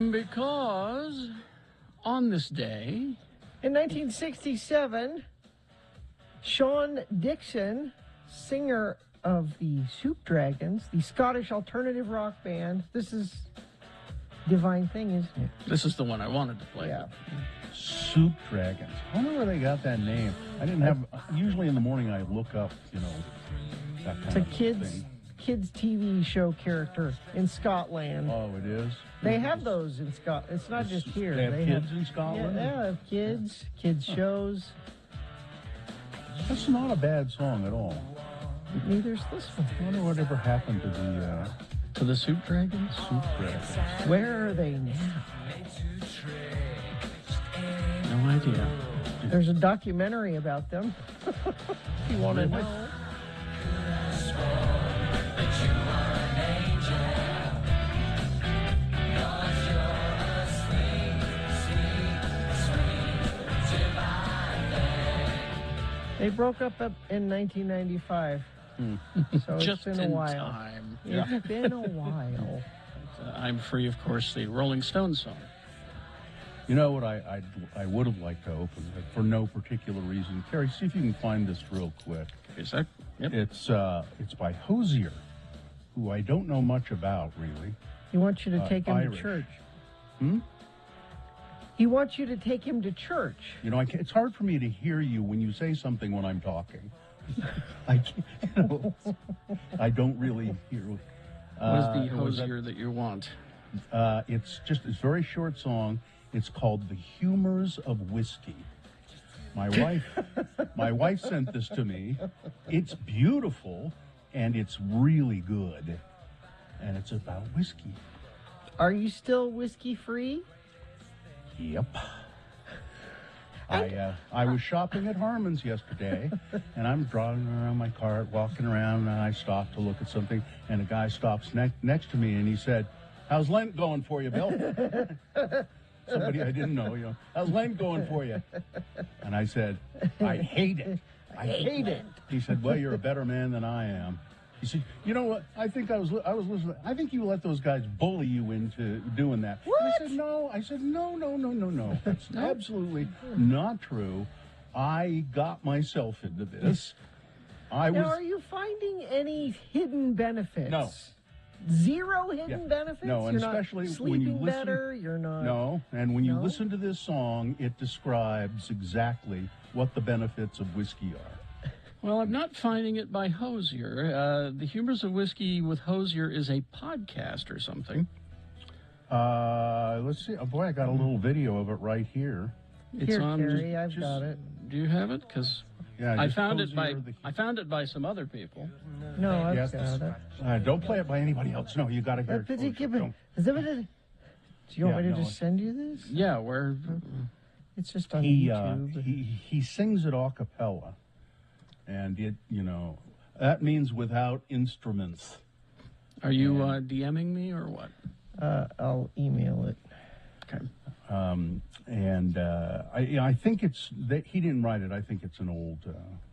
Because on this day, in 1967, Sean Dixon, singer of the Soup Dragons, the Scottish alternative rock band. This is Divine Thing, isn't it? this is the one I wanted to play. Yeah. Soup Dragons. I wonder where they got that name. I didn't have. Usually in the morning I look up, that kind It's a of kids TV show character in Scotland. Oh, it is? They have those in Scotland. It's not just here. They have kids in Scotland? Yeah, they have kids shows. That's not a bad song at all. Neither's this one. I wonder whatever happened to the Soup Dragons? Soup Dragons. Where are they now? No idea. There's a documentary about them. If you want to know. They broke up in 1995. So Just it's been a in while. time. It's been a while. I'm Free, of course, the Rolling Stones song. You know what I would have liked to open with for no particular reason. Carrie, see if you can find this real quick. Is that? Yep. It's by Hozier, who I don't know much about really. He wants you to take him Irish. to church. Hmm? He wants you to take him to church. It's hard for me to hear you when you say something when I'm talking. I can't, I don't really hear. What is the Hozier that you want? It's a very short song. It's called "The Humors of Whiskey." My wife sent this to me. It's beautiful and it's really good, and it's about whiskey. Are you still whiskey free? Yep. I was shopping at Harmon's yesterday, and I'm driving around my cart, walking around, and I stopped to look at something, and a guy stops next to me, and he said, "How's Lent going for you, Bill?" Somebody I didn't know, "How's Lent going for you?" And I said, "I hate it. I hate it." He said, "Well, you're a better man than I am." He said, "You know what? I think I was listening. I think you let those guys bully you into doing that." What? And I said, "No." I said, "No. That's absolutely not true. I got myself into this. Now, are you finding any hidden benefits? No. Zero hidden benefits? No, and you're especially not when you sleeping listen. better. You're not. No, and when you No? listen to this song, it describes exactly what the benefits of whiskey are. Well, I'm not finding it by Hozier. The Humors of Whiskey with Hozier is a podcast or something. Let's see. Oh, boy, I got a little video of it right here. It's Here, on. Carrie, I've got it. Do you have it? Because Yeah, I just found it Hozier, by some other people. No, I've Yes, got it. don't play it by anybody else. No, you got to hear it. Do you Don't. want me to no, just send you this? Yeah, where? It's just on He YouTube. he sings it a cappella, and that means without instruments. Are you DMing me or what? I'll email it. Okay. I think he didn't write it. I think it's an old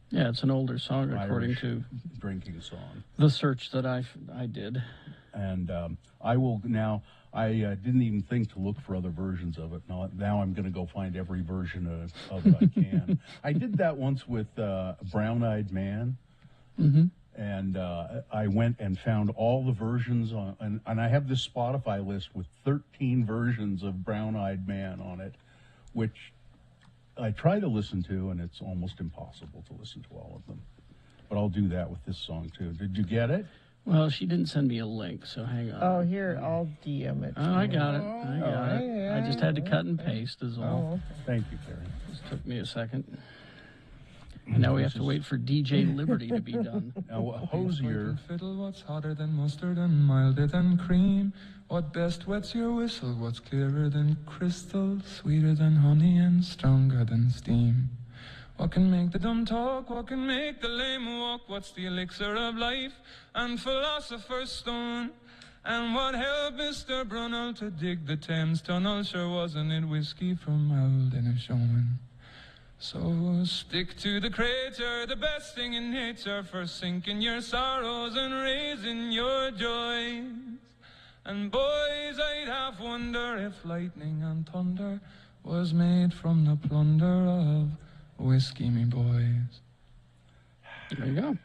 Yeah, it's an older song according Irish to drinking song. the search that I did. And I will now. I didn't even think to look for other versions of it. Now I'm going to go find every version of it I can. I did that once with Brown Eyed Man. Mm-hmm. And I went and found all the versions and I have this Spotify list with 13 versions of Brown Eyed Man on it, which I try to listen to, and it's almost impossible to listen to all of them. But I'll do that with this song too. Did you get it? Well, she didn't send me a link, so hang on. Oh, here, I'll DM it. Oh, I got it. I got it. yeah, I just had to cut and paste is all. Oh, Thank you, Carrie. This took me a second. And now we have to wait for DJ Liberty to be done. Now, Hozier. Fiddle, what's hotter than mustard and milder than cream? What best wets your whistle? What's clearer than crystal? Sweeter than honey and stronger than steam? What can make the dumb talk? What can make the lame walk? What's the elixir of life and philosopher's stone? And what helped Mr. Brunel to dig the Thames Tunnel? Sure wasn't it whiskey from Aldinishon? So stick to the crater, the best thing in nature, for sinking your sorrows and raising your joys. And boys, I'd half wonder if lightning and thunder was made from the plunder of whiskey, me boys. There you go.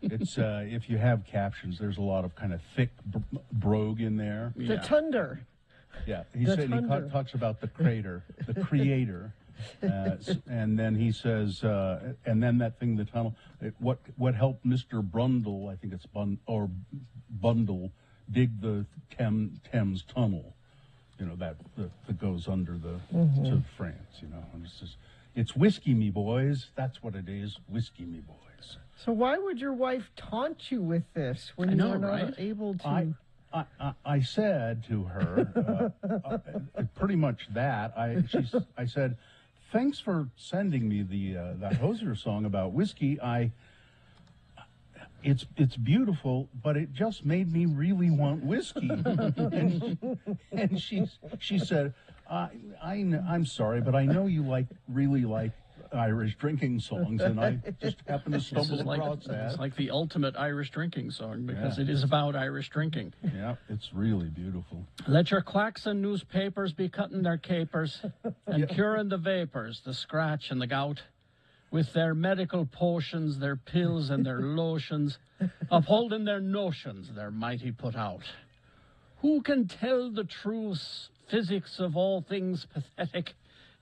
It's if you have captions, there's a lot of kind of thick brogue in there. The Thunder. Yeah, he The said he thunder. talks about the creator, and then he says, and then that thing, the tunnel. What helped Mr. Brundle, I think it's Bundle, dig the Thames tunnel. You know that goes under to France. You know, and it's whiskey, me boys. That's what it is, whiskey, me boys. So why would your wife taunt you with this when I you know, were not right? able to? I said to her pretty much that. I said, thanks for sending me that Hosier song about whiskey. It's beautiful, but it just made me really want whiskey. and she said, I'm sorry, but I know you really like Irish drinking songs, and I just happened to stumble across that. It's like the ultimate Irish drinking song because Yeah. it is about Irish drinking. Yeah, it's really beautiful. Let your quacks and newspapers be cutting their capers and curing the vapors, the scratch and the gout, with their medical potions, their pills and their lotions, upholding their notions, they're mighty put out. Who can tell the true physics of all things pathetic,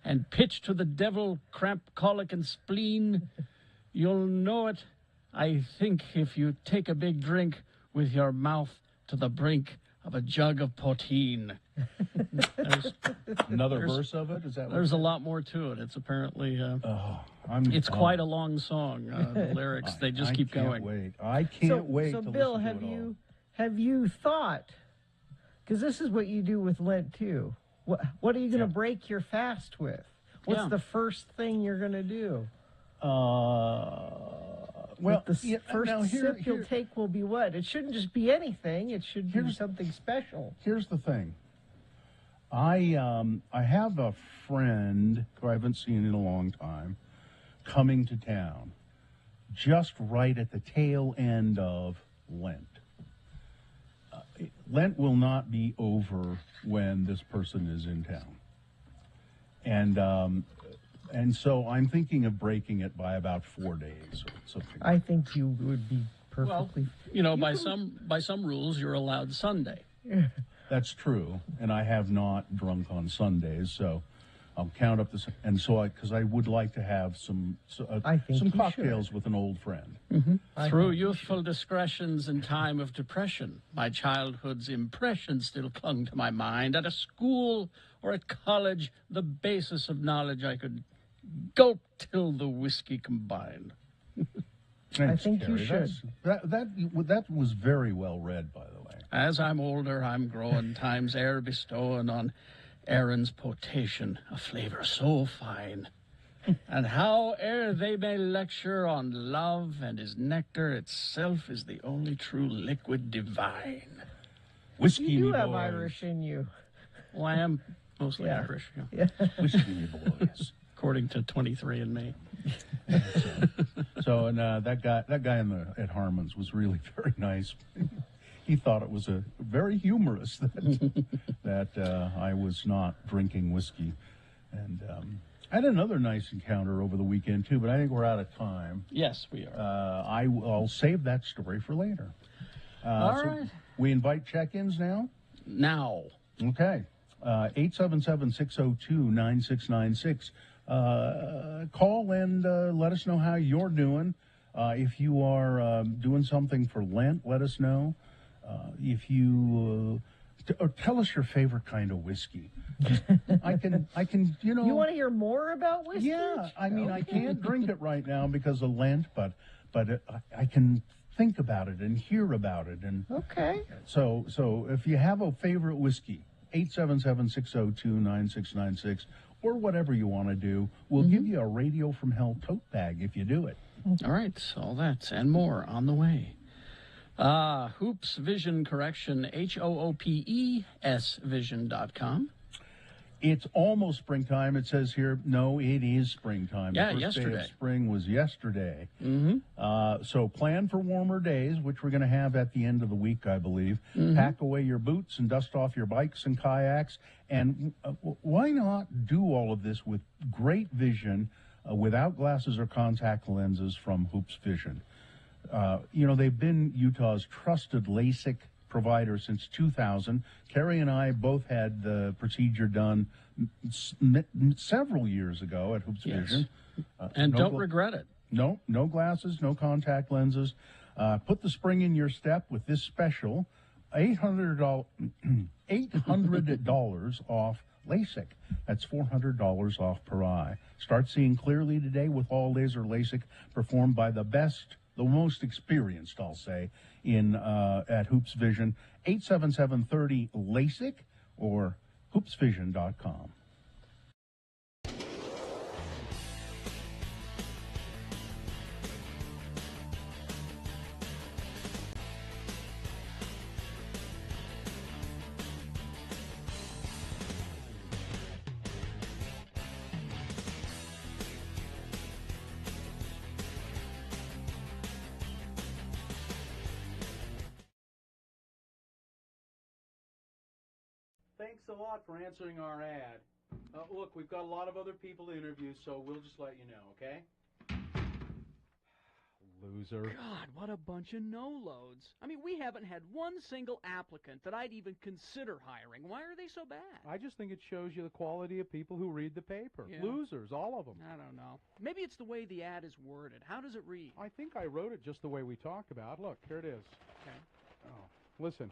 and pitch to the devil cramp, colic, and spleen? You'll know it, I think, if you take a big drink with your mouth to the brink of a jug of poteen. Another verse of it? Is that? There's a lot more to it. It's apparently, it's quite a long song. The lyrics, they just keep going. Wait. I can't wait. So to Bill, listen to it all. have you thought? Because this is what you do with Lent too. What are you going to break your fast with? What's the first thing you're going to do? Well, The first sip you'll take will be what? It shouldn't just be anything. It should be something special. Here's the thing. I have a friend who I haven't seen in a long time coming to town just right at the tail end of Lent. Lent will not be over when this person is in town. And so I'm thinking of breaking it by about 4 days or something. I think you would be perfectly. You know, by some rules, you're allowed Sunday. That's true, and I have not drunk on Sundays, so I'll count up this. And so, because I would like to have some I think some you cocktails with an old friend. Through youthful discretions in time of depression, my childhood's impression still clung to my mind. At a school or at college, the basis of knowledge I could gulp till the whiskey combined. Thanks, think you Carrie. should. That was very well read, by the way. As I'm older, I'm growing time's air bestowing on Aaron's potation a flavor so fine. And how ere they may lecture on love and his nectar itself is the only true liquid divine. Whiskey, You do me have boys. Irish in you. Well, I am mostly Yeah. Irish, yeah. Whiskey, me boys. According to 23andMe. So, and that guy at Harmon's was really very nice. He thought it was very humorous that I was not drinking whiskey, and I had another nice encounter over the weekend too. But I think we're out of time. Yes, we are. I'll save that story for later. All right. We invite check-ins now. Now. Okay. 877-602-9696. Call and let us know how you're doing. If you are doing something for Lent, let us know. If you or tell us your favorite kind of whiskey. I can, you know. You want to hear more about whiskey? Yeah, I mean, I can't drink it right now because of Lent, but I can think about it and hear about it, and Okay. so if you have a favorite whiskey, 877-602-9696, or whatever you want to do, we'll give you a Radio from Hell tote bag if you do it. All right, all that and more on the way. Hoops Vision Correction, HOOPES Vision.com. It's almost springtime. It says here, no, it is springtime. Yeah, the first day yesterday. of spring was yesterday. Mm-hmm. So plan for warmer days, which we're going to have at the end of the week, I believe. Pack away your boots and dust off your bikes and kayaks. And why not do all of this with great vision, without glasses or contact lenses from Hoops Vision? They've been Utah's trusted LASIK provider since 2000. Carrie and I both had the procedure done several years ago at Hoops Yes. Vision. And no don't gla- regret it. No glasses, no contact lenses. Put the spring in your step with this special $800 off LASIK. That's $400 off per eye. Start seeing clearly today with all laser LASIK performed by the best, the most experienced, I'll say, at Hoops Vision. 877-30 LASIK or hoopsvision.com. Thanks a lot for answering our ad. Look, we've got a lot of other people to interview, so we'll just let you know, okay? Loser. God, what a bunch of no-loads. I mean, we haven't had one single applicant that I'd even consider hiring. Why are they so bad? I just think it shows you the quality of people who read the paper. Yeah. Losers, all of them. I don't know. Maybe it's the way the ad is worded. How does it read? I think I wrote it just the way we talked about. Look, here it is. Okay. Oh, listen.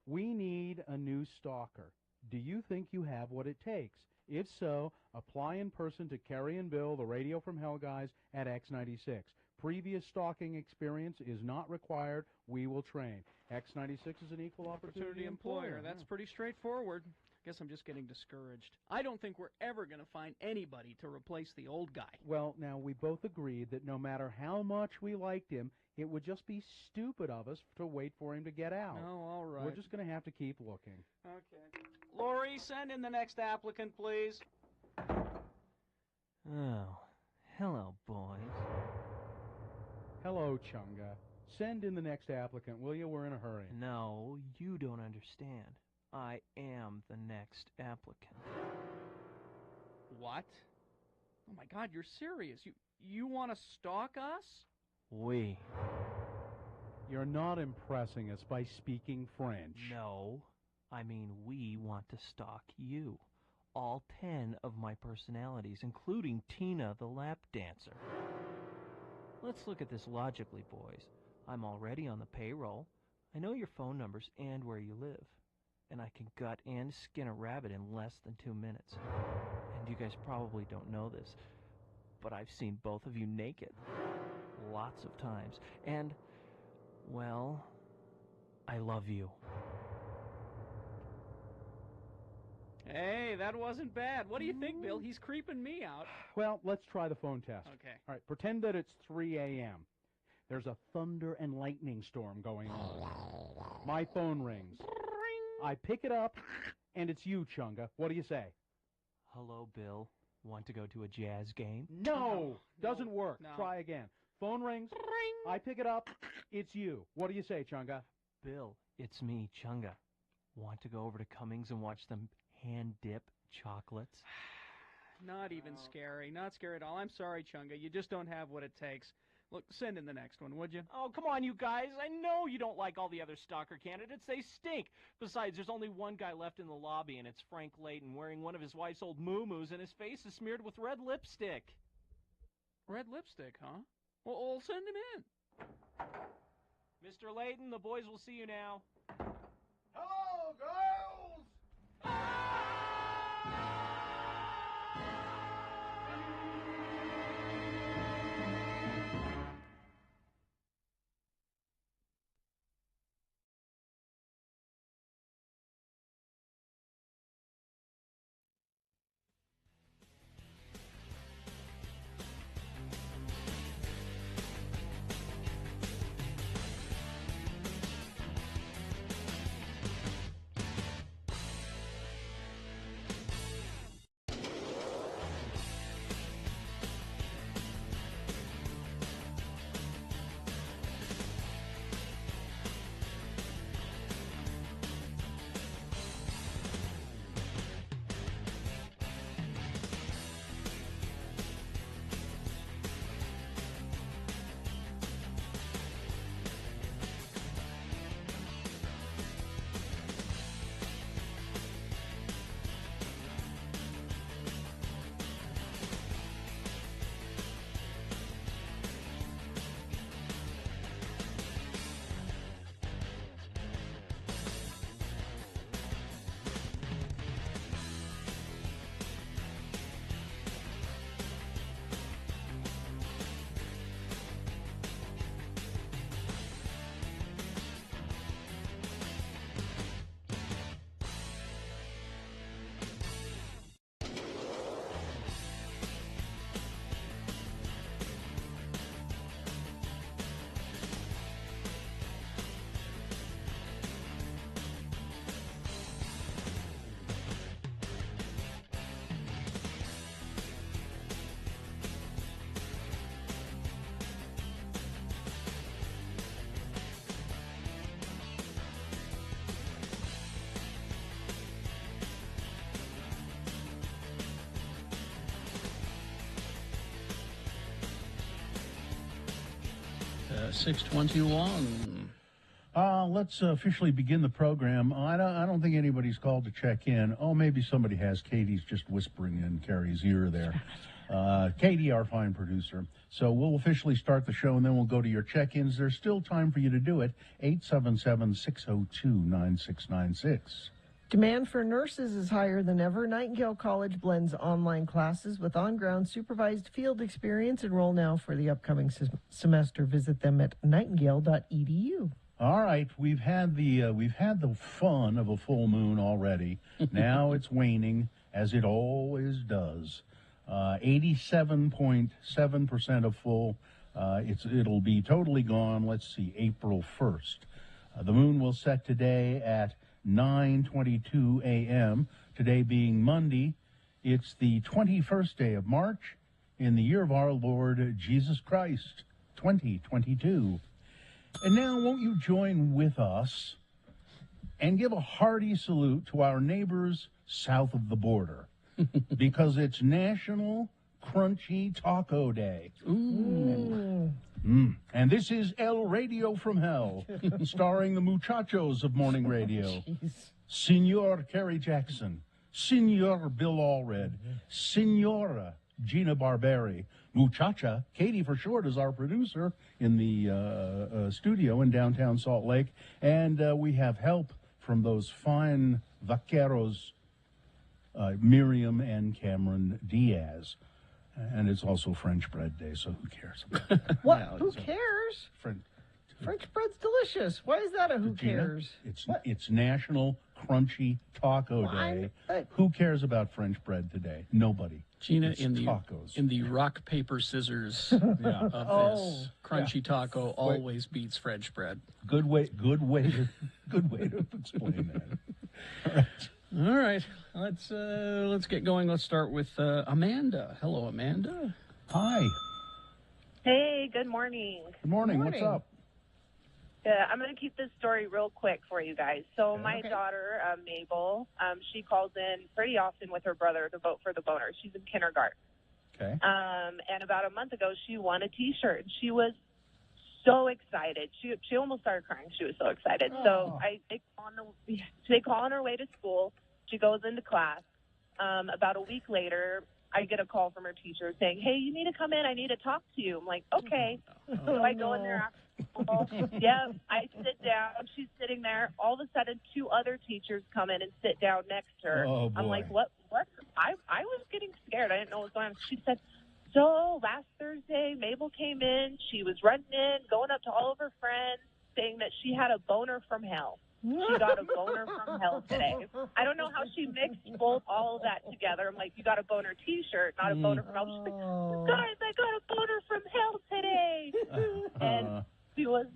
We need a new stalker. Do you think you have what it takes? If so, apply in person to Kerry and Bill, the Radio from Hell guys at X96. Previous stalking experience is not required. We will train. X96 is an equal opportunity employer. That's pretty straightforward. Guess I'm just getting discouraged. I don't think we're ever going to find anybody to replace the old guy. Well, now, we both agreed that no matter how much we liked him, it would just be stupid of us to wait for him to get out. Oh, all right. We're just going to have to keep looking. Okay. Lori, send in the next applicant, please. Oh, hello, boys. Hello, Chunga. Send in the next applicant, will you? We're in a hurry. No, you don't understand. I am the next applicant. What? Oh, my God, you're serious. You want to stalk us? We. You're not impressing us by speaking French. No, I mean we want to stalk you. All 10 of my personalities, including Tina the lap dancer. Let's look at this logically, boys. I'm already on the payroll. I know your phone numbers and where you live. And I can gut and skin a rabbit in less than 2 minutes. And you guys probably don't know this, but I've seen both of you naked. Lots of times. And, well, I love you. Hmm. Hey, that wasn't bad. What do you think, Bill? He's creeping me out. Well, let's try the phone test. Okay. All right, pretend that it's 3 a.m. There's a thunder and lightning storm going on. My phone rings. I pick it up, and it's you, Chunga. What do you say? Hello, Bill. Want to go to a jazz game? No! Doesn't No, work. no. Try again. Phone rings. I pick it up. It's you. What do you say, Chunga? Bill, it's me, Chunga. Want to go over to Cummings and watch them hand-dip chocolates? Not even scary. Not scary at all. I'm sorry, Chunga. You just don't have what it takes. Look, send in the next one, would you? Oh, come on, you guys. I know you don't like all the other stalker candidates. They stink. Besides, there's only one guy left in the lobby, and it's Frank Layton wearing one of his wife's old moo-moos, and his face is smeared with red lipstick. Red lipstick, huh? Well, send him in. Mr. Layton, the boys will see you now. Hello, girls! 6:21. Let's officially begin the program. I don't think anybody's called to check in. Oh, maybe somebody has. Katie's just whispering in Carrie's ear there. Katie, our fine producer. So we'll officially start the show, and then we'll go to your check-ins. There's still time for you to do it. 877-602-9696. Demand for nurses is higher than ever. Nightingale College blends online classes with on-ground supervised field experience. Enroll now for the upcoming semester. Visit them at nightingale.edu. All right, we've had the fun of a full moon already. Now it's waning, as it always does. 87.7% of full. It'll be totally gone. Let's see, April 1st. The moon will set today at 9:22 a.m. Today being Monday, it's the 21st day of March in the year of our Lord Jesus Christ, 2022. And now, won't you join with us and give a hearty salute to our neighbors south of the border? Because it's National Crunchy Taco Day. Ooh. And this is El Radio from Hell, starring the muchachos of morning radio. Senor Kerry Jackson, Senor Bill Allred, Senora Gina Barberi, Muchacha, Katie for short, is our producer in the studio in downtown Salt Lake. And we have help from those fine vaqueros, Miriam and Cameron Diaz. And it's also French bread day, so who cares? What? Who cares? French bread's delicious. Why is that a who Gina, cares? It's National Crunchy Taco Day. Who cares about French bread today? Nobody. Gina, It's in tacos. the rock, paper, scissors of this, crunchy taco always beats French bread. Good way to explain that. All right. All right, let's get going. Let's start with Amanda. Hello, Amanda. Hi. Hey, good morning. Good morning. What's up? I'm going to keep this story real quick for you guys. So my daughter, Mabel, she calls in pretty often with her brother to vote for the boner. She's in kindergarten. Okay. And about a month ago, she won a T-shirt. And she was so excited. She almost started crying. She was so excited. Oh. So they call on her way to school. She goes into class. About a week later, I get a call from her teacher saying, "Hey, you need to come in. I need to talk to you." I'm like, "Okay." So I go in there after school. Yeah, I sit down. She's sitting there. All of a sudden, two other teachers come in and sit down next to her. Oh, boy. I'm like, "What? I was getting scared. I didn't know what was going on." She said, "So last Thursday, Mabel came in. She was running in, going up to all of her friends, saying that she had a boner from hell. She got a boner from hell today." I don't know how she mixed all of that together. I'm like, "You got a boner T-shirt, not a boner from hell." She's like, "Guys, I got a boner from hell today." And she was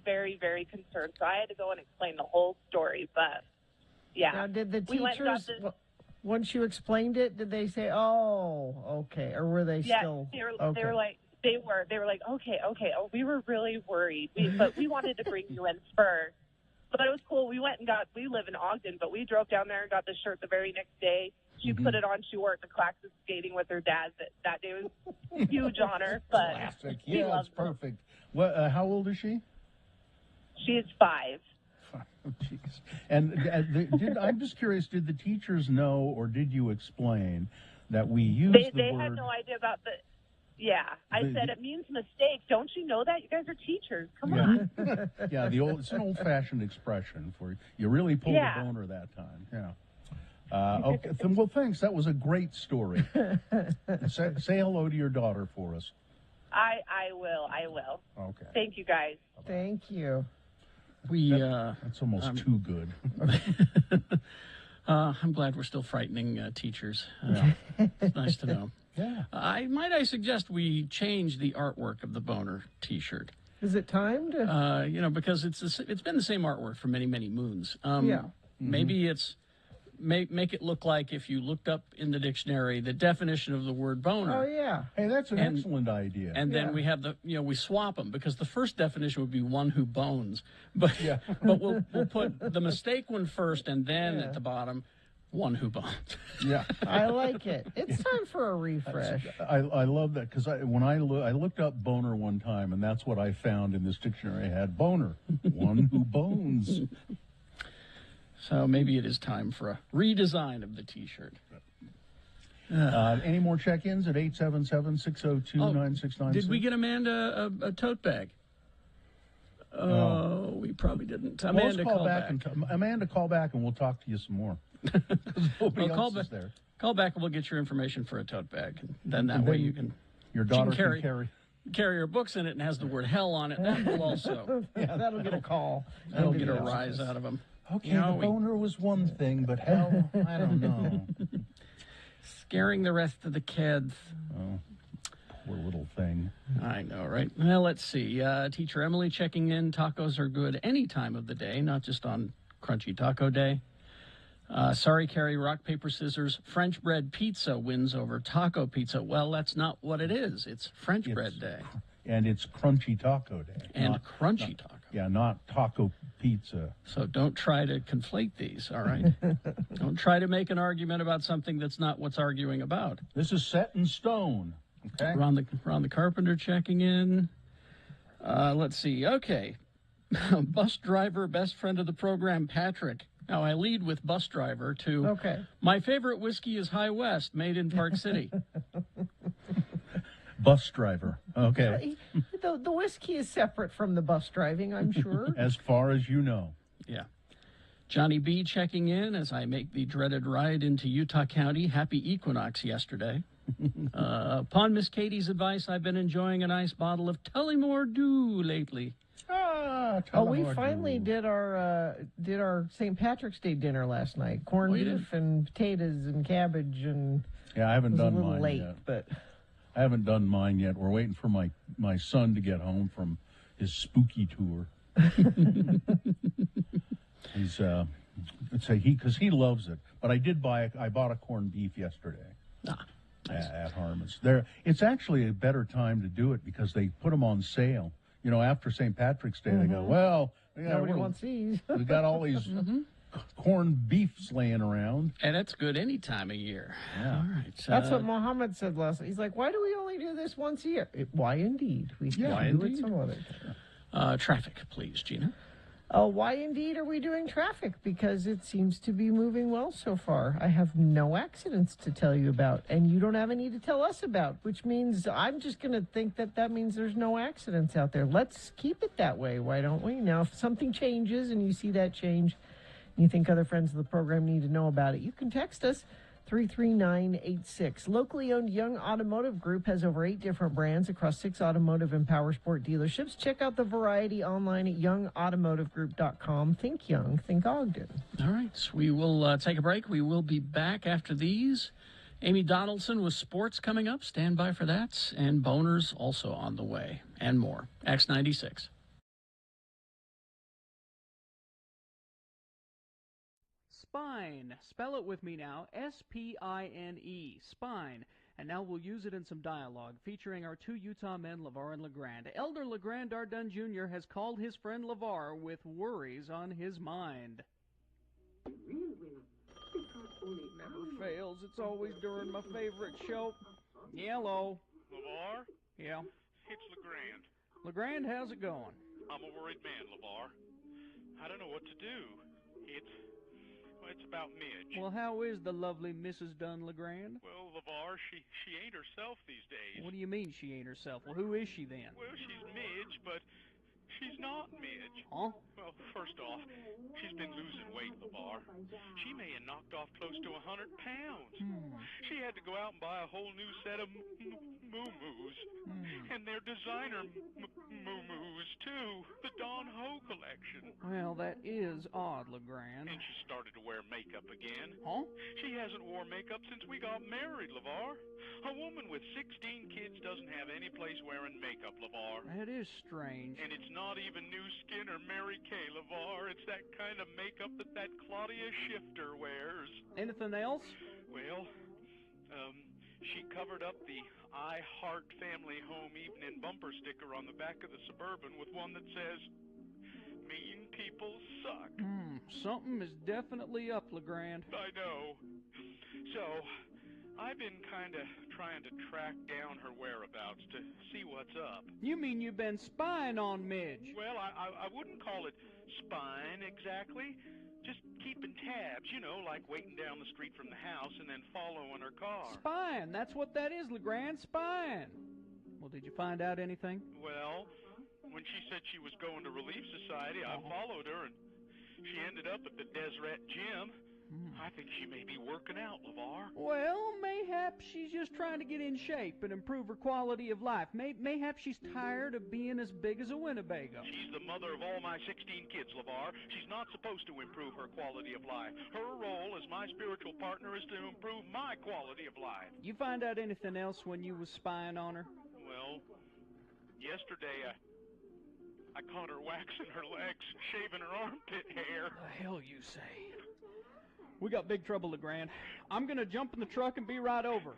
very, very concerned. So I had to go and explain the whole story. But yeah, Now, did the We went and got teachers, this- once you explained it, did they say, "Oh, okay," or were they yeah, still? they were okay. like, okay. Oh, we were really worried, but we wanted to bring you in first. But it was cool. We live in Ogden, but we drove down there and got the shirt the very next day. She put it on. She wore it to Claxton skating with her dad. That day was huge on her. But Classic. she Yeah, loves it's perfect. What? How old is she? it. She's 5. Oh, jeez. And I'm just curious, did the teachers know, or did you explain that we use the They word... had no idea about the... Yeah. I said, it means mistake. Don't you know that? You guys are teachers. Come on. Yeah, it's an old-fashioned expression for you really pulled a boner that time. Yeah. Okay. Well, thanks. That was a great story. Say hello to your daughter for us. I will. Okay. Thank you, guys. Thank you. That's almost too good. I'm glad we're still frightening teachers. It's nice to know. Yeah. I suggest we change the artwork of the boner T-shirt. Is it time to? Because it's been the same artwork for many, many moons. Maybe it's make it look like if you looked up in the dictionary the definition of the word boner. Oh yeah. Hey, that's an excellent idea. And then we have we swap them, because the first definition would be one who bones, but we'll put the mistake one first, and then at the bottom one who bones. Yeah. I like it. It's time for a refresh. I love that because when I looked up boner one time, and that's what I found in this dictionary. I had boner, one who bones. So maybe it is time for a redesign of the T-shirt. Any more check-ins at 877-602-9696? Did we get Amanda a tote bag? Oh, we probably didn't. Amanda, call back. Amanda, call back, and we'll talk to you some more. Nobody else is there. Call back, and we'll get your information for a tote bag. And then that way you can. Your daughter can carry her books in it and has the word hell on it. That will also. Yeah, that'll get a call. That'll get a rise out of them. Okay, the boner was one thing, but hell, I don't know. Scaring the rest of the kids. Oh, poor little thing. I know, right? Well, let's see. Teacher Emily checking in. Tacos are good any time of the day, not just on Crunchy Taco Day. Sorry, Carrie, rock, paper, scissors. French bread pizza wins over taco pizza. Well, that's not what it is. It's French bread day. And it's Crunchy Taco Day. And Crunchy Taco. Yeah, not taco pizza. So don't try to conflate these, all right? Don't try to make an argument about something that's not what's arguing about. This is set in stone. Okay. Ron the Carpenter checking in. Let's see. Okay. Bus driver, best friend of the program, Patrick. Now, I lead with bus driver to my favorite whiskey is High West, made in Park City. Bus driver. Okay. The whiskey is separate from the bus driving, I'm sure. As far as you know. Yeah. Johnny B checking in as I make the dreaded ride into Utah County. Happy equinox yesterday. Upon Miss Katie's advice, I've been enjoying a nice bottle of Tullymore Dew lately. We finally did our St. Patrick's Day dinner last night. Corned beef and potatoes and cabbage and. Yeah, I haven't done mine late, yet. But I haven't done mine yet. We're waiting for my son to get home from his spooky tour. He's because he loves it. But I bought a corned beef yesterday. At Harmon's. It's actually a better time to do it because they put them on sale. You know, after St. Patrick's Day, they go, well, nobody wants these. We got all these corned beefs laying around. And it's good any time of year. Yeah. All right. That's what Mohammed said last night. He's like, why do we only do this once a year? Why indeed? We do it some other time. Traffic, please, Gina. Why indeed are we doing traffic? Because it seems to be moving well so far. I have no accidents to tell you about, and you don't have any to tell us about, which means I'm just going to think that means there's no accidents out there. Let's keep it that way, why don't we? Now, if something changes and you see that change, and you think other friends of the program need to know about it, you can text us 33986. Locally owned Young Automotive Group has over 8 different brands across 6 automotive and power sport dealerships. Check out the variety online at youngautomotivegroup.com. Think Young, think Ogden. All right, we will take a break. We will be back after these. Amy Donaldson with sports coming up. Stand by for that. And boners also on the way. And more. X96. Spine. Spell it with me now. S-P-I-N-E. Spine. And now we'll use it in some dialogue featuring our 2 Utah men, LeVar and LeGrand. Elder LeGrand Ardun Jr. has called his friend LeVar with worries on his mind. Never fails. It's always during my favorite show. Hello. LeVar? Yeah. It's LeGrand. LeGrand, how's it going? I'm a worried man, LeVar. I don't know what to do. It's about Midge. Well, how is the lovely Mrs. Dunn LeGrand? Well, LeVar, she ain't herself these days. What do you mean she ain't herself? Well, who is she then? Well, she's Midge, but she's not Midge. Huh? Well, first off, she's been losing weight, LeVar. She may have knocked off close to 100 pounds. She had to go out and buy a whole new set of moo-moos. And they're designer moo-moos, too. The Don Ho collection. Well, that is odd, LeGrand. And she started to wear makeup again. Huh? She hasn't worn makeup since we got married, LeVar. A woman with 16 kids doesn't have any place wearing makeup, LeVar. That is strange. And it's not even New Skin or Mary Kay, LeVar. It's that kind of makeup that Claudia Schifter wears. Anything else? Well, she covered up the I Heart Family Home Evening bumper sticker on the back of the Suburban with one that says, "Mean people suck." Something is definitely up, LeGrand. I know. So, I've been kind of trying to track down her whereabouts to see what's up. You mean you've been spying on Midge? Well, I wouldn't call it spying exactly. Just keeping tabs, you know, like waiting down the street from the house and then following her car. Spying, that's what that is, LeGrand, spying. Well, did you find out anything? Well, when she said she was going to Relief Society, I followed her, and she ended up at the Deseret Gym. I think she may be working out, LeVar. Well, mayhaps she's just trying to get in shape and improve her quality of life. Mayhaps she's tired of being as big as a Winnebago. She's the mother of all my 16 kids, LeVar. She's not supposed to improve her quality of life. Her role as my spiritual partner is to improve my quality of life. You find out anything else when you was spying on her? Well, yesterday I caught her waxing her legs, shaving her armpit hair. The hell you say? We got big trouble, LeGrand. I'm going to jump in the truck and be right over.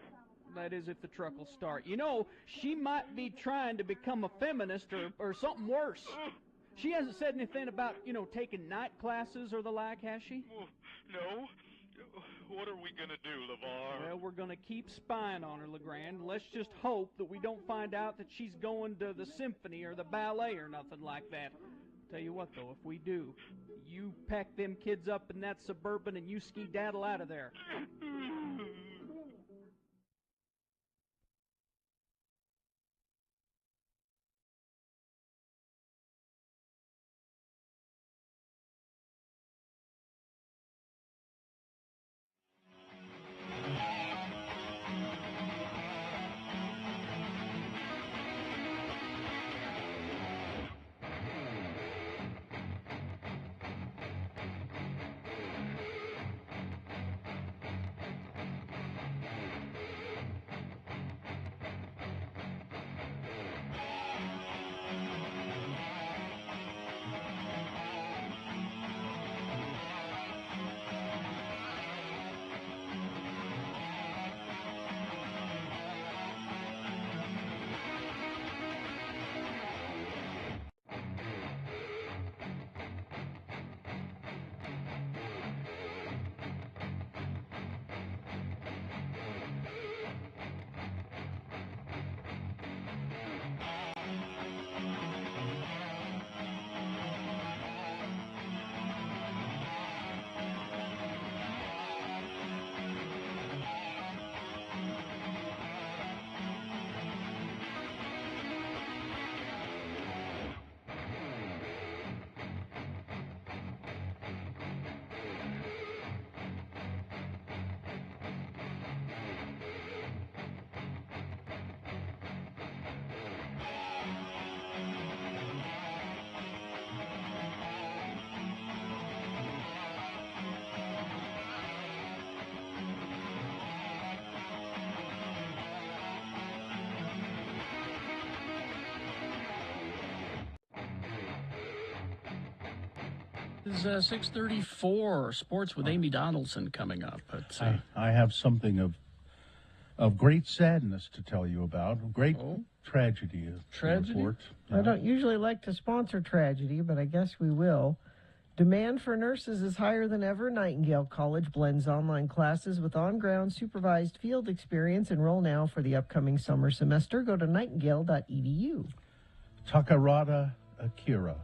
That is, if the truck will start. You know, she might be trying to become a feminist or something worse. She hasn't said anything about, you know, taking night classes or the like, has she? No. What are we going to do, LeVar? Well, we're going to keep spying on her, LeGrand. Let's just hope that we don't find out that she's going to the symphony or the ballet or nothing like that. Tell you what, though, if we do, you pack them kids up in that Suburban and you skedaddle out of there. It's 6:34, sports with Amy Donaldson coming up. But, I have something of great sadness to tell you about, great tragedy. Tragedy? I don't usually like to sponsor tragedy, but I guess we will. Demand for nurses is higher than ever. Nightingale College blends online classes with on-ground supervised field experience. Enroll now for the upcoming summer semester. Go to nightingale.edu. Takarada Akira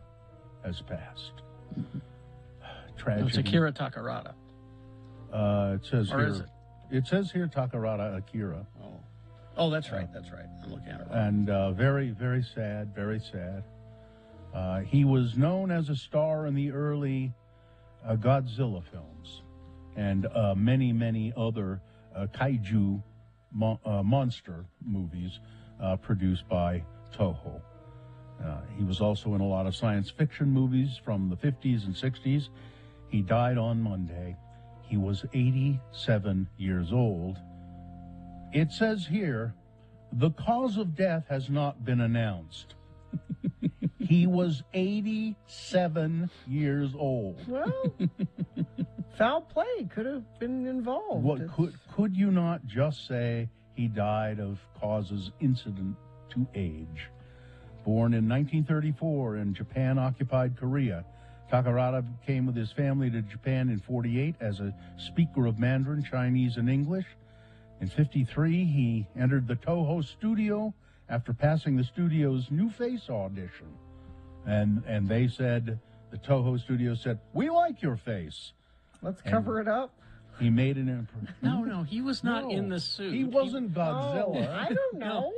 has passed. Tragedy. it's Akira Takarada. It says Or here. is it? It says here Takarada Akira. Oh, that's right. That's right. I'm looking at it wrong. And very, very sad, very sad. He was known as a star in the early Godzilla films and many, many other kaiju monster movies produced by Toho. He was also in a lot of science fiction movies from the 50s and 60s. He died on Monday. He was 87 years old. It says here, the cause of death has not been announced. He was 87 years old. Well, foul play could have been involved. What could you not just say he died of causes incident to age? Born in 1934 in Japan-occupied Korea, Takahata came with his family to Japan in 48 as a speaker of Mandarin, Chinese, and English. In 53, he entered the Toho studio after passing the studio's New Face audition. And they said, the Toho studio said, "We like your face." Let's cover it up. He made an impression. No, he was not in the suit. He wasn't Oh, Godzilla. I don't know.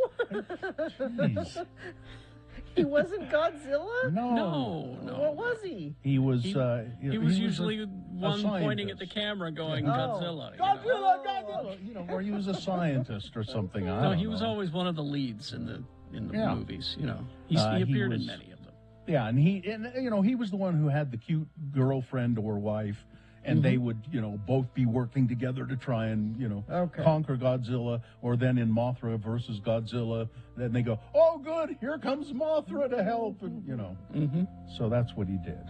Jeez. He wasn't Godzilla? No. What was he? He was. He he was a- usually a one pointing at the scientist. camera going, Oh. Godzilla. You know, or he was a scientist or something. I No, don't he was know. always one of the leads in the Yeah. movies. You know, he He appeared in was- many of them. Yeah, and he was the one who had the cute girlfriend or wife, and they would, both be working together to try and, Okay. conquer Godzilla. Or then in Mothra versus Godzilla, then they go, "Oh, good, here comes Mothra to help," and So that's what he did.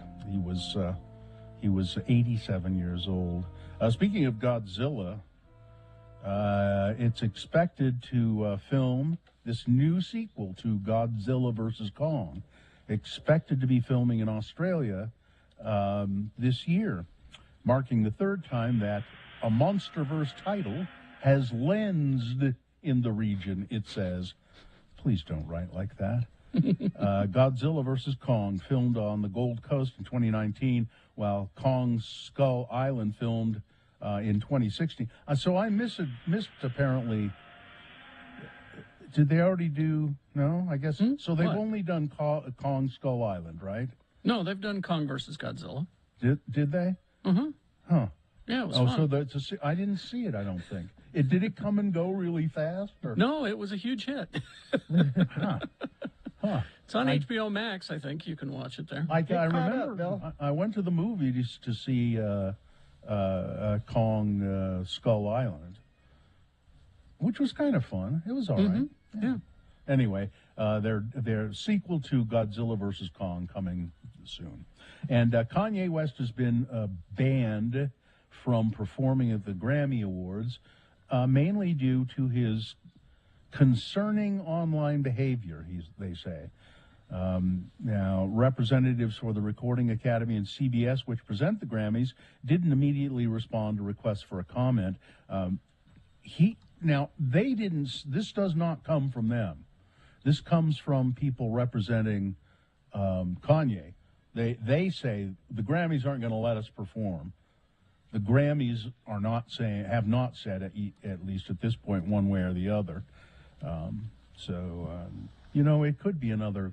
He was 87 years old. Speaking of Godzilla, it's expected to film this new sequel to Godzilla versus Kong. Expected to be filming in Australia this year, marking the third time that a MonsterVerse title has lensed in the region, it says. Please don't write like that. Godzilla vs. Kong filmed on the Gold Coast in 2019, while Kong's Skull Island filmed in 2016. So I missed apparently. Did they already do? No, I guess. So they've What? only done Kong Skull Island, right? No, they've done Kong versus Godzilla. Did they? Mm-hmm. Huh. Yeah, it was Oh, fun. so I didn't see it. I don't think. Did it come and go really fast? Or? No, it was a huge hit. Huh. It's on HBO Max, I think. You can watch it there. I caught remember. up, Bill. I went to the movies to see Kong Skull Island, which was kind of fun. It was all right. Yeah. Anyway, their sequel to Godzilla vs. Kong coming soon. And Kanye West has been banned from performing at the Grammy Awards, mainly due to his concerning online behavior, they say. Now, representatives for the Recording Academy and CBS, which present the Grammys, didn't immediately respond to requests for a comment. They didn't. This does not come from them. This comes from people representing Kanye. They say the Grammys aren't going to let us perform. The Grammys have not said at least at this point one way or the other. It could be another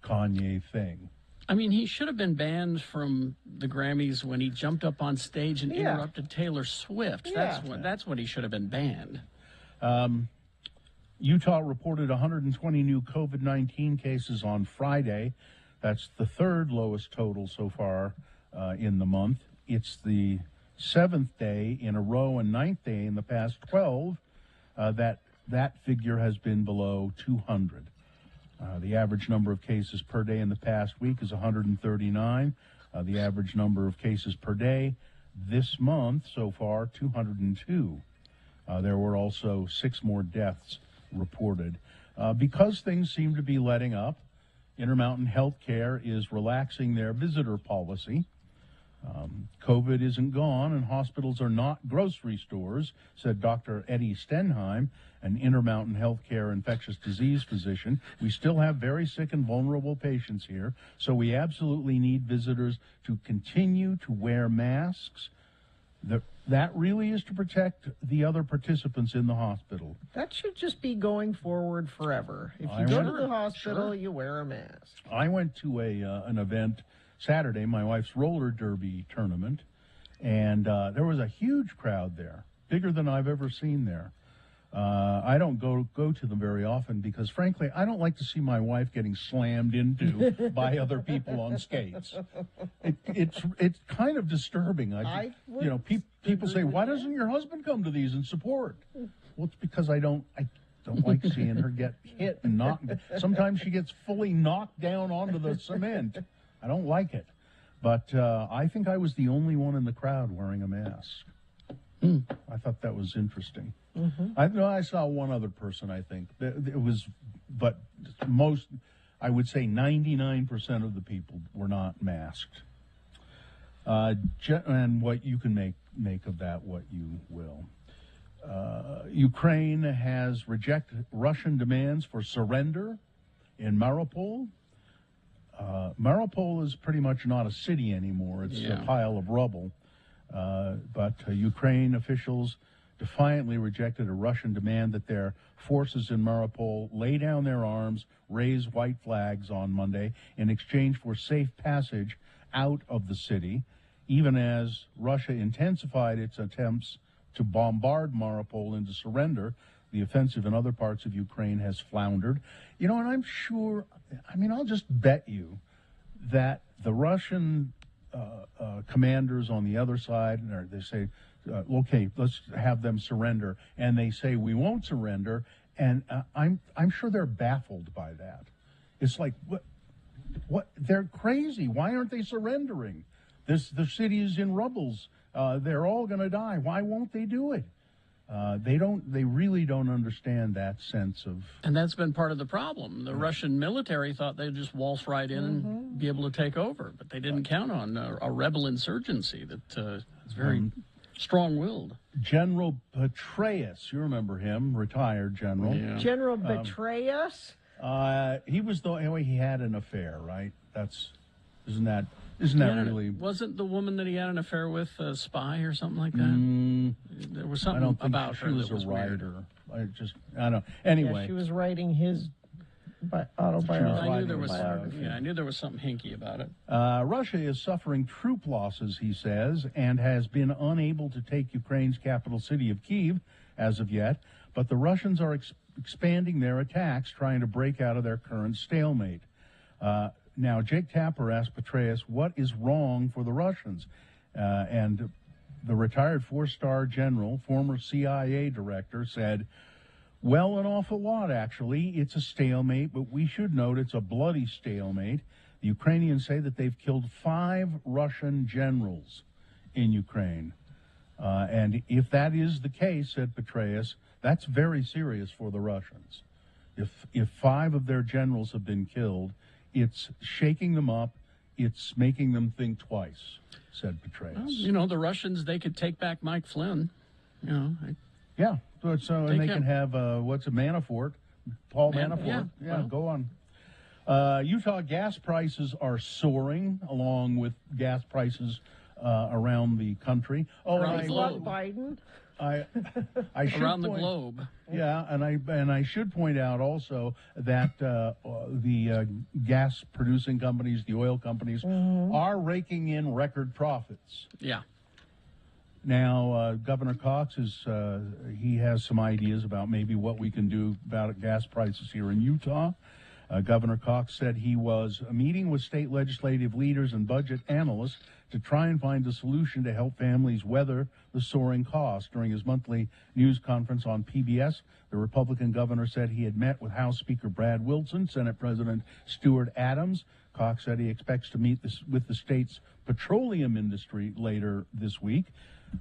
Kanye thing. I mean, he should have been banned from the Grammys when he jumped up on stage and Yeah. interrupted Taylor Swift. Yeah. That's when he should have been banned. Utah reported 120 new COVID-19 cases on Friday. That's the third lowest total so far in the month. It's the seventh day in a row and ninth day in the past 12 that figure has been below 200. The average number of cases per day in the past week is 139. The average number of cases per day this month so far, 202. There were also 6 more deaths reported. Because things seem to be letting up, Intermountain Healthcare is relaxing their visitor policy. COVID isn't gone and hospitals are not grocery stores, said Dr. Eddie Stenheim, an Intermountain Healthcare infectious disease physician. We still have very sick and vulnerable patients here, so we absolutely need visitors to continue to wear masks. That really is to protect the other participants in the hospital. That should just be going forward forever. If you go to the hospital, you wear a mask. I went to an event Saturday, my wife's roller derby tournament, and there was a huge crowd there, bigger than I've ever seen there. I don't go to them very often because, frankly, I don't like to see my wife getting slammed into by other people on skates. It's kind of disturbing. People say, "Why doesn't your husband come to these and support?" Well, it's because I don't like seeing her get hit and knocked. Sometimes she gets fully knocked down onto the cement. I don't like it. But I think I was the only one in the crowd wearing a mask. I thought that was interesting. I saw one other person, I think. But most, I would say 99% of the people were not masked. And what you can make of that what you will. Ukraine has rejected Russian demands for surrender in Mariupol. Mariupol is pretty much not a city anymore. It's a pile of rubble. But Ukraine officials defiantly rejected a Russian demand that their forces in Mariupol lay down their arms, raise white flags on Monday in exchange for safe passage out of the city, even as Russia intensified its attempts to bombard Mariupol into surrender. The offensive in other parts of Ukraine has floundered. And I'm sure, I'll just bet you that the Russian commanders on the other side, they say, okay, let's have them surrender. And they say, we won't surrender. And I'm sure they're baffled by that. It's like, what? They're crazy. Why aren't they surrendering? The city is in rubbles. They're all going to die. Why won't they do it? They really don't understand that sense of... And that's been part of the problem. The Russian military thought they'd just waltz right in and be able to take over, but they didn't count on a rebel insurgency that is very strong-willed. General Petraeus, you remember him, retired general. Yeah. General Petraeus? He was he had an affair, right? Isn't that really... Wasn't the woman that he had an affair with a spy or something like that? There was something about her that was a writer. Weird. I don't know. Anyway. Yeah, she was writing his autobiography. I knew there was something hinky about it. Russia is suffering troop losses, he says, and has been unable to take Ukraine's capital city of Kyiv as of yet, but the Russians are expanding their attacks, trying to break out of their current stalemate. Now, Jake Tapper asked Petraeus, what is wrong for the Russians? And the retired four-star general, former CIA director, said, well, an awful lot, actually. It's a stalemate, but we should note it's a bloody stalemate. The Ukrainians say that they've killed 5 Russian generals in Ukraine. And if that is the case, said Petraeus, that's very serious for the Russians. If 5 of their generals have been killed, it's shaking them up. It's making them think twice, said Petraeus. Well, the Russians, they could take back Mike Flynn. Yeah, so and they can have, Manafort, Paul Manafort. Go on. Utah gas prices are soaring, along with gas prices around the country. Around the globe. Biden. I around the globe. Yeah, and I should point out also that the gas producing companies, the oil companies, are raking in record profits. Yeah. Now, Governor Cox he has some ideas about maybe what we can do about gas prices here in Utah. Governor Cox said he was meeting with state legislative leaders and budget analysts to try and find a solution to help families weather the soaring costs. During his monthly news conference on PBS, the Republican governor said he had met with House Speaker Brad Wilson, Senate President Stuart Adams. Cox said he expects to meet with the state's petroleum industry later this week.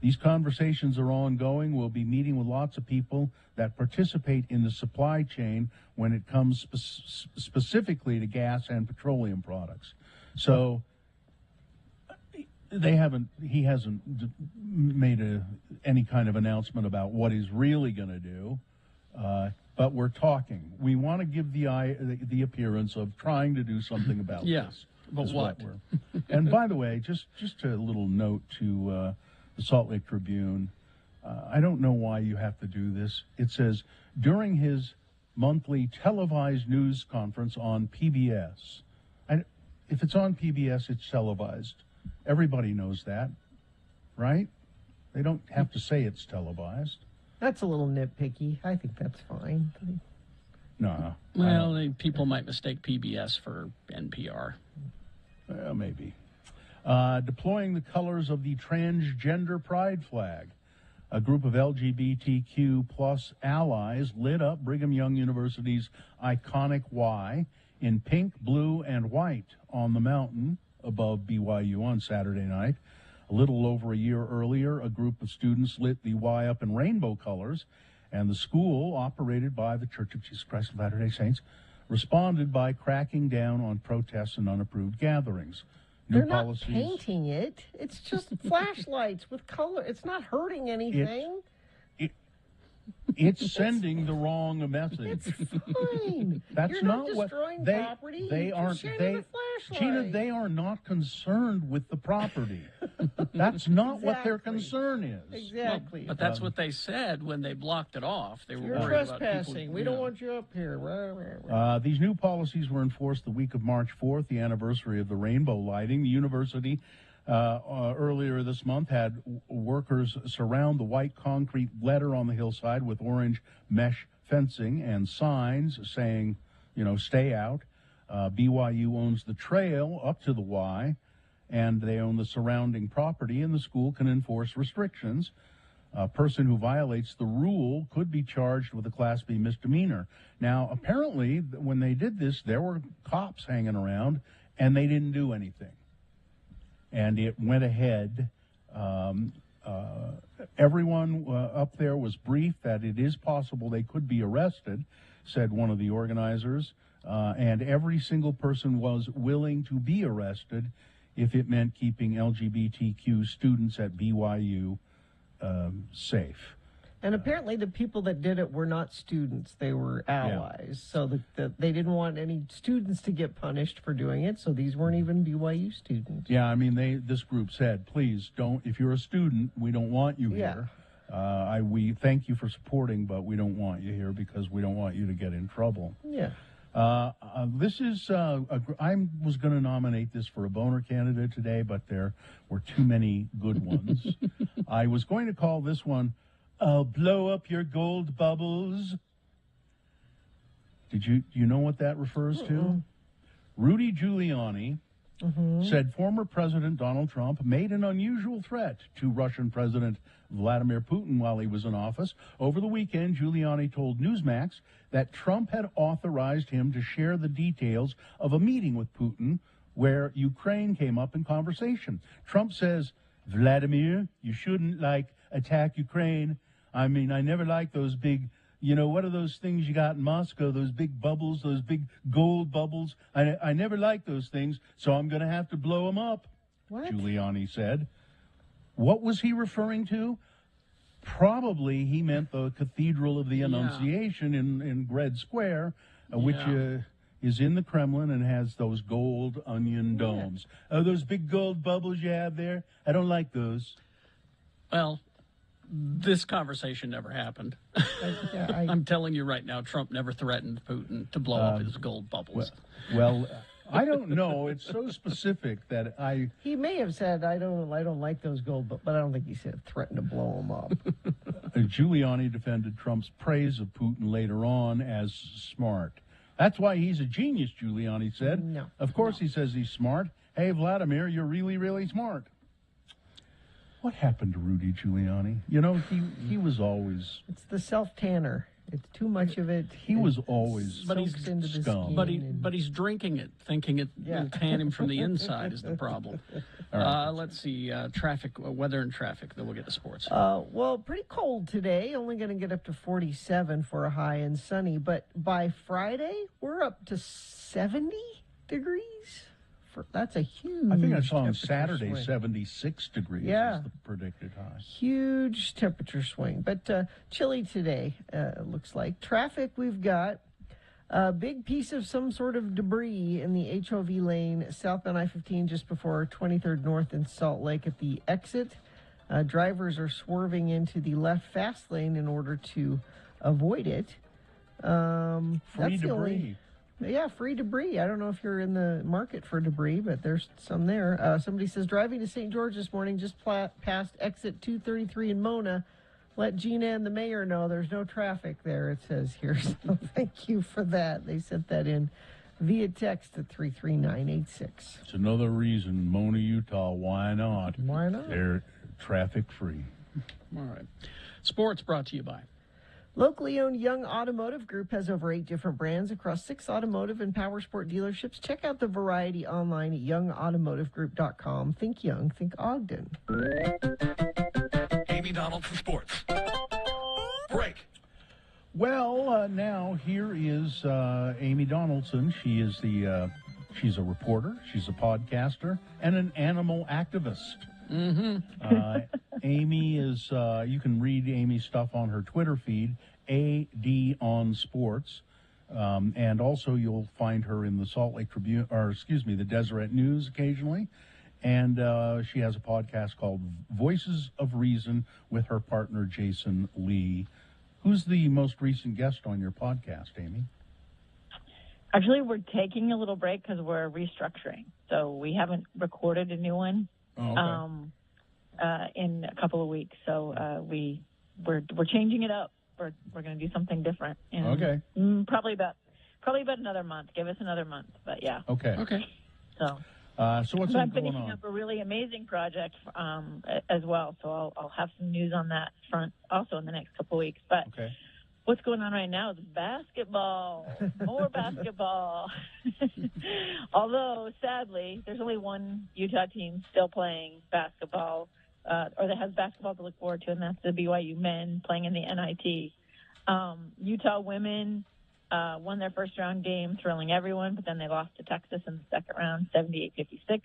These conversations are ongoing. We'll be meeting with lots of people that participate in the supply chain when it comes specifically to gas and petroleum products. So he hasn't made any kind of announcement about what he's really going to do, but we're talking. We want to give the appearance of trying to do something about this. But what? And by the way, just a little note to the Salt Lake Tribune. I don't know why you have to do this. It says, during his monthly televised news conference on PBS. If it's on PBS, it's televised. Everybody knows that, right? They don't have to say it's televised. That's a little nitpicky. I think that's fine. No. Well, people might mistake PBS for NPR. Maybe. Deploying the colors of the transgender pride flag. A group of LGBTQ plus allies lit up Brigham Young University's iconic Y in pink, blue, and white on the mountain above BYU on Saturday night. A little over a year earlier, a group of students lit the Y up in rainbow colors, and the school, operated by the Church of Jesus Christ of Latter-day Saints, responded by cracking down on protests and unapproved gatherings. They're not policies. painting it. It's just flashlights with color. It's not hurting anything. It's sending the wrong message. It's fine. That's You're not not what destroying they property. they You're aren't. shining They, a flashlight. Gina, they are not concerned with the property. That's not what their Exactly. concern is. Exactly. But that's what they said when they blocked it off. They were You're worried about trespassing. people. We don't want you up here. These new policies were enforced the week of March 4th, the anniversary of the rainbow lighting. The university earlier this month had workers surround the white concrete letter on the hillside with orange mesh fencing and signs saying, stay out. BYU owns the trail up to the Y, and they own the surrounding property, and the school can enforce restrictions. A person who violates the rule could be charged with a Class B misdemeanor. Now, apparently, when they did this, there were cops hanging around, and they didn't do anything. And it went ahead. Everyone up there was briefed that it is possible they could be arrested, said one of the organizers. And every single person was willing to be arrested if it meant keeping LGBTQ students at BYU safe. And apparently the people that did it were not students. They were allies. So they didn't want any students to get punished for doing it. So these weren't even BYU students. Yeah, I mean, this group said, please don't, if you're a student, we don't want you here. We thank you for supporting, but we don't want you here because we don't want you to get in trouble. Yeah. This is, I was going to nominate this for a boner candidate today, but there were too many good ones. I was going to call this one, I'll blow up your gold bubbles. Do you know what that refers to? Rudy Giuliani said former President Donald Trump made an unusual threat to Russian President Vladimir Putin while he was in office. Over the weekend, Giuliani told Newsmax that Trump had authorized him to share the details of a meeting with Putin where Ukraine came up in conversation. Trump says, Vladimir, you shouldn't, attack Ukraine. I mean, I never liked those big, what are those things you got in Moscow, those big bubbles, those big gold bubbles? I never liked those things, so I'm going to have to blow them up, Giuliani said. What was he referring to? Probably he meant the Cathedral of the Annunciation in Red Square, which is in the Kremlin and has those gold onion domes. Oh, those big gold bubbles you have there? I don't like those. Well, this conversation never happened. I'm telling you right now, Trump never threatened Putin to blow up his gold bubbles. Well, I don't know. It's so specific that He may have said, I don't like those gold, but I don't think he said threaten to blow them up. Giuliani defended Trump's praise of Putin later on as smart. That's why he's a genius, Giuliani said. No. Of course he says he's smart. Hey, Vladimir, you're really, really smart. What happened to Rudy Giuliani? He was always... It's the self-tanner. It's too much of it. He was always soaks into the scum. skin. But he's drinking it, thinking it will tan him from the inside is the problem. Let's see, traffic, weather and traffic, then we'll get to sports. Well, pretty cold today. Only going to get up to 47 for a high and sunny. But by Friday, we're up to 70 degrees. That's a huge I think I saw on temperature Saturday swing. 76 degrees Yeah. is the predicted high. Huge temperature swing, but chilly today, looks like. Traffic, we've got a big piece of some sort of debris in the HOV lane, southbound I-15, just before 23rd North in Salt Lake at the exit. Drivers are swerving into the left fast lane in order to avoid it. Free debris. Free debris. I don't know if you're in the market for debris, but there's some there. Somebody says, driving to St. George this morning, just past exit 233 in Mona. Let Gina and the mayor know there's no traffic there, it says here. So thank you for that. They sent that in via text at 33986. It's another reason, Mona, Utah, why not? Why not? They're traffic free. All right. Sports brought to you by Locally owned Young Automotive Group has over 8 different brands across 6 automotive and powersport dealerships. Check out the variety online at youngautomotivegroup.com. Think Young, think Ogden. Amy Donaldson Sports. Break. Well, now here is Amy Donaldson. She is the She's a reporter, she's a podcaster, and an animal activist. Amy is, you can read Amy's stuff on her Twitter feed, AD on Sports. And also you'll find her in the Salt Lake Tribune, the Deseret News occasionally. And she has a podcast called Voices of Reason with her partner, Jason Lee. Who's the most recent guest on your podcast, Amy? Actually, we're taking a little break because we're restructuring. So we haven't recorded a new one in a couple of weeks. So we're changing it up. We're going to do something different. In probably about another month. Give us another month. But yeah. Okay. So what's going on? I'm finishing up a really amazing project as well. So I'll have some news on that front also in the next couple of weeks. But what's going on right now is basketball, more basketball. Although, sadly, there's only one Utah team still playing basketball, or that has basketball to look forward to, and that's the BYU men playing in the NIT. Utah women won their first-round game, thrilling everyone, but then they lost to Texas in the second round, 78-56.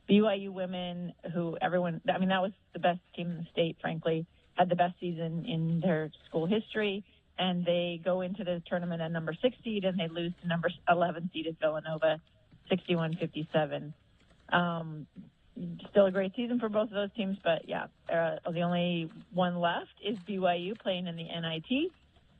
BYU women, that was the best team in the state, frankly, had the best season in their school history. And they go into the tournament at number 6 seed, and they lose to number 11 seeded Villanova, 61-57. Still a great season for both of those teams, but the only one left is BYU playing in the NIT.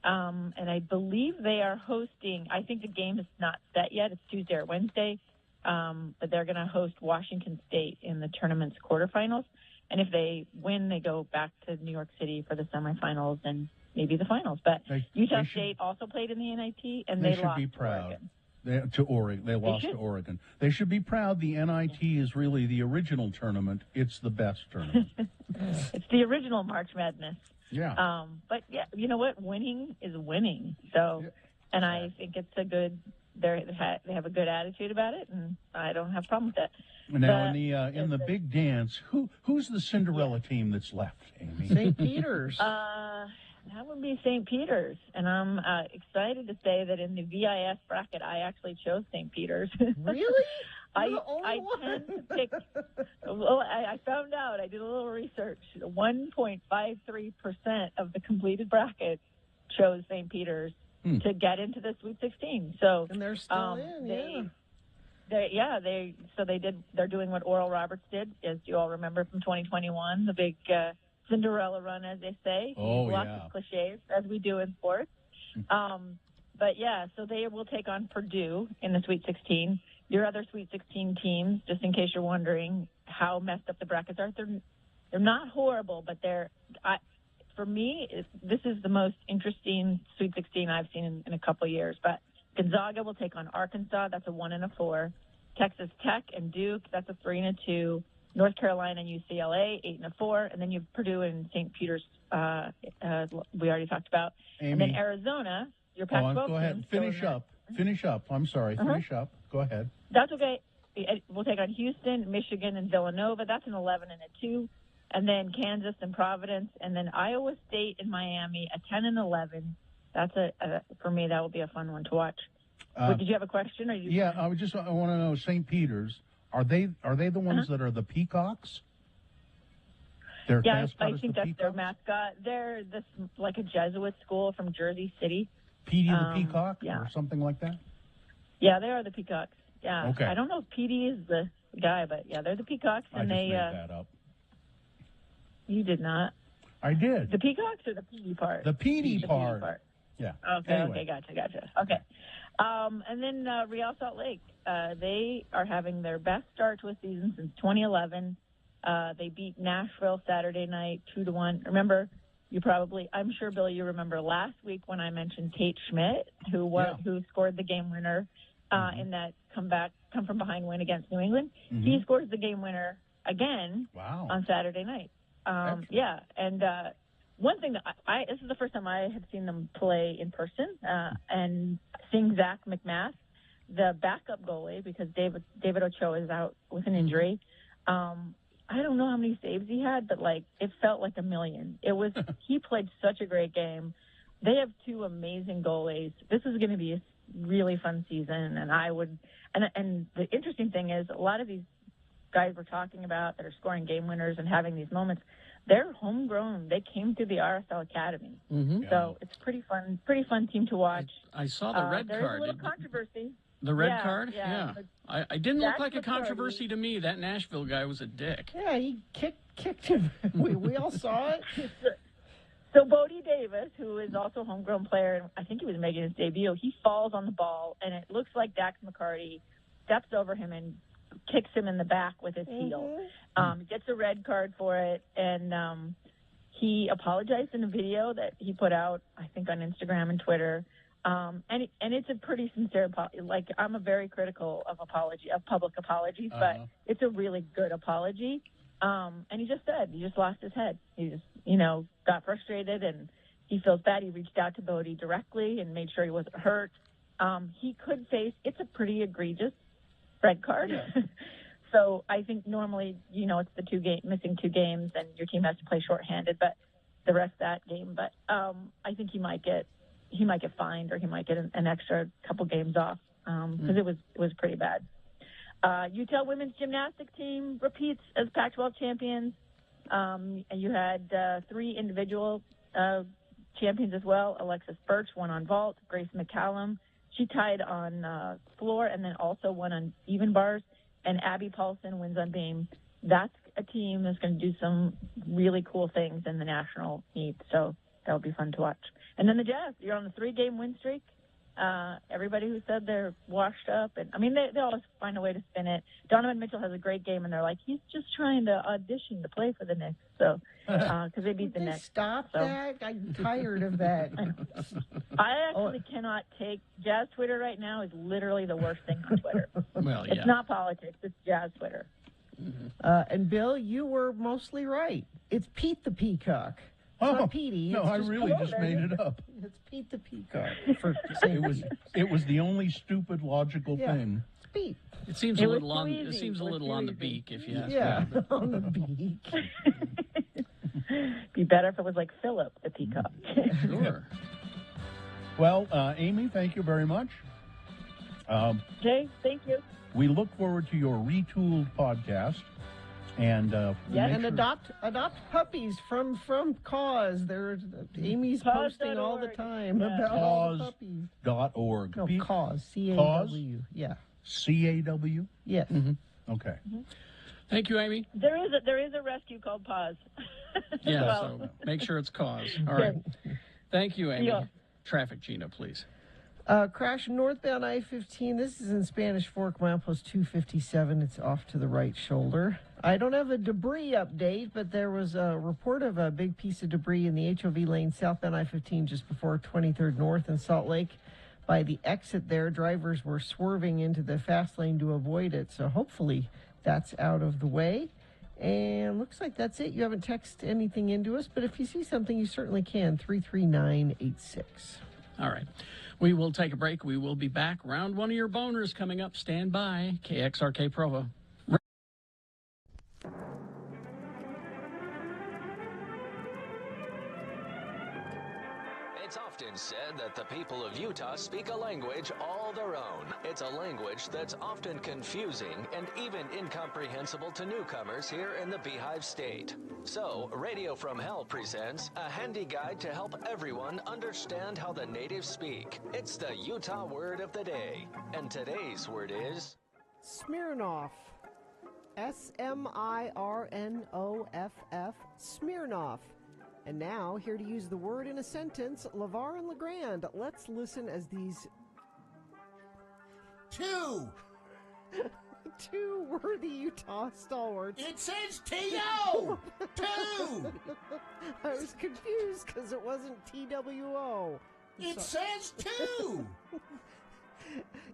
And I believe they are hosting, I think the game is not set yet. It's Tuesday or Wednesday. But they're going to host Washington State in the tournament's quarterfinals. And if they win, they go back to New York City for the semifinals and maybe the finals. But Utah State also played in the NIT, and they should lost be proud. to Oregon. They lost to Oregon. They should be proud. The NIT is really the original tournament. It's the best tournament. It's the original March Madness. Yeah. But yeah, you know what? Winning is winning. So, and I think it's a good. They have a good attitude about it, and I don't have a problem with that. Now, in the big dance, who's the Cinderella team that's left, Amy? St. Peter's. That would be St. Peter's, and I'm excited to say that in the VIS bracket, I actually chose St. Peter's. Really? I tend to pick. Well, I found out. I did a little research. 1.53% of the completed bracket chose St. Peter's to get into the Sweet 16. So and they're still in. They're doing what Oral Roberts did, as you all remember from 2021, the big Cinderella run, as they say. Lots of cliches, as we do in sports. So they will take on Purdue in the Sweet 16. Your other Sweet 16 teams, just in case you're wondering how messed up the brackets are, they're not horrible, but for me, this is the most interesting Sweet 16 I've seen in a couple years. But Gonzaga will take on Arkansas. That's a 1 and a 4. Texas Tech and Duke. That's a 3 and a 2. North Carolina and UCLA, 8 and a 4. And then you have Purdue and St. Peter's. We already talked about. Amy. And then Arizona. Your Pac-12 go ahead. Finish up. I'm sorry. Finish up. Go ahead. That's okay. We'll take on Houston, Michigan, and Villanova. That's an 11 and a 2. And then Kansas and Providence. And then Iowa State and Miami, a 10 and 11. That's for me, that will be a fun one to watch. Did you have a question? I want to know, St. Peter's, are they the ones that are the Peacocks? I think that's their mascot. They're like a Jesuit school from Jersey City. Petey the Peacock or something like that? Yeah, they are the Peacocks. Yeah. Okay. I don't know if Petey is the guy, but yeah, they're the Peacocks. And I just made that up. You did not. I did. The Peacocks or the Petey part? The Petey part. Yeah. Okay, anyway. gotcha. Okay. And then Real Salt Lake, they are having their best start to a season since 2011. They beat Nashville Saturday night 2-1. Remember, I'm sure, Billy, you remember last week when I mentioned Tate Schmidt, who scored the game winner in that come from behind win against New England. Mm-hmm. He scores the game winner again on Saturday night. And one thing that this is the first time I had seen them play in person, and seeing Zach McMath, the backup goalie, because David Ochoa is out with an injury. I don't know how many saves he had, but it felt like a million. He played such a great game. They have two amazing goalies. This is going to be really fun season. And and the interesting thing is a lot of these guys we're talking about that are scoring game winners and having these moments, they're homegrown. They came through the RSL Academy. Mm-hmm. So it's pretty fun team to watch. I saw the red there's card. There's a little controversy. The red card? Yeah. I didn't look like a McCarty. controversy to me. That Nashville guy was a dick. Yeah, he kicked him. we all saw it. So Bodie Davis, who is also a homegrown player, and I think he was making his debut, he falls on the ball, and it looks like Dax McCarty steps over him and kicks him in the back with his heel. Gets a red card for it, and he apologized in a video that he put out, I think, on Instagram and Twitter. And it's a pretty sincere apology. Like, I'm a very critical of public apologies, but it's a really good apology. And he just lost his head. He just, got frustrated, and he feels bad. He reached out to Bodie directly and made sure he wasn't hurt. He could face, it's a pretty egregious red card. Yeah. So I think normally, it's the missing 2 games, and your team has to play shorthanded, but the rest of that game. But I think he might get fined, or he might get an extra couple games off, because it was pretty bad. Utah women's gymnastic team repeats as Pac-12 champions. And you had 3 individual champions as well. Alexis Birch won on vault. Grace McCallum, she tied on floor and then also won on even bars. And Abby Paulson wins on beam. That's a team that's going to do some really cool things in the national meet. So that'll be fun to watch. And then the Jazz, you're on a 3-game win streak. Everybody who said they're washed up, and I mean, they always find a way to spin it. Donovan Mitchell has a great game, and they're like, he's just trying to audition to play for the Knicks. So, because they beat the Knicks. Stop that! I'm tired of that. I actually cannot take Jazz Twitter right now. Is literally the worst thing on Twitter. Well, yeah. It's not politics; it's Jazz Twitter. Mm-hmm. And Bill, you were mostly right. It's Pete the Peacock. It's not Petey. No, I really just made it up. It's Pete the Peacock. It was the only stupid logical thing. It's Pete. It seems a little on. It seems a little on the beak, if you ask me. Yeah, on the beak. Be better if it was like Philip the Peacock. Sure. Well, Amy, thank you very much. Jay, thank you. We look forward to your retooled podcast. And and adopt puppies from Cause. Amy's posting all the time about all the puppies. Cause.org. No, Cause. C-A-W. Yeah. C-A-W? Yes. Mm-hmm. Okay. Mm-hmm. Thank you, Amy. There is a rescue called Pause. Yeah, so make sure it's Cause. All right. Thank you, Amy. Yeah. Traffic, Gina, please. Crash northbound I-15. This is in Spanish Fork, milepost 257. It's off to the right shoulder. I don't have a debris update, but there was a report of a big piece of debris in the HOV lane southbound I-15 just before 23rd North in Salt Lake. By the exit there, drivers were swerving into the fast lane to avoid it, so hopefully that's out of the way. And looks like that's it. You haven't texted anything into us, but if you see something, you certainly can. 33986. All right. We will take a break. We will be back. Round 1 of your boners coming up. Stand by. KXRK Provo. It's often said that the people of Utah speak a language all their own. It's a language that's often confusing and even incomprehensible to newcomers here in the Beehive State. So, Radio from Hell presents a handy guide to help everyone understand how the natives speak. It's the Utah word of the day. And today's word is... Smirnoff. S-M-I-R-N-O-F-F. Smirnoff. And now, here to use the word in a sentence, LeVar and LeGrand. Let's listen as these... Two worthy Utah stalwarts. It says T-O! Two! I was confused because it wasn't T-W-O. It says two!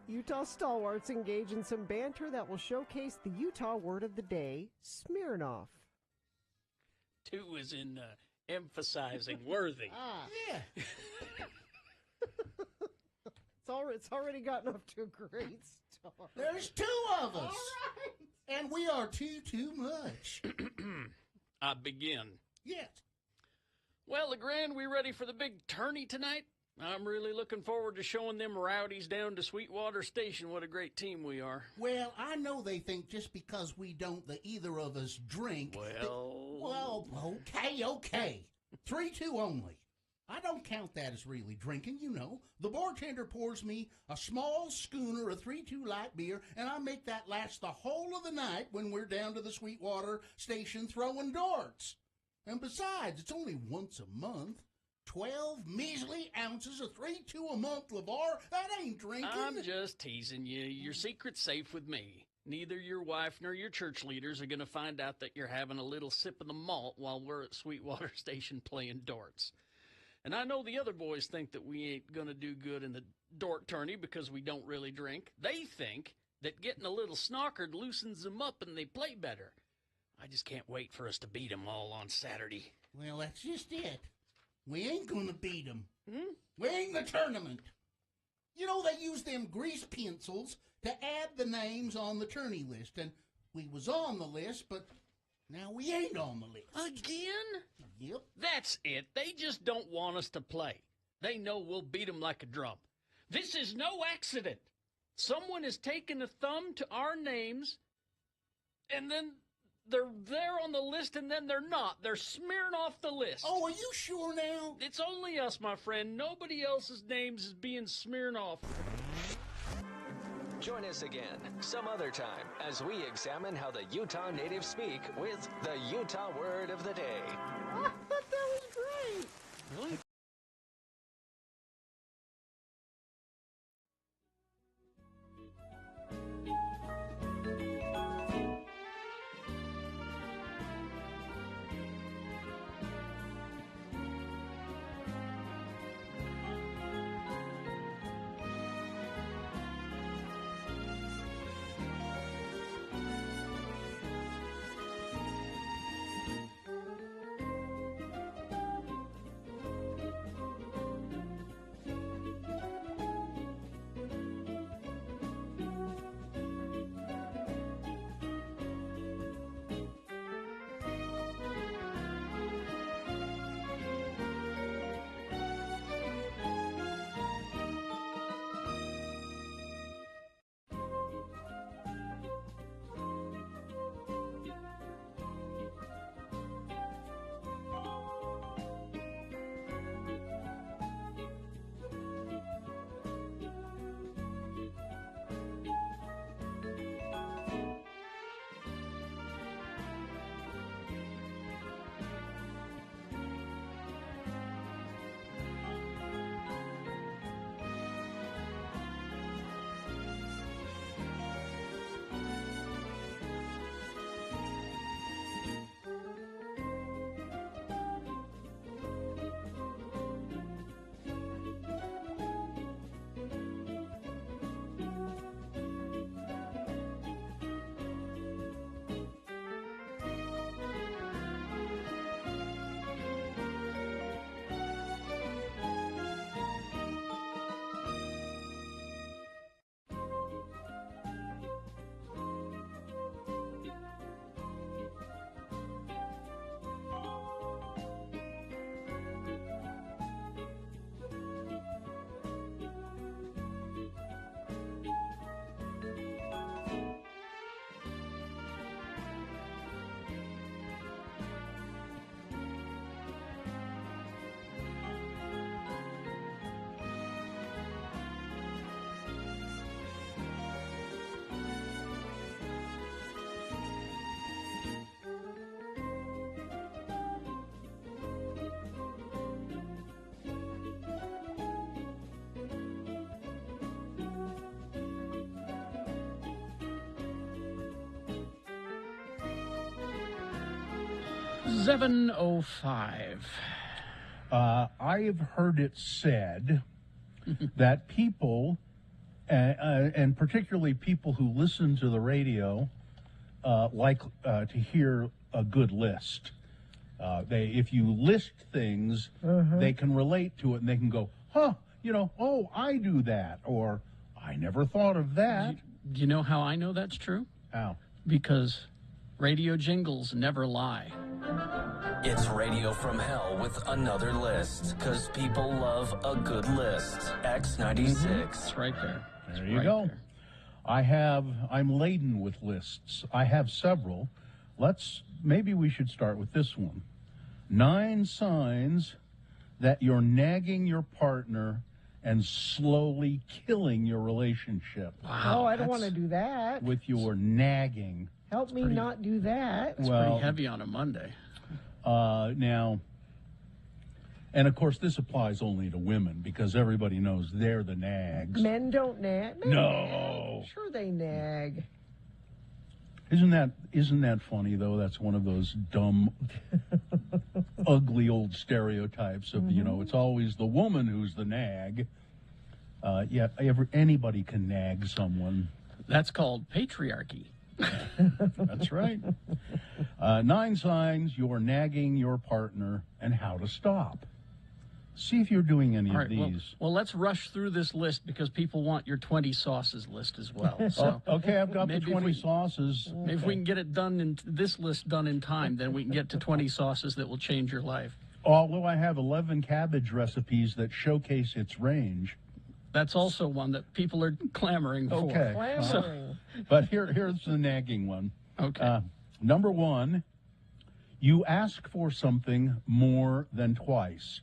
Utah stalwarts engage in some banter that will showcase the Utah word of the day, Smirnoff. 2 is in... emphasizing worthy. Yeah. It's already gotten off to a great start. There's 2 of us. All right. And we are too much. I begin. Yes. Well, LeGrand, we ready for the big tourney tonight? I'm really looking forward to showing them rowdies down to Sweetwater Station what a great team we are. Well, I know they think just because we don't, either of us drink. Well, okay. 3-2 only. I don't count that as really drinking, you know. The bartender pours me a small schooner of 3-2 light beer, and I make that last the whole of the night when we're down to the Sweetwater Station throwing darts. And besides, it's only once a month. 12 measly ounces of 3-2 a month, LeVar. That ain't drinking. I'm just teasing you. Your secret's safe with me. Neither your wife nor your church leaders are going to find out that you're having a little sip of the malt while we're at Sweetwater Station playing darts. And I know the other boys think that we ain't going to do good in the dart tourney because we don't really drink. They think that getting a little snockered loosens them up and they play better. I just can't wait for us to beat them all on Saturday. Well, that's just it. We ain't gonna beat them. We ain't the tournament. You know, they use them grease pencils to add the names on the tourney list, and we was on the list, but now we ain't on the list. Again? Yep. That's it. They just don't want us to play. They know we'll beat them like a drum. This is no accident. Someone has taken a thumb to our names, and then they're there on the list, and then they're not. They're smearing off the list. Oh, are you sure now? It's only us, my friend. Nobody else's names is being smeared off. Join us again some other time as we examine how the Utah natives speak with the Utah word of the day. I thought that was great. Really? $7:05. I've heard it said that people, and particularly people who listen to the radio, like to hear a good list. If you list things, they can relate to it, and they can go, huh, oh, I do that, or I never thought of that. Do you know how I know that's true? How? Because Radio jingles never lie. It's Radio from Hell with another list, because people love a good list. X96. It's right there. There you go. I'm laden with lists. I have several. Maybe we should start with this one. 9 signs that you're nagging your partner and slowly killing your relationship. Wow, I don't want to do that. With your nagging. Help me not do that. It's pretty heavy on a Monday. Now, and of course this applies only to women because everybody knows they're the nags. Men don't nag. No. Sure they nag. Isn't that funny though? That's one of those dumb, ugly old stereotypes of it's always the woman who's the nag. Anybody can nag someone. That's called patriarchy. That's right. 9 signs you're nagging your partner and how to stop. See if you're doing any of these. Well, let's rush through this list because people want your 20 sauces list as well. So okay, I've got the 20 sauces. If we can get it this list done in time, then we can get to 20 sauces that will change your life. Although I have 11 cabbage recipes that showcase its range. That's also one that people are clamoring for. Okay. But here's the nagging one. Okay. Number 1, you ask for something more than twice.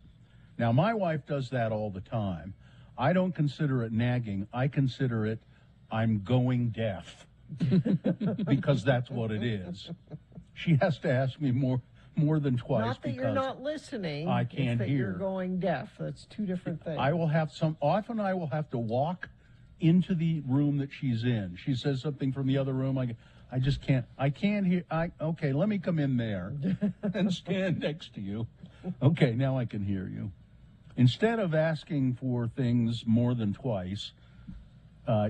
Now, my wife does that all the time. I don't consider it nagging. I consider it I'm going deaf because that's what it is. She has to ask me more than twice. Not that you're not listening. I can't it's that hear. You're going deaf. That's two different things. Often I will have to walk into the room that she's in. She says something from the other room. I just can't. I can't hear. Okay, let me come in there and stand next to you. Okay, now I can hear you. Instead of asking for things more than twice,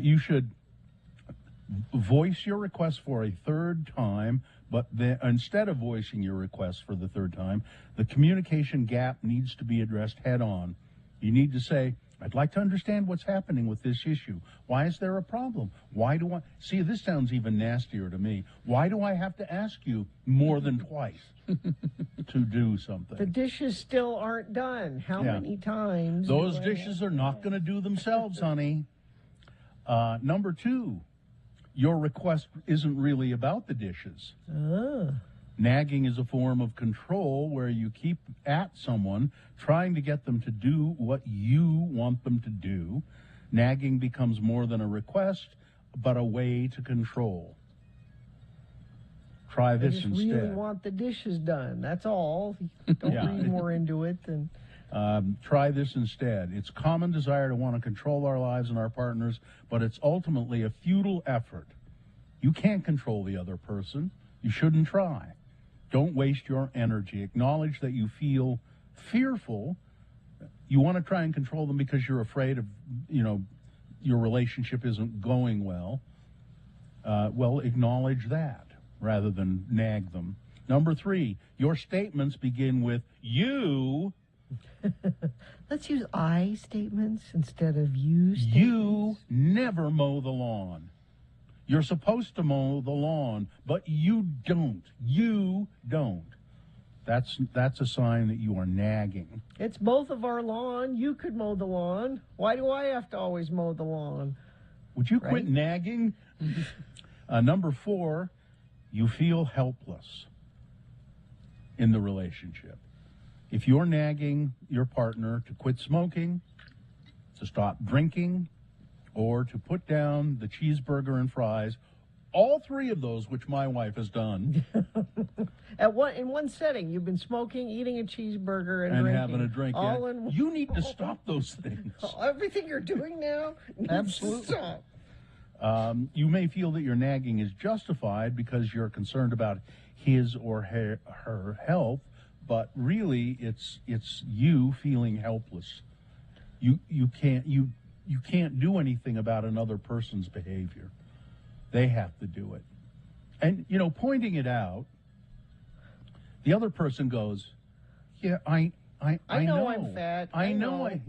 you should voice your request for a third time, but instead of voicing your request for the third time, the communication gap needs to be addressed head on. You need to say, I'd like to understand what's happening with this issue. Why is there a problem? See, this sounds even nastier to me. Why do I have to ask you more than twice to do something? The dishes still aren't done. How many times? Those dishes are not going to do themselves, honey. Number 2, your request isn't really about the dishes. Nagging is a form of control where you keep at someone trying to get them to do what you want them to do. Nagging becomes more than a request, but a way to control. Try this instead. I just really want the dishes done. That's all. Don't read more into it than... Try this instead. It's common desire to want to control our lives and our partners, but it's ultimately a futile effort. You can't control the other person. You shouldn't try. Don't waste your energy. Acknowledge that you feel fearful. You want to try and control them because you're afraid of, your relationship isn't going well. Well, acknowledge that rather than nag them. Number 3, your statements begin with you. Let's use I statements instead of you statements. You never mow the lawn. You're supposed to mow the lawn, but you don't. You don't. That's a sign that you are nagging. It's both of our lawn. You could mow the lawn. Why do I have to always mow the lawn? Would you quit nagging? Number 4, you feel helpless in the relationship. If you're nagging your partner to quit smoking, to stop drinking, or to put down the cheeseburger and fries, all 3 of those, which my wife has done. In one setting, you've been smoking, eating a cheeseburger, and drinking. Having a drink. All in you need to stop those things. Everything you're doing now needs Absolutely. to stop. You may feel that your nagging is justified because you're concerned about his or her health, but really it's you feeling helpless. You can't do anything about another person's behavior. They have to do it. And, pointing it out, the other person goes, yeah, I know I'm fat. I know I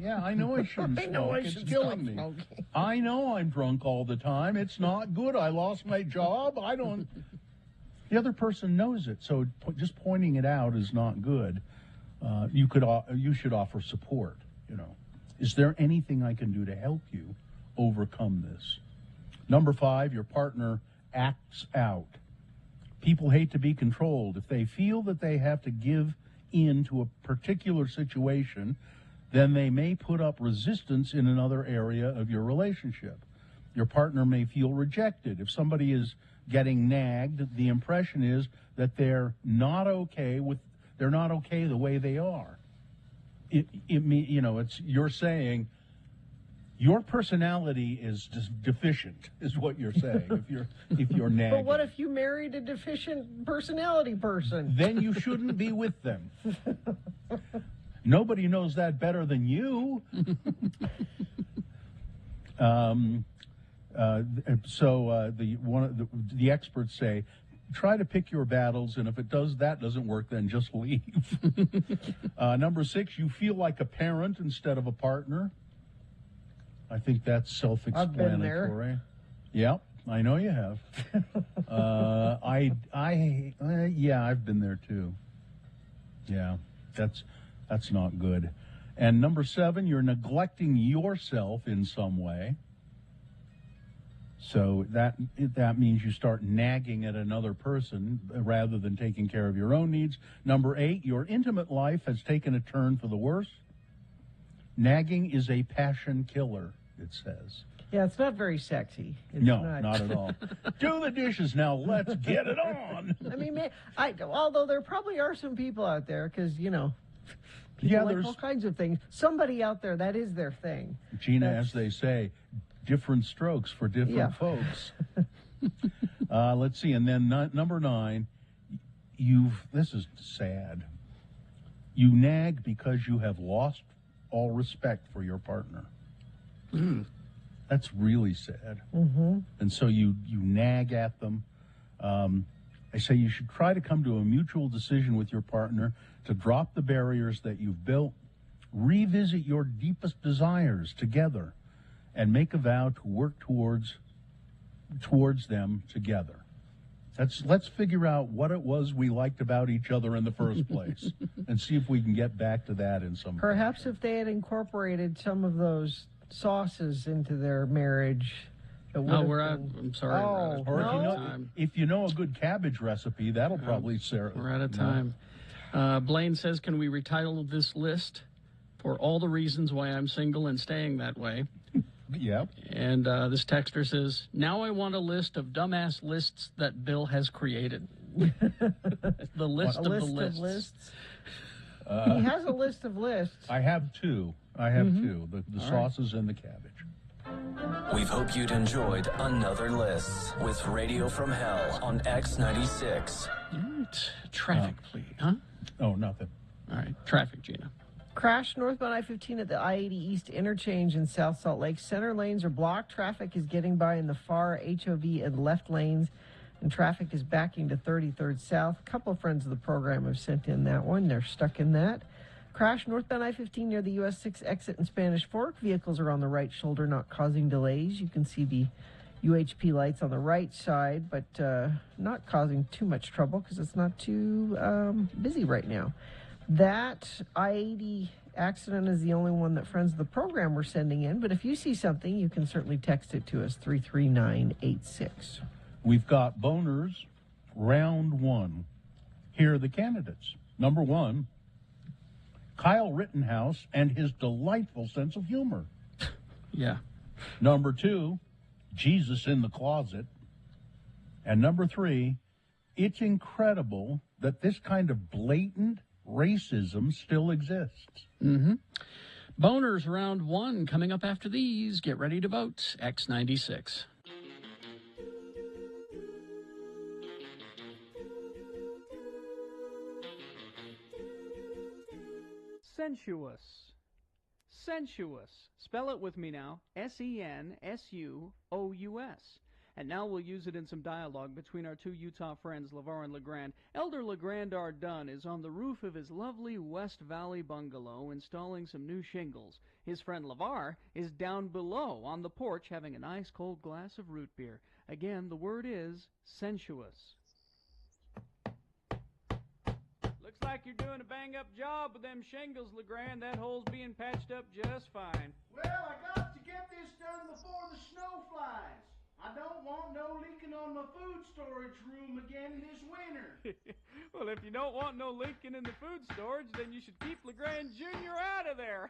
shouldn't smoke. It's killing me. Smoking. I know I'm drunk all the time. It's not good. I lost my job. I don't... The other person knows it, so just pointing it out is not good. You should offer support. Is there anything I can do to help you overcome this? Number 5, your partner acts out. People hate to be controlled. If they feel that they have to give in to a particular situation, then they may put up resistance in another area of your relationship. Your partner may feel rejected. If somebody is getting nagged, the impression is that they're not okay the way they are. You're saying your personality is deficient, is what you're saying. if you're nagging. But what if you married a deficient personality person? Then you shouldn't be with them. Nobody knows that better than you. The experts say, try to pick your battles, and if that doesn't work, then just leave. Number 6, you feel like a parent instead of a partner. I think that's self-explanatory. I've been there. Yep, I know you have. I've been there too. Yeah, that's not good. And number 7, you're neglecting yourself in some way. So that means you start nagging at another person rather than taking care of your own needs. Number 8, your intimate life has taken a turn for the worse. Nagging is a passion killer, it says. Yeah, it's not very sexy. It's not at all. Do the dishes now. Let's get it on. I mean, although there probably are some people out there, because, people like all kinds of things. Somebody out there, that is their thing. Gina, as they say, different strokes for different folks. Let's see. And then number 9, this is sad. You nag because you have lost all respect for your partner. That's really sad. Mm-hmm. And so you nag at them. I say you should try to come to a mutual decision with your partner to drop the barriers that you've built, revisit your deepest desires together, and make a vow to work towards them together. Let's figure out what it was we liked about each other in the first place, and see if we can get back to that in some. Perhaps if they had incorporated some of those sauces into their marriage. I'm sorry. Oh, or if you know a good cabbage recipe, that'll probably serve. We're out of time. Blaine says, can we retitle this list for all the reasons why I'm single and staying that way? Yep. And this texter says, now I want a list of dumbass lists that Bill has created. The list of the lists. He has a list of lists. I have two. The sauces and the cabbage. We hope you'd enjoyed another Lists with Radio from Hell on X96. Traffic, please, huh? Oh, nothing. All right, traffic, Gina. Crash northbound I-15 at the I-80 East interchange in South Salt Lake. Center lanes are blocked. Traffic is getting by in the far HOV and left lanes, and traffic is backing to 33rd South. A couple of friends of the program have sent in that one. They're stuck in that. Crash northbound I-15 near the US 6 exit in Spanish Fork. Vehicles are on the right shoulder, not causing delays. You can see the UHP lights on the right side, but not causing too much trouble because it's not too busy right now. That I-80 accident is the only one that friends of the program were sending in, but if you see something, you can certainly text it to us, 33986. We've got boners, round 1. Here are the candidates. Number 1, Kyle Rittenhouse and his delightful sense of humor. Yeah. Number 2, Jesus in the closet. And number 3, it's incredible that this kind of blatant racism still exists. Mm-hmm. Boners round 1 coming up after these. Get ready to vote. X96. Sensuous. Sensuous. Spell it with me now. S-E-N-S-U-O-U-S. And now we'll use it in some dialogue between our two Utah friends, LeVar and LeGrand. Elder LeGrand Ardun is on the roof of his lovely West Valley bungalow installing some new shingles. His friend LeVar is down below on the porch having a nice cold glass of root beer. Again, the word is sensuous. like you're doing a bang-up job with them shingles, LeGrand. That hole's being patched up just fine. Well, I got to get this done before the snow flies. I don't want no leaking on my food storage room again this winter. Well, if you don't want no leaking in the food storage, then you should keep LeGrand Jr. out of there.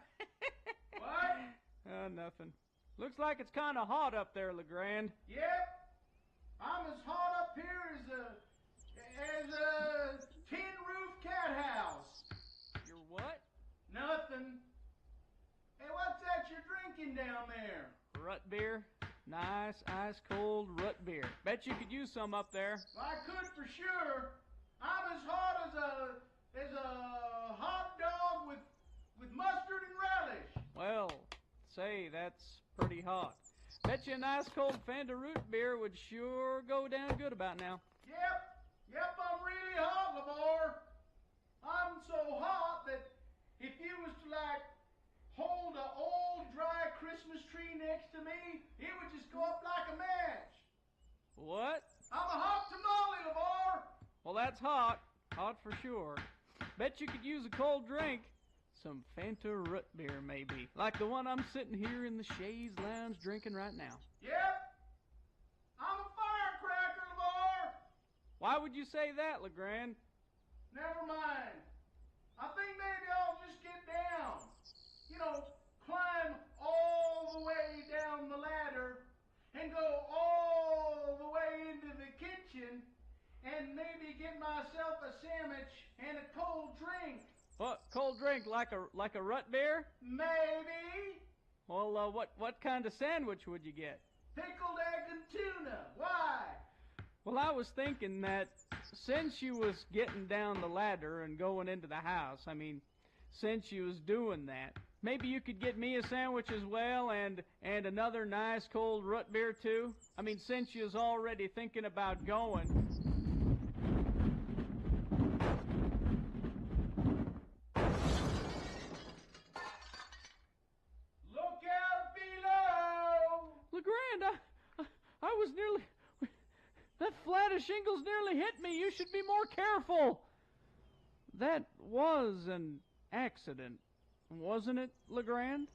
What? Nothing. Looks like it's kind of hot up there, LeGrand. Yep. I'm as hot up here as a tin roof cat house. You're what? Nothing. Hey, what's that you're drinking down there? Rut beer. Nice, ice-cold rut beer. Bet you could use some up there. I could for sure. I'm as hot as a hot dog with mustard and relish. Well, say, that's pretty hot. Bet you a nice cold Fanta root beer would sure go down good about now. Yep, I'm really hot, Lamar. I'm so hot that if you was to, like, hold an old, dry Christmas tree next to me, it would just go up like a match. What? I'm a hot tamale, Lamar. Well, that's hot. Hot for sure. Bet you could use a cold drink. Some Fanta root beer, maybe. Like the one I'm sitting here in the chaise lounge drinking right now. Yep. I'm a firecracker, Lamar. Why would you say that, LeGrand? Never mind. I think maybe I'll just get down. You know, climb all the way down the ladder and go all the way into the kitchen and maybe get myself a sandwich and a cold drink. What, cold drink like a rut beer? Maybe. Well, what kind of sandwich would you get? Pickled egg and tuna. Why? Well, I was thinking that since you was getting down the ladder and going into the house, I mean, since you was doing that, maybe you could get me a sandwich as well and another nice cold root beer too? I mean, since you was already thinking about going. Look out below! LeGrand, I was nearly... That flat of shingles nearly hit me. You should be more careful. That was an accident, wasn't it, LeGrand?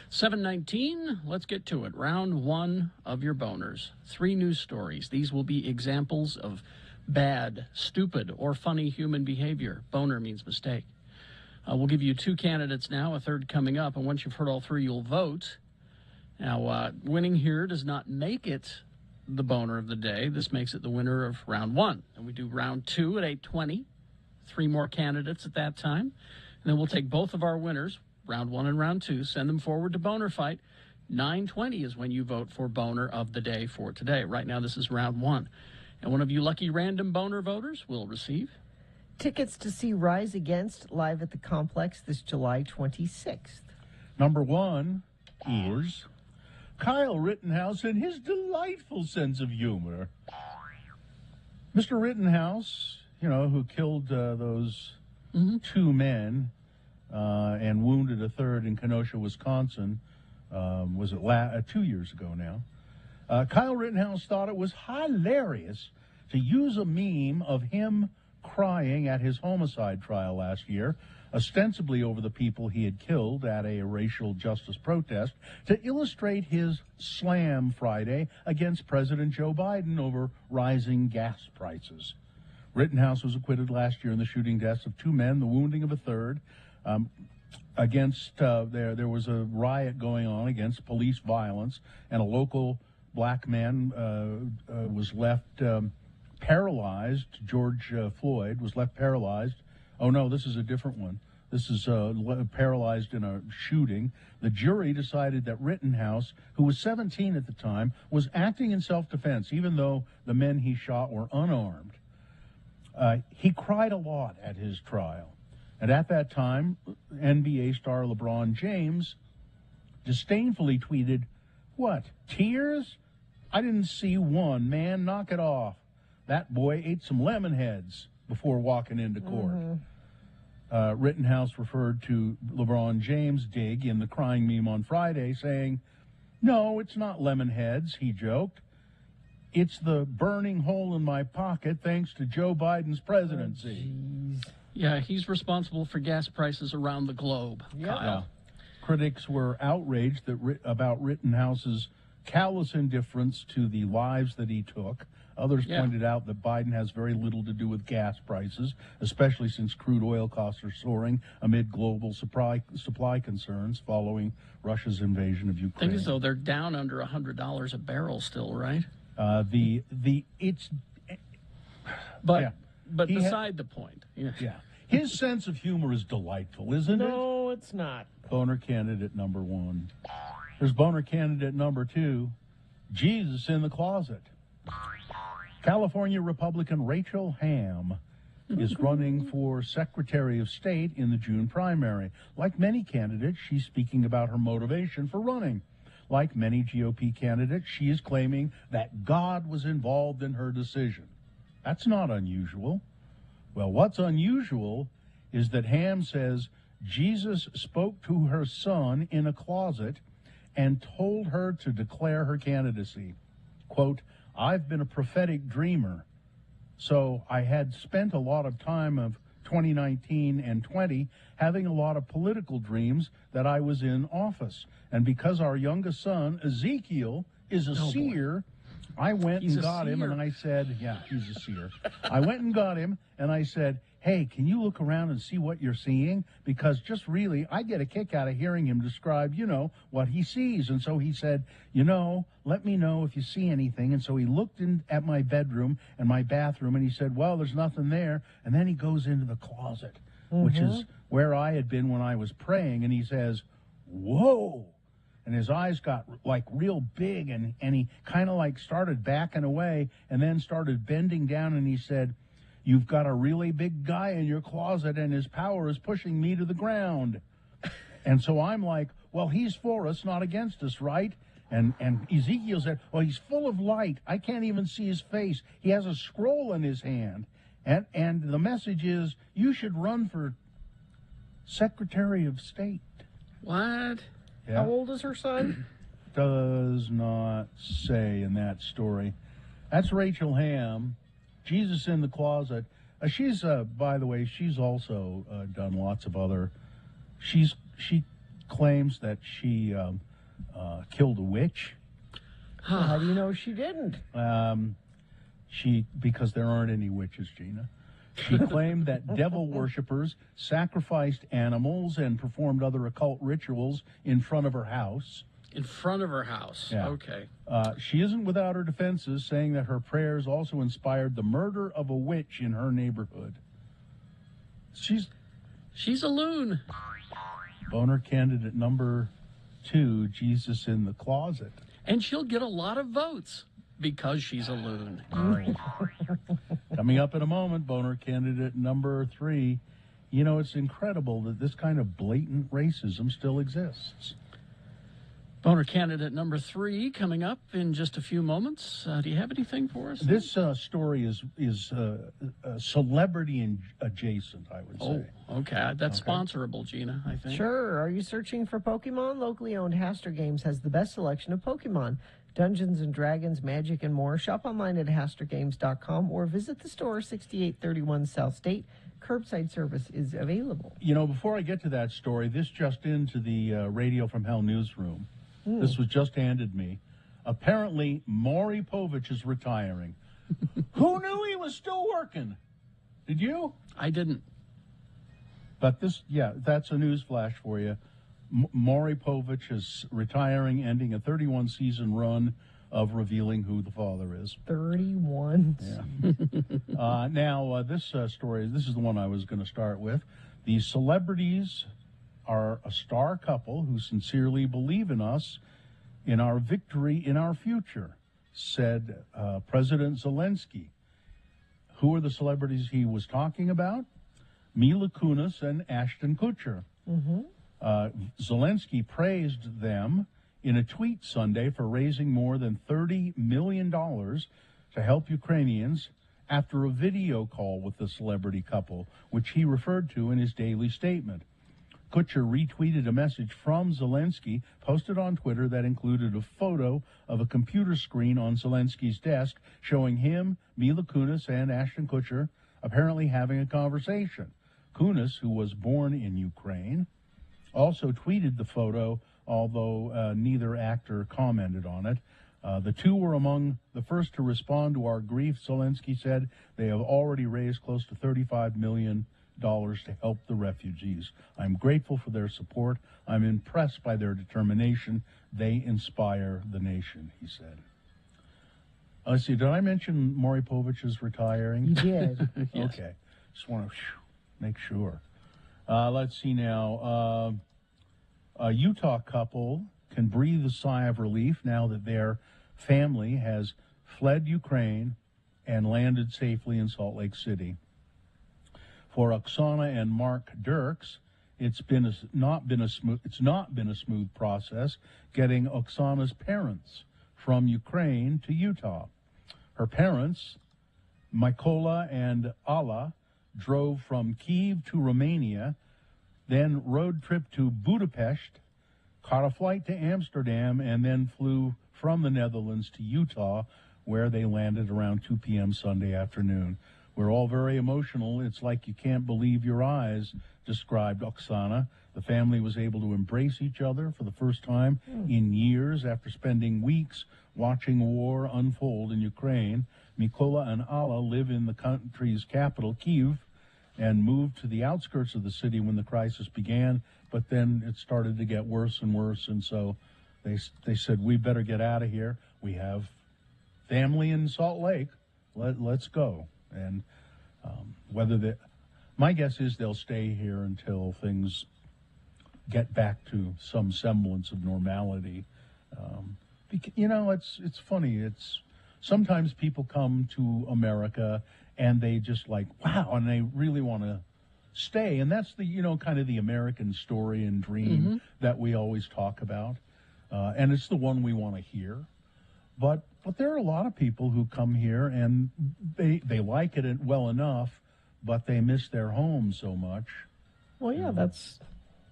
$7.19, let's get to it. Round one of your boners. 3 news stories. These will be examples of bad, stupid, or funny human behavior. Boner means mistake. We'll give you 2 candidates now, a third coming up, and once you've heard all 3, you'll vote. Now, winning here does not make it the boner of the day. This makes it the winner of round 1. And we do round 2 at 8:20. 3 more candidates at that time. And then we'll take both of our winners, round 1 and round 2, send them forward to Boner Fight. 9:20 is when you vote for boner of the day for today. Right now, this is round 1. And one of you lucky random boner voters will receive Tickets to see Rise Against live at the Complex this July 26th. Number 1 is Kyle Rittenhouse and his delightful sense of humor. Mr. Rittenhouse, who killed those 2 men and wounded a third in Kenosha, Wisconsin, was it 2 years ago now? Kyle Rittenhouse thought it was hilarious to use a meme of him crying at his homicide trial last year, ostensibly over the people he had killed at a racial justice protest, to illustrate his slam Friday against President Joe Biden over rising gas prices. Rittenhouse was acquitted last year in the shooting deaths of 2 men, the wounding of a third. There was a riot going on against police violence, and a local black man was left paralyzed. George Floyd was left paralyzed. Oh, no, this is a different one. This is paralyzed in a shooting. The jury decided that Rittenhouse, who was 17 at the time, was acting in self-defense, even though the men he shot were unarmed. He cried a lot at his trial. And at that time, NBA star LeBron James disdainfully tweeted, "What, tears? I didn't see one, man, knock it off. That boy ate some lemon heads before walking into court." Rittenhouse referred to LeBron James' dig in the crying meme on Friday, saying, "No, it's not lemon heads," he joked. "It's the burning hole in my pocket thanks to Joe Biden's presidency." Yeah, he's responsible for gas prices around the globe, Kyle. Yeah. Critics were outraged about Rittenhouse's callous indifference to the lives that he took. Others pointed out that Biden has very little to do with gas prices, especially since crude oil costs are soaring amid global supply concerns following Russia's invasion of Ukraine. Thing is, though, they're down under $100 a barrel still, right? But beside the point. Yeah. His sense of humor is delightful, isn't it? No, it's not. Boner candidate number 1. There's boner candidate number 2, Jesus in the closet. California Republican Rachel Hamm is running for Secretary of State in the June primary. Like many candidates, she's speaking about her motivation for running. Like many GOP candidates, she is claiming that God was involved in her decision. That's not unusual. Well, what's unusual is that Hamm says Jesus spoke to her son in a closet and told her to declare her candidacy. Quote, "I've been a prophetic dreamer, so I had spent a lot of time of 2019 and 20 having a lot of political dreams that I was in office. And because our youngest son, Ezekiel, is a seer, I went and got him and I said," yeah, he's a seer. "I went and got him and I said, hey, can you look around and see what you're seeing? Because just really, I get a kick out of hearing him describe, what he sees." And so he said, "Let me know if you see anything." And so he looked in at my bedroom and my bathroom and he said, "Well, there's nothing there." And then he goes into the closet, which is where I had been when I was praying. And he says, "Whoa." And his eyes got like real big and he kind of like started backing away and then started bending down and he said, "You've got a really big guy in your closet and his power is pushing me to the ground." And so I'm like, well, he's for us, not against us, right? And Ezekiel said, "Well, he's full of light. I can't even see his face. He has a scroll in his hand. And the message is, you should run for Secretary of State." What? Yeah. How old is her son? Does not say in that story. That's Rachel Hamm, Jesus in the closet. She's, by the way, she's also done lots of other. She claims that she killed a witch. How do you know she didn't? Because there aren't any witches, Gina. She claimed that devil worshippers sacrificed animals and performed other occult rituals in front of her house. In front of her house. Yeah. Okay. She isn't without her defenses, saying that her prayers also inspired the murder of a witch in her neighborhood. She's a loon. Boner candidate number 2, Jesus in the closet. And she'll get a lot of votes because she's a loon. Coming up in a moment, boner candidate number 3. You know, it's incredible that this kind of blatant racism still exists. Boner candidate number 3 coming up in just a few moments. Do you have anything for us? This story is celebrity adjacent, I would say. Oh, okay. That's sponsorable, Gina, I think. Sure. Are you searching for Pokemon? Locally owned Haster Games has the best selection of Pokemon. Dungeons and Dragons, Magic, and more. Shop online at HasterGames.com or visit the store, 6831 South State. Curbside service is available. You know, before I get to that story, this just into the Radio from Hell newsroom. This was just handed me. Apparently, Maury Povich is retiring. Who knew he was still working? Did you? I didn't. But that's a news flash for you. Maury Povich is retiring, ending a 31-season run of revealing who the father is. 31. Yeah. Now, this story, this is the one I was going to start with. The celebrities are a star couple who sincerely believe in us, in our victory, in our future, said President Zelensky. Who are the celebrities he was talking about? Mila Kunis and Ashton Kutcher. Zelensky praised them in a tweet Sunday for raising more than $30 million to help Ukrainians after a video call with the celebrity couple, which he referred to in his daily statement. Kutcher retweeted a message from Zelensky posted on Twitter that included a photo of a computer screen on Zelensky's desk showing him, Mila Kunis, and Ashton Kutcher apparently having a conversation. Kunis, who was born in Ukraine, also tweeted the photo, although neither actor commented on it. The two were among the first to respond to our grief, Zelensky said. They have already raised close to $35 million to help the refugees. I'm grateful for their support. I'm impressed by their determination. They inspire the nation, he said. Let's see, did I mention Maury Povich is retiring? You did. Yes. Okay. Just want to make sure. Let's see now. A Utah couple can breathe a sigh of relief now that their family has fled Ukraine and landed safely in Salt Lake City. For Oksana and Mark Dirks, it's not been a smooth process getting Oksana's parents from Ukraine to Utah. Her parents, Mykola and Alla, drove from Kyiv to Romania, then road trip to Budapest, caught a flight to Amsterdam, and then flew from the Netherlands to Utah, where they landed around 2 p.m. Sunday afternoon. We're all very emotional. It's like you can't believe your eyes, described Oksana. The family was able to embrace each other for the first time in years after spending weeks watching war unfold in Ukraine. Mykola and Alla live in the country's capital, Kyiv, and moved to the outskirts of the city when the crisis began, but then it started to get worse and worse, and so they said, we better get out of here. We have family in Salt Lake. Let's go. And my guess is they'll stay here until things get back to some semblance of normality. You know, it's funny. It's sometimes people come to America and they just like, wow, and they really want to stay. And that's the, you know, kind of the American story and dream that we always talk about. And it's the one we want to hear. But there are a lot of people who come here and they like it well enough, but they miss their home so much. Well, yeah, that's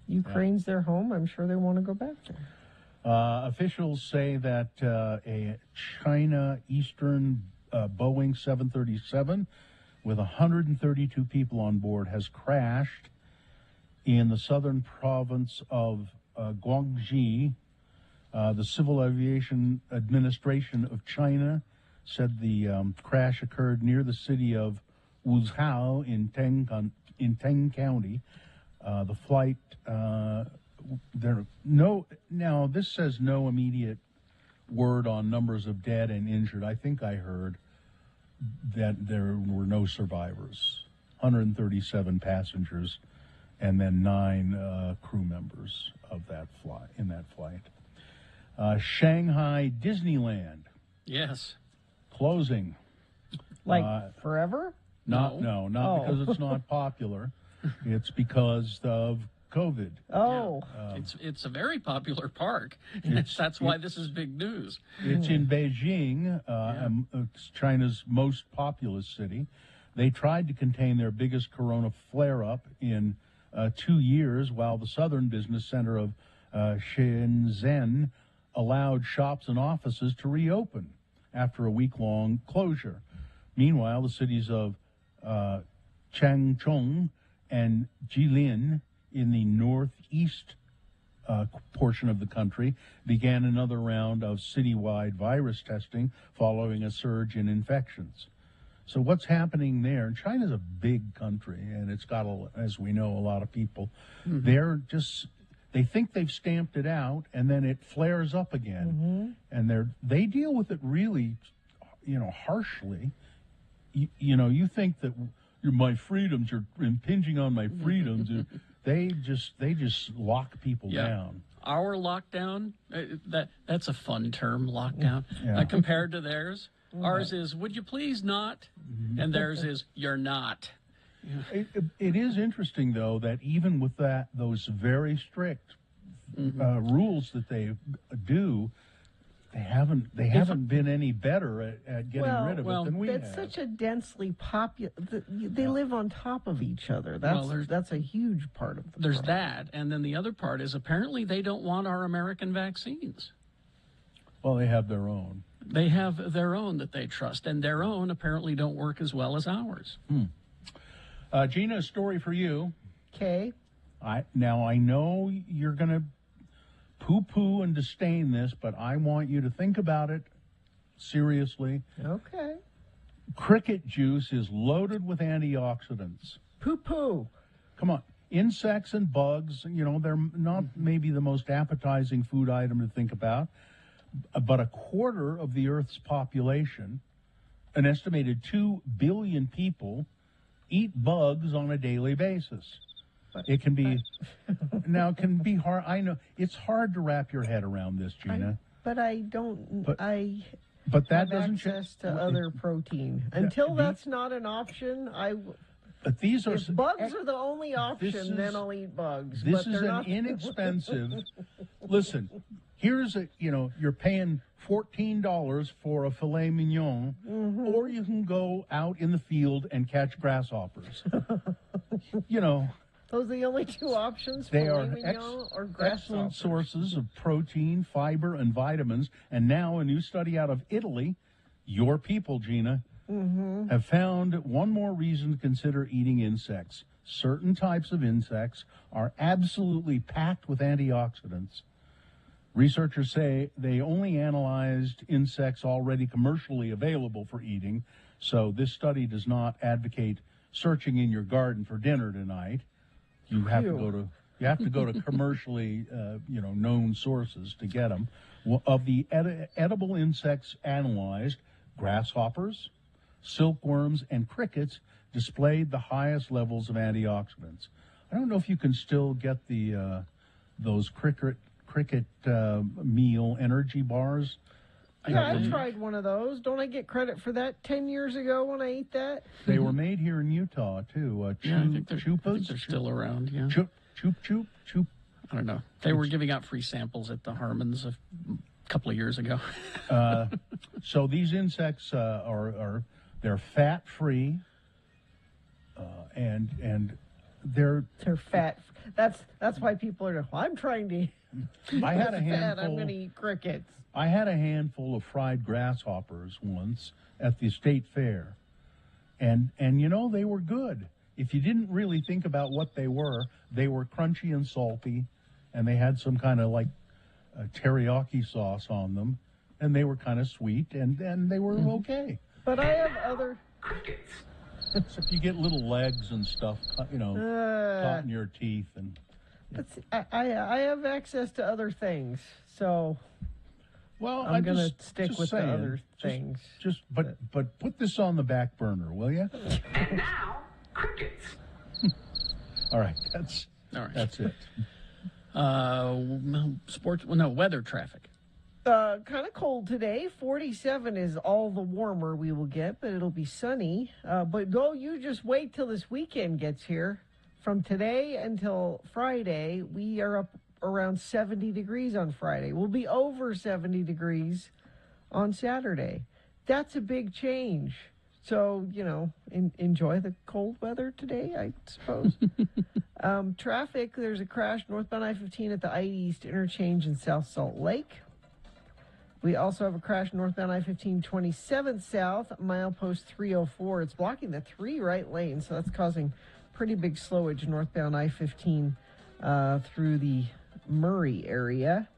Ukraine's their home. I'm sure they want to go back there. Officials say that a China Eastern Boeing 737 with 132 people on board has crashed in the southern province of Guangxi. The Civil Aviation Administration of China said the crash occurred near the city of Wuzhou in Teng County. The flight, now this says no immediate word on numbers of dead and injured. I think I heard that there were no survivors, 137 passengers, and then 9 crew members of that flight. Shanghai Disneyland. Yes. Closing. Like forever? Not because it's not popular. It's because of COVID. Oh. It's a very popular park. That's why this is big news. It's in Beijing, it's China's most populous city. They tried to contain their biggest corona flare-up in 2 years, while the southern business center of Shenzhen allowed shops and offices to reopen after a week-long closure. Meanwhile, the cities of Changchun and Jilin in the northeast portion of the country began another round of citywide virus testing following a surge in infections. So what's happening there? China's a big country, and it's got, as we know, a lot of people. Mm-hmm. They think they've stamped it out, and then it flares up again. Mm-hmm. And they deal with it really, harshly. You think that my freedoms are impinging on my freedoms. They just lock people down. Our lockdown, that's a fun term, lockdown, compared to theirs. Ours is, would you please not? And theirs is, you're not. It is interesting, though, that even with those very strict rules that they do, they haven't been any better at getting rid of it than we have. It's such a densely popular. They live on top of each other. That's a huge part of the There's that, and then the other part is apparently they don't want our American vaccines. Well, they have their own. They have their own that they trust, and their own apparently don't work as well as ours. Gina, a story for you. Okay. I know you're going to poo-poo and disdain this, but I want you to think about it seriously. Okay. Cricket juice is loaded with antioxidants. Poo-poo. Come on. Insects and bugs, they're not maybe the most appetizing food item to think about, but a quarter of the Earth's population, an estimated 2 billion people, eat bugs on a daily basis. It can be hard. I know it's hard to wrap your head around this, Gina. But I don't. But that have doesn't access to other protein until that's not an option. But these are if bugs are the only option, then I'll eat bugs. This is an inexpensive. Listen, here's you're paying $14 for a filet mignon, or you can go out in the field and catch grasshoppers. Those are the only two options. They are or excellent sources of protein, fiber, and vitamins. And now a new study out of Italy, your people, Gina, have found one more reason to consider eating insects. Certain types of insects are absolutely packed with antioxidants. Researchers say they only analyzed insects already commercially available for eating, so this study does not advocate searching in your garden for dinner tonight. You have to go to commercially, known sources to get them. Of the edible insects analyzed, grasshoppers, silkworms, and crickets displayed the highest levels of antioxidants. I don't know if you can still get those cricket meal energy bars. Yeah, I tried one of those. Don't I get credit for that 10 years ago when I ate that? They were made here in Utah, too. I think they're still around, yeah. Choop. I don't know. They were giving out free samples at the Harmons a couple of years ago. So these insects they're fat-free, and they're fat. That's why people are. I'm trying to. I had a handful. I'm going to eat crickets. I had a handful of fried grasshoppers once at the state fair, and they were good. If you didn't really think about what they were crunchy and salty, and they had some kind of like teriyaki sauce on them, and they were kind of sweet, and they were okay. But I have other. Except you get little legs and stuff, caught in your teeth, and. I have access to other things, so. Well, I'm going to stick with the other things. But put this on the back burner, will you? And now, crickets. All right, that's it. Sports. Well, no, weather traffic. Kind of cold today. 47 is all the warmer we will get, but it'll be sunny. But you just wait till this weekend gets here. From today until Friday, we are up around 70 degrees on Friday. We'll be over 70 degrees on Saturday. That's a big change. So, enjoy the cold weather today, I suppose. Traffic, there's a crash northbound I-15 at the I-East interchange in South Salt Lake. We also have a crash northbound I-15 27th South, milepost 304. It's blocking the 3 right lanes, so that's causing pretty big slowage northbound I-15 through the Murray area.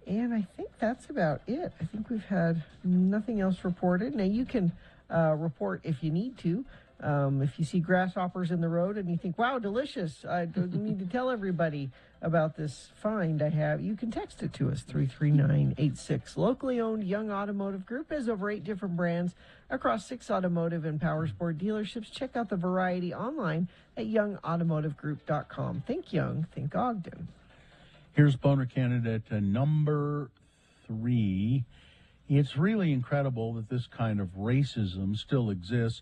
And I think that's about it. I think we've had nothing else reported. Now, you can report if you need to. If you see grasshoppers in the road and you think, wow, delicious, I need to tell everybody about this find I have, you can text it to us, 33986. Locally owned Young Automotive Group has over 8 different brands across 6 automotive and powersport dealerships. Check out the variety online at youngautomotivegroup.com. Think Young, think Ogden. Here's Boner candidate number 3. It's really incredible that this kind of racism still exists,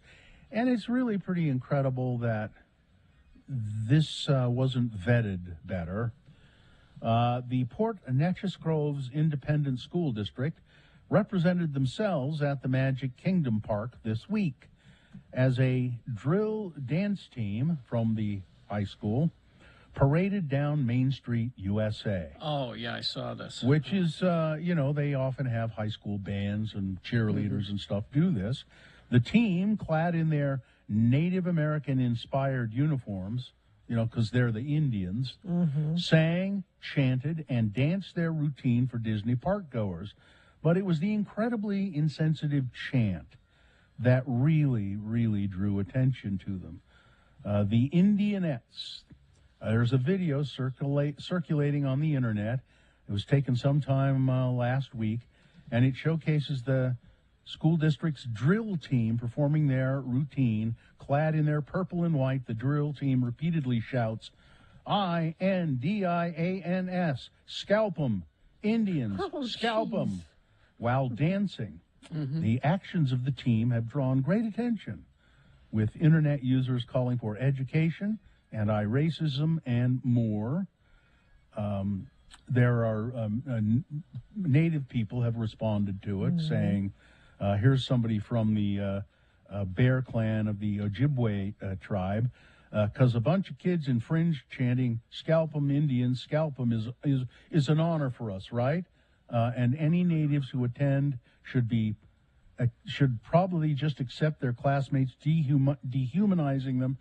and it's really pretty incredible that this wasn't vetted better. The Port Neches Groves Independent School District represented themselves at the Magic Kingdom Park this week as a drill dance team from the high school paraded down Main Street, USA. Oh, yeah, I saw this. Which is, they often have high school bands and cheerleaders and stuff do this. The team, clad in their Native American-inspired uniforms, because they're the Indians, sang, chanted, and danced their routine for Disney park goers. But it was the incredibly insensitive chant that really, really drew attention to them. The Indianettes. There's a video circulating on the internet. It was taken sometime last week, and it showcases the school district's drill team performing their routine. Clad in their purple and white, the drill team repeatedly shouts, INDIANS, scalp 'em, Indians, scalp 'em, while dancing. The actions of the team have drawn great attention, with internet users calling for education, anti-racism, and more. There are Native people have responded to it, saying, here's somebody from the Bear Clan of the Ojibwe tribe, because a bunch of kids in fringe chanting, scalp 'em, Indians, scalp 'em is an honor for us, right? And any natives who attend should probably just accept their classmates dehumanizing them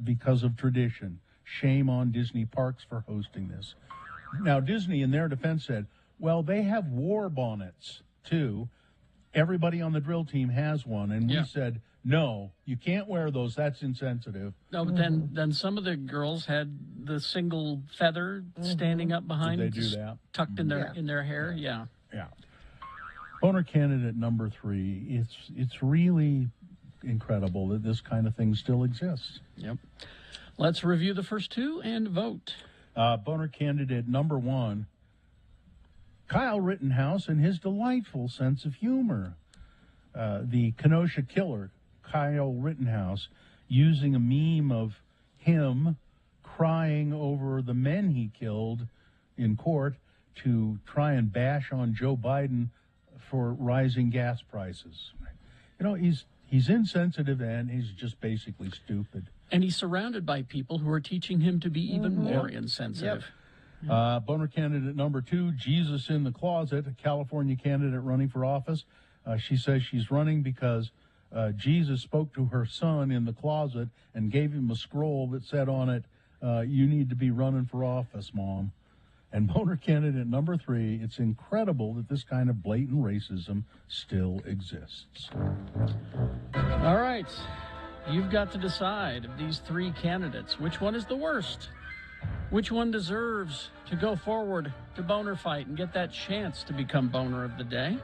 because of tradition. Shame on Disney parks for hosting this. Now, Disney, in their defense, said, well, they have war bonnets, too. Everybody on the drill team has one. And we said, no, you can't wear those. That's insensitive. No, but then some of the girls had the single feather standing up behind. Did they do that? Tucked in their hair, yeah. Boner candidate number 3, it's really incredible that this kind of thing still exists. Yep. Let's review the first 2 and vote. Boner candidate number 1, Kyle Rittenhouse and his delightful sense of humor. The Kenosha killer, Kyle Rittenhouse, using a meme of him crying over the men he killed in court to try and bash on Joe Biden for rising gas prices. He's insensitive and he's just basically stupid. And he's surrounded by people who are teaching him to be even more insensitive. Boner candidate number 2, Jesus in the closet, a California candidate running for office. She says she's running because Jesus spoke to her son in the closet and gave him a scroll that said on it, you need to be running for office, Mom. And Boner candidate number 3, it's incredible that this kind of blatant racism still exists. All right. You've got to decide of these 3 candidates, which one is the worst? Which one deserves to go forward to Boner Fight and get that chance to become Boner of the Day?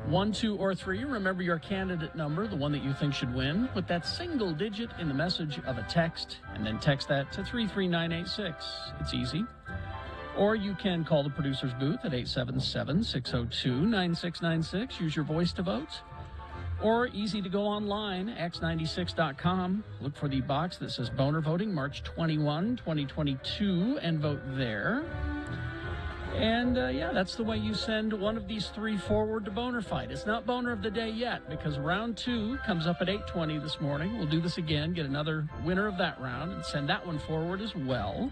1, 2, or 3. Remember your candidate number, the one that you think should win. Put that single digit in the message of a text, and then text that to 33986. It's easy. Or you can call the producer's booth at 877-602-9696. Use your voice to vote. Or easy to go online, x96.com. Look for the box that says Boner Voting, March 21, 2022, and vote there. And, that's the way you send one of these three forward to Boner Fight. It's not Boner of the Day yet, because round 2 comes up at 8:20 this morning. We'll do this again, get another winner of that round, and send that one forward as well.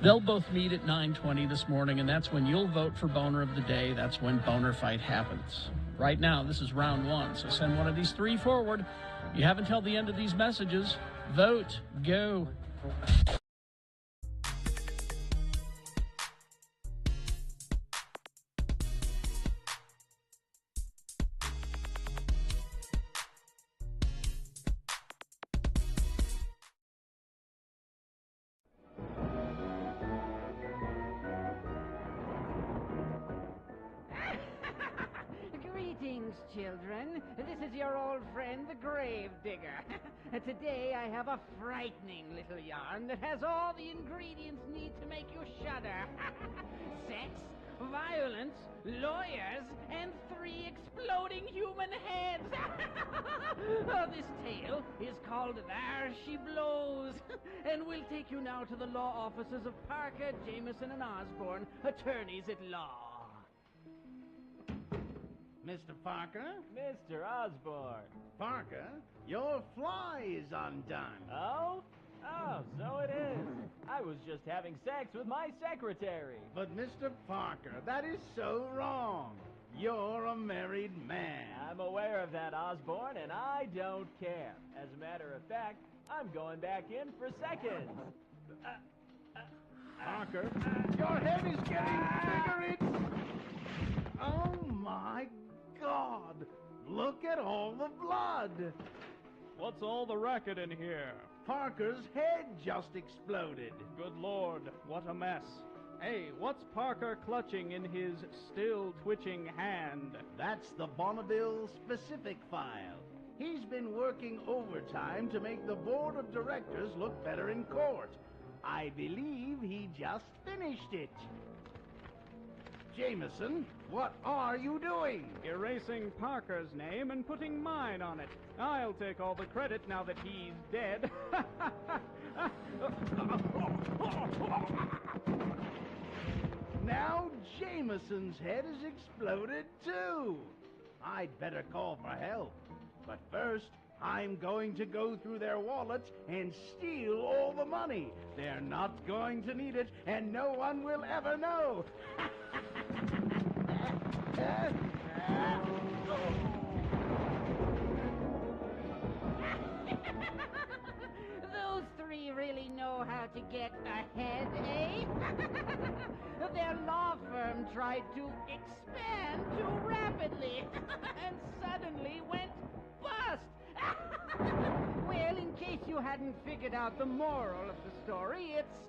They'll both meet at 9:20 this morning, and that's when you'll vote for Boner of the Day. That's when Boner Fight happens. Right now, this is round 1, so send one of these three forward. You have until the end of these messages. Vote. Go. Greetings, children. This is your old friend, the Grave Digger. Today I have a frightening little yarn that has all the ingredients needed to make you shudder. Sex, violence, lawyers, and 3 exploding human heads. This tale is called There She Blows, and we'll take you now to the law offices of Parker, Jameson, and Osborne, attorneys at law. Mr. Parker? Mr. Osborne. Parker, your fly is undone. Oh? Oh, so it is. I was just having sex with my secretary. But Mr. Parker, that is so wrong. You're a married man. I'm aware of that, Osborne, and I don't care. As a matter of fact, I'm going back in for seconds. Parker, your head is getting bigger. It's... Oh, my God! Look at all the blood! What's all the racket in here? Parker's head just exploded. Good Lord, what a mess. Hey, what's Parker clutching in his still twitching hand? That's the Bonneville specific file. He's been working overtime to make the board of directors look better in court. I believe he just finished it. Jameson, what are you doing? Erasing Parker's name and putting mine on it. I'll take all the credit now that he's dead. Now Jameson's head has exploded too. I'd better call for help. But first, I'm going to go through their wallets and steal all the money. They're not going to need it, and no one will ever know. Those 3 really know how to get ahead, eh? Their law firm tried to expand too rapidly and suddenly went bust. Well, in case you hadn't figured out the moral of the story, it's...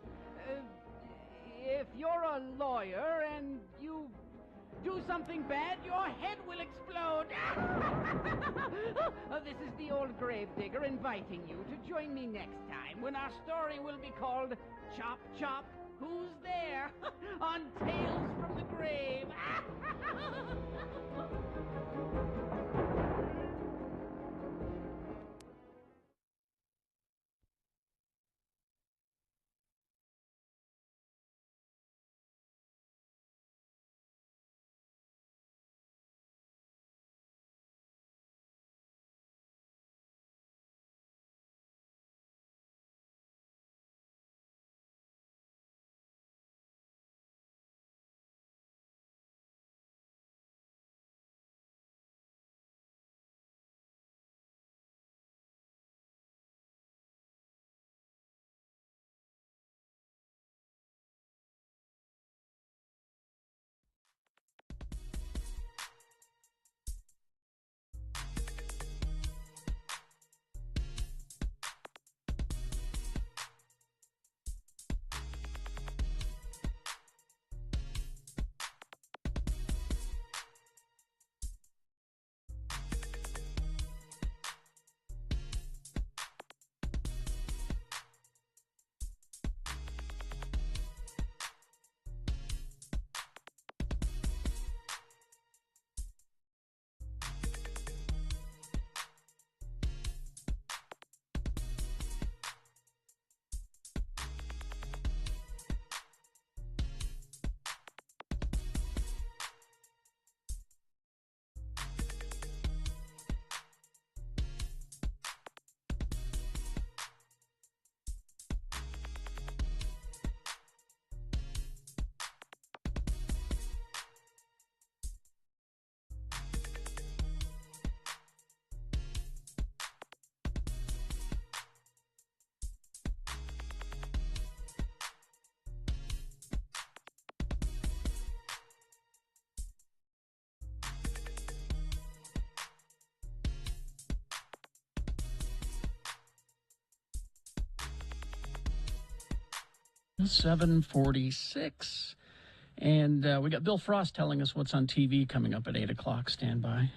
if you're a lawyer and you do something bad, your head will explode. This is the old Gravedigger inviting you to join me next time when our story will be called Chop Chop, Who's There? On Tales from the Grave. 7:46. And we got Bill Frost telling us what's on TV coming up at 8 o'clock. Stand by.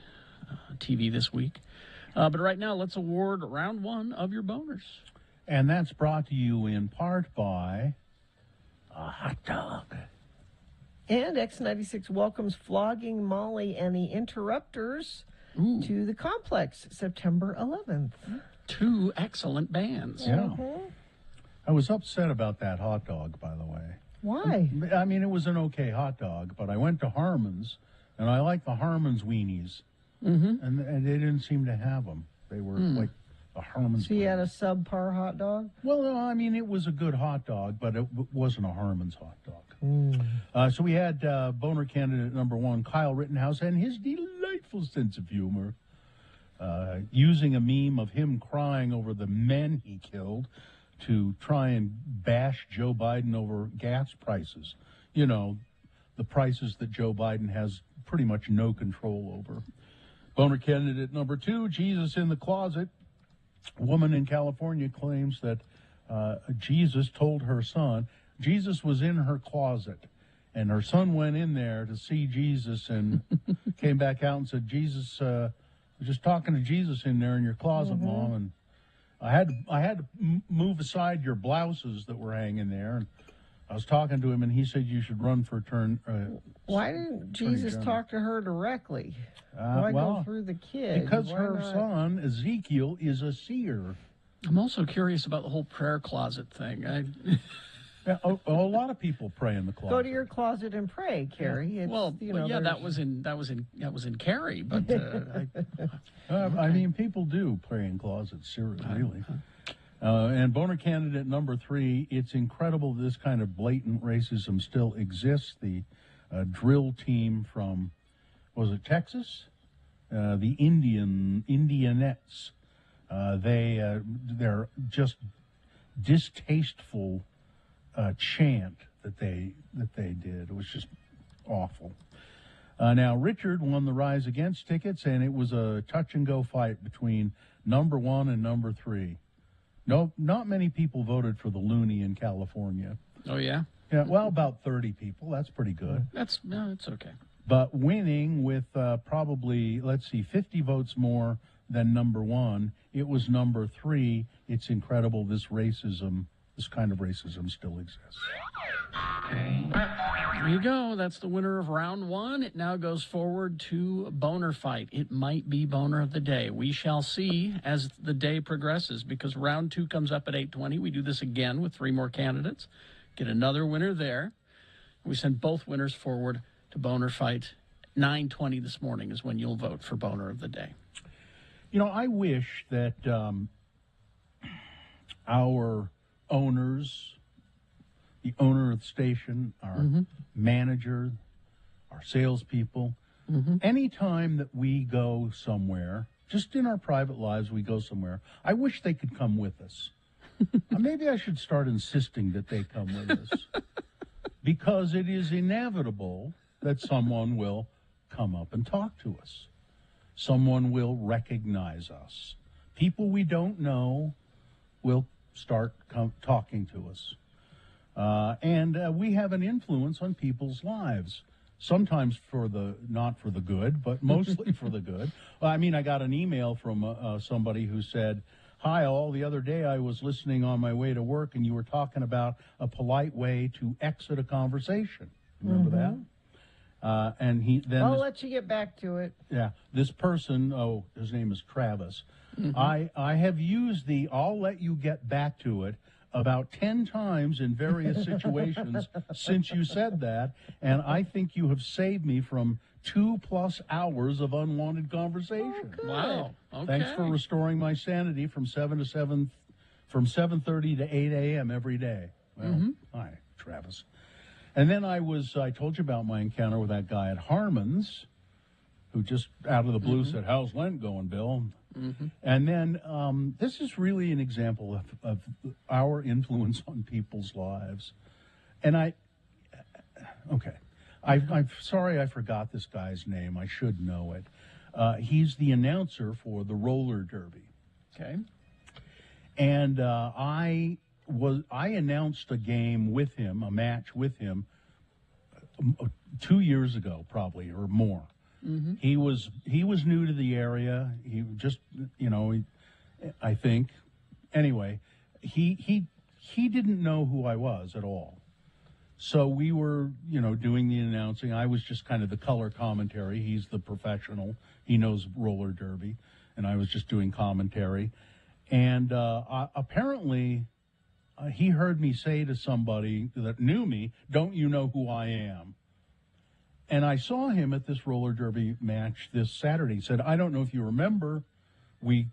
TV this week. But right now, let's award round one of your boners. And that's brought to you in part by a hot dog. And X96 welcomes Flogging Molly and the Interrupters to the complex September 11th. Two excellent bands. Yeah. I was upset about that hot dog, by the way. Why? I mean, it was an okay hot dog, but I went to Harmon's, and I like the Harmon's weenies, and they didn't seem to have them. They were like the Harmon's. So you had a subpar hot dog? Well, no, I mean, it was a good hot dog, but it wasn't a Harmon's hot dog. So we had boner candidate number one, Kyle Rittenhouse, and his delightful sense of humor, using a meme of him crying over the men he killed to try and bash Joe Biden over gas prices. You know, the prices that Joe Biden has pretty much no control over. Boner candidate number two, Jesus in the closet. A woman in California claims that Jesus told her son, Jesus was in her closet, and her son went in there to see Jesus and came back out and said, Jesus, was just talking to Jesus in there in your closet, Mom, and I had to move aside your blouses that were hanging there, and I was talking to him, and he said you should run for turn. Why didn't Jesus talk to her directly? Why go through the kid? Because her son, Ezekiel, is a seer. I'm also curious about the whole prayer closet thing. Yeah, a lot of people pray in the closet. Go to your closet and pray, Carrie. It's, well, you know, yeah, that was in Carrie, but I mean, people do pray in closets, seriously, really. And boner candidate number three, it's incredible this kind of blatant racism still exists. The drill team from, was it Texas? The Indianettes. They're just distasteful chant that they did. It was just awful. Now, Richard won the Rise Against tickets, and it was a touch-and-go fight between number one and number three. No, not many people voted for the Looney in California. Oh, yeah? Yeah, well, about 30 people. That's pretty good. It's okay. But winning with probably, 50 votes more than number one, it was number three. It's incredible this kind of racism still exists. There you go. That's the winner of round one. It now goes forward to Boner Fight. It might be Boner of the Day. We shall see as the day progresses, because round two comes up at 8:20. We do this again with three more candidates. Get another winner there. We send both winners forward to Boner Fight. 9:20 this morning is when you'll vote for Boner of the Day. You know, I wish that our owners, the owner of the station, our manager, our salespeople, anytime that we go somewhere, just in our private lives, we go somewhere, I wish they could come with us. Maybe I should start insisting that they come with us, because it is inevitable that someone will come up and talk to us. Someone will recognize us. People we don't know will start talking to us. And we have an influence on people's lives, sometimes not for the good, but mostly for the good. I mean, I got an email from somebody who said, "Hi, all, the other day I was listening on my way to work, and you were talking about a polite way to exit a conversation." Remember that? And I'll let you get back to it. Yeah, this person, his name is Travis. I have used the "I'll let you get back to it" about 10 times in various situations since you said that, and I think you have saved me from 2+ hours of unwanted conversation. Oh, wow. Okay. Thanks for restoring my sanity from 7:30 to 8 a.m. every day. Well, hi, Travis. And then I told you about my encounter with that guy at Harmon's, who just out of the blue said, "How's Lent going, Bill?" And then this is really an example of our influence on people's lives. And I'm sorry I forgot this guy's name. I should know it. He's the announcer for the roller derby. Okay. And I I announced a game with him, a match with him, 2 years ago, probably, or more. Mm-hmm. He was new to the area. He just, I think. Anyway, he didn't know who I was at all. So we were, doing the announcing. I was just kind of the color commentary. He's the professional. He knows roller derby, and I was just doing commentary. And apparently, he heard me say to somebody that knew me, "Don't you know who I am?" And I saw him at this roller derby match this Saturday. He said, "I don't know if you remember, we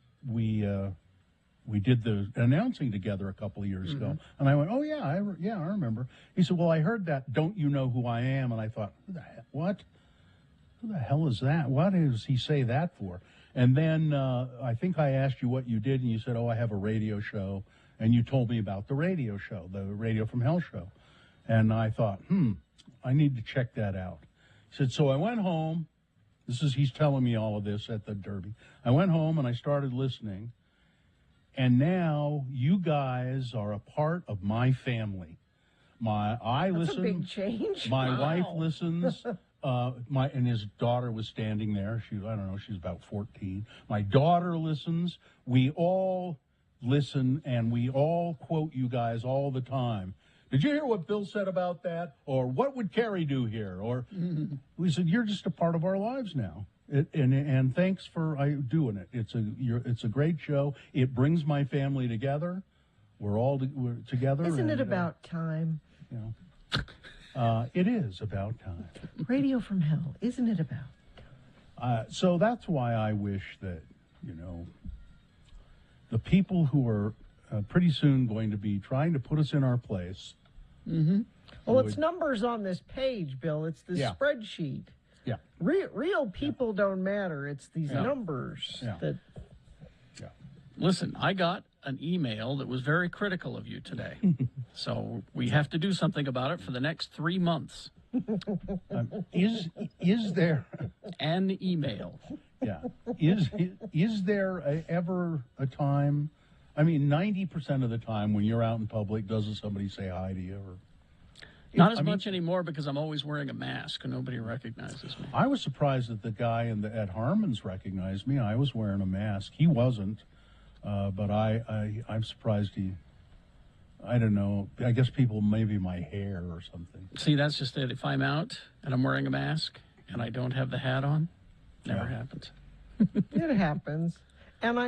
did the announcing together a couple of years ago." And I went, "Oh yeah, I remember." He said, "Well, I heard that. Don't you know who I am?" And I thought, what? Who the hell is that? What does he say that for? And then I think I asked you what you did, and you said, "Oh, I have a radio show." And you told me about the radio show, the Radio from Hell show. And I thought, I need to check that out. He said, so I went home. He's telling me all of this at the Derby. I went home and I started listening. And now you guys are a part of my family. That's a big change. My wife listens. And his daughter was standing there. She's about 14. My daughter listens. We all listen, and we all quote you guys all the time. Did you hear what Bill said about that? Or what would Carrie do here? Or we said, you're just a part of our lives now. And thanks for doing it. It's a great show. It brings my family together. We're together. Isn't it about time? It is about time. Radio from Hell. Isn't it about? So that's why I wish that, the people who are pretty soon going to be trying to put us in our place. Mm-hmm. Well, it's numbers on this page, Bill. It's the spreadsheet. Yeah. Real people don't matter. It's these numbers that. Yeah. Listen, I got an email that was very critical of you today. So we have to do something about it for the next 3 months. Is there an email? Yeah. Is there ever a time? I mean, 90% of the time when you're out in public, doesn't somebody say hi to you? Or Not as much anymore because I'm always wearing a mask and nobody recognizes me. I was surprised that the guy at Harmon's recognized me. I was wearing a mask. He wasn't, but I'm surprised he. I don't know. I guess maybe my hair or something. See, that's just it. If I'm out and I'm wearing a mask and I don't have the hat on, never happens. It happens, and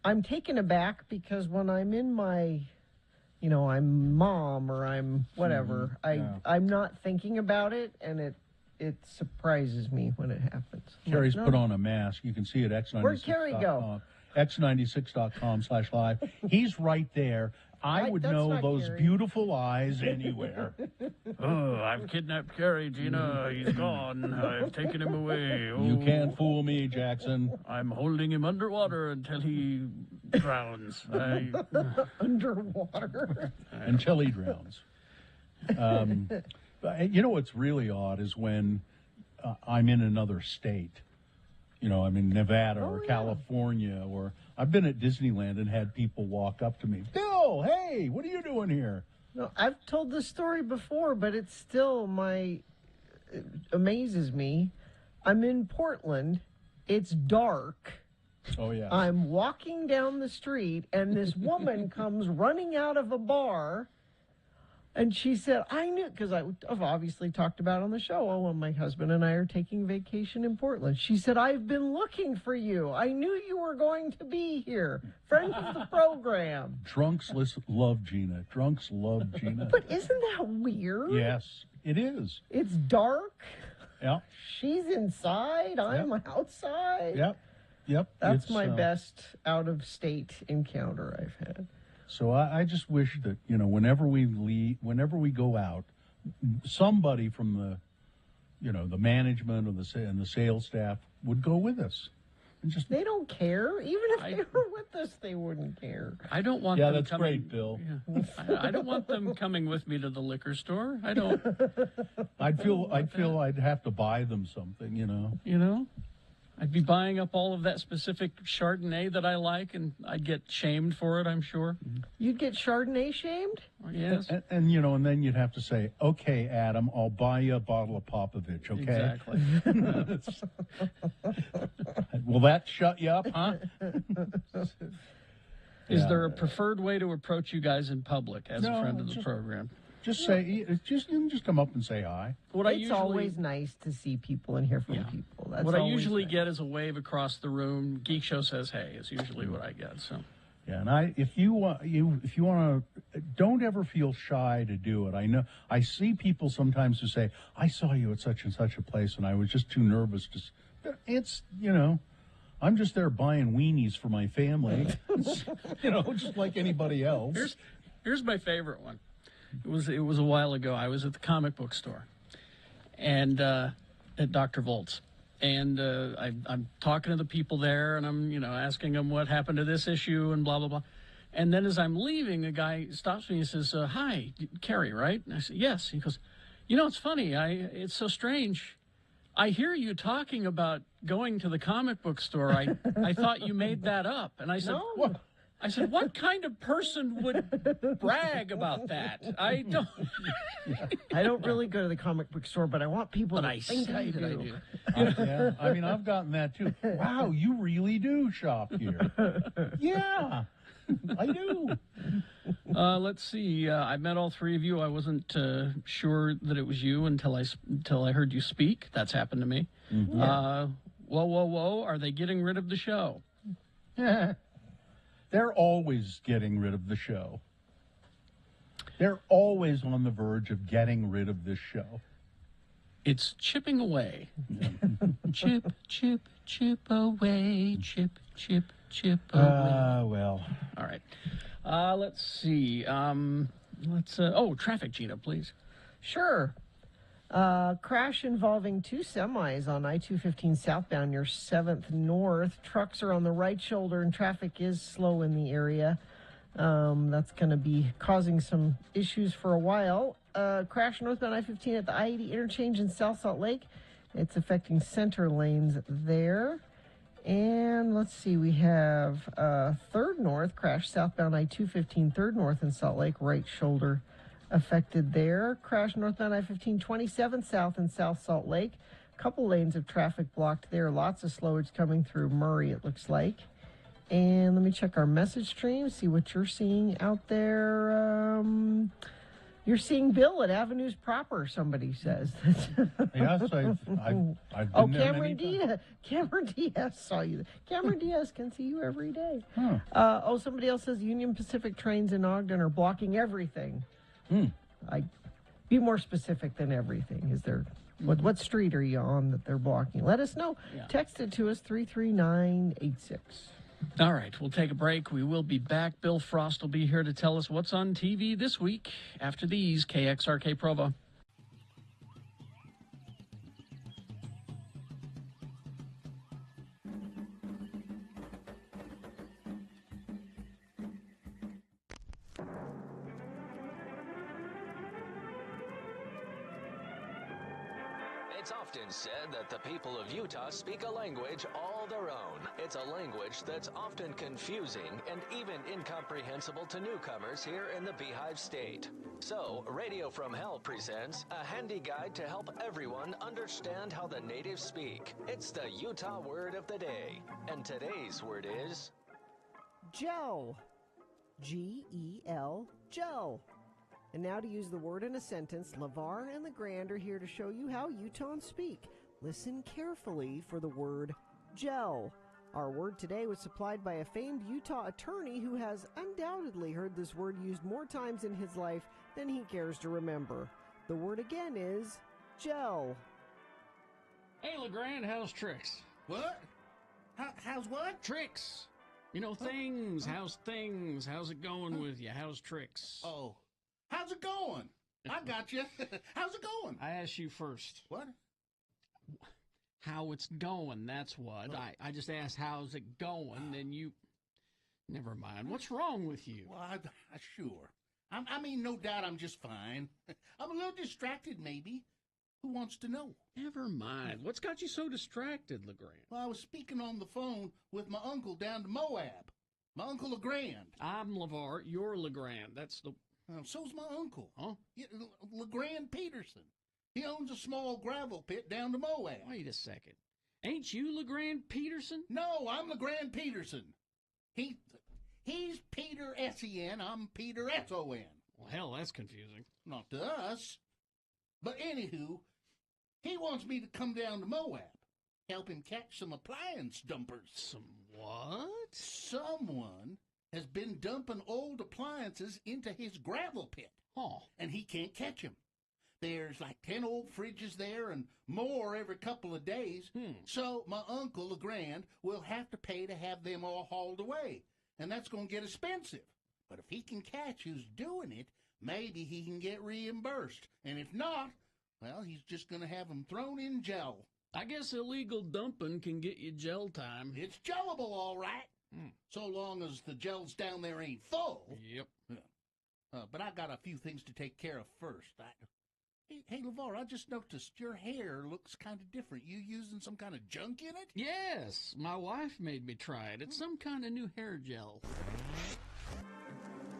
I'm taken aback because when I'm in my, I'm mom or I'm whatever, I'm not thinking about it, and it surprises me when it happens. Carrie's put on a mask. You can see it at X96. Where'd Carrie go? X96.com/live. He's right there. I would know those Carrie. Beautiful eyes anywhere. Oh, I've kidnapped Carrie, Gina. He's gone. I've taken him away. Oh, you can't fool me, Jackson. I'm holding him underwater until he drowns. Underwater? Until he drowns. What's really odd is when I'm in another state. I'm in Nevada or California, or I've been at Disneyland and had people walk up to me. Bill, hey, what are you doing here? No, I've told this story before, but it still amazes me. I'm in Portland. It's dark. Oh, yeah. I'm walking down the street, and this woman comes running out of a bar. And she said, I knew, because I've obviously talked about on the show, well, my husband and I are taking vacation in Portland. She said, I've been looking for you. I knew you were going to be here. Friend of the program. Drunks love Gina. Drunks love Gina. But isn't that weird? Yes, it is. It's dark. Yeah. She's inside. I'm outside. Yep. That's my best out-of-state encounter I've had. So I just wish that, whenever we go out, somebody from the management and the sales staff would go with us. And they don't care. Even if they were with us, they wouldn't care. I don't want them that's coming. Great, Bill. Yeah. I don't want them coming with me to the liquor store. I don't. I'd feel I'd have to buy them something, You know? I'd be buying up all of that specific Chardonnay that I like, and I'd get shamed for it, I'm sure. You'd get Chardonnay shamed? Yes. And you know, and then you'd have to say, okay, Adam, I'll buy you a bottle of Popovich, okay? Exactly. Will that shut you up, huh? Is there a preferred way to approach you guys in public as a friend of the program? Just say, just come up and say hi. It's always nice to see people and hear from people. That's what I always usually nice. get is a wave across the room. Geek Show says, "Hey," is usually what I get. So, yeah, and if you want to, don't ever feel shy to do it. I know I see people sometimes who say, "I saw you at such and such a place, and I was just too nervous to." It's I'm just there buying weenies for my family. Just like anybody else. Here's my favorite one. It was a while ago. I was at the comic book store, and at Dr. Volt's, and I'm talking to the people there, and I'm asking them what happened to this issue and blah blah blah, and then as I'm leaving, a guy stops me and says, "Hi, Carrie, right?" And I said, "Yes." He goes, "It's funny. It's so strange. I hear you talking about going to the comic book store. I thought you made that up." And I said, "No." I said, "What kind of person would brag about that? I don't." I don't really go to the comic book store, but I want people to think I do. Yeah, I mean, I've gotten that too. Wow, you really do shop here. Yeah, I do. Let's see. I met all three of you. I wasn't sure that it was you until I heard you speak. That's happened to me. Mm-hmm. Whoa! Are they getting rid of the show? They're always getting rid of the show. They're always on the verge of getting rid of this show. It's chipping away. Chip, chip, chip away. Chip, chip, chip away. Well. All right. Let's see. Traffic, Gina, please. Sure. Crash involving two semis on I-215 southbound near 7th North. Trucks are on the right shoulder and traffic is slow in the area. That's going to be causing some issues for a while. Crash northbound I-15 at the I-80 interchange in South Salt Lake. It's affecting center lanes there. And let's see, we have 3rd North, crash southbound I-215, 3rd North in Salt Lake, right shoulder affected there. Crash northbound I-15, 27 South in South Salt Lake. Couple lanes of traffic blocked there. Lots of slowage coming through Murray, it looks like. And let me check our message stream, see what you're seeing out there. You're seeing Bill at Avenues Proper, somebody says. Yes, I've been there many times. Cameron Diaz saw you. Cameron Diaz can see you every day. Huh. Somebody else says Union Pacific trains in Ogden are blocking everything. Be more specific than everything. Is there? What street are you on that they're blocking? Let us know. Yeah. Text it to us 33986. All right, we'll take a break. We will be back. Bill Frost will be here to tell us what's on TV this week. After these, KXRK Provo. It's often said that the people of Utah speak a language all their own. It's a language that's often confusing and even incomprehensible to newcomers here in the Beehive State. So, Radio from Hell presents a handy guide to help everyone understand how the natives speak. It's the Utah word of the day. And today's word is... Gel. G-E-L, gel. And now to use the word in a sentence, LeVar and LeGrand are here to show you how Utahns speak. Listen carefully for the word gel. Our word today was supplied by a famed Utah attorney who has undoubtedly heard this word used more times in his life than he cares to remember. The word again is gel. Hey, LeGrand, how's tricks? What? How's what? Tricks. Things. How's things? How's it going with you? How's tricks? Oh. How's it going? I got you. How's it going? I asked you first. What? How it's going, that's what. Oh. I just asked how's it going, then you... Never mind. What's wrong with you? Well, sure. I mean, no doubt I'm just fine. I'm a little distracted, maybe. Who wants to know? Never mind. What's got you so distracted, LeGrand? Well, I was speaking on the phone with my uncle down to Moab. My Uncle LeGrand. I'm LeVar. You're LeGrand. That's the... So's my uncle. Huh? Yeah, LeGrand Peterson. He owns a small gravel pit down to Moab. Wait a second. Ain't you LeGrand Peterson? No, I'm LeGrand Peterson. He's Peter S-E-N. I'm Peter S-O-N. Well, hell, that's confusing. Not to us. But anywho, he wants me to come down to Moab, help him catch some appliance dumpers. Some what? Someone has been dumping old appliances into his gravel pit. Oh. And he can't catch them. There's like 10 old fridges there and more every couple of days. So my uncle LeGrand will have to pay to have them all hauled away. And that's going to get expensive. But if he can catch who's doing it, maybe he can get reimbursed. And if not, well, he's just going to have them thrown in jail. I guess illegal dumping can get you jail time. It's jailable, all right. So long as the jails down there ain't full. Yep. But I got a few things to take care of first. Hey, LeVar, I just noticed your hair looks kind of different. You using some kind of junk in it? Yes, my wife made me try it. It's some kind of new hair gel.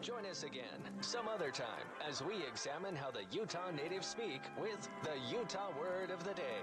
Join us again some other time as we examine how the Utah natives speak with the Utah Word of the Day.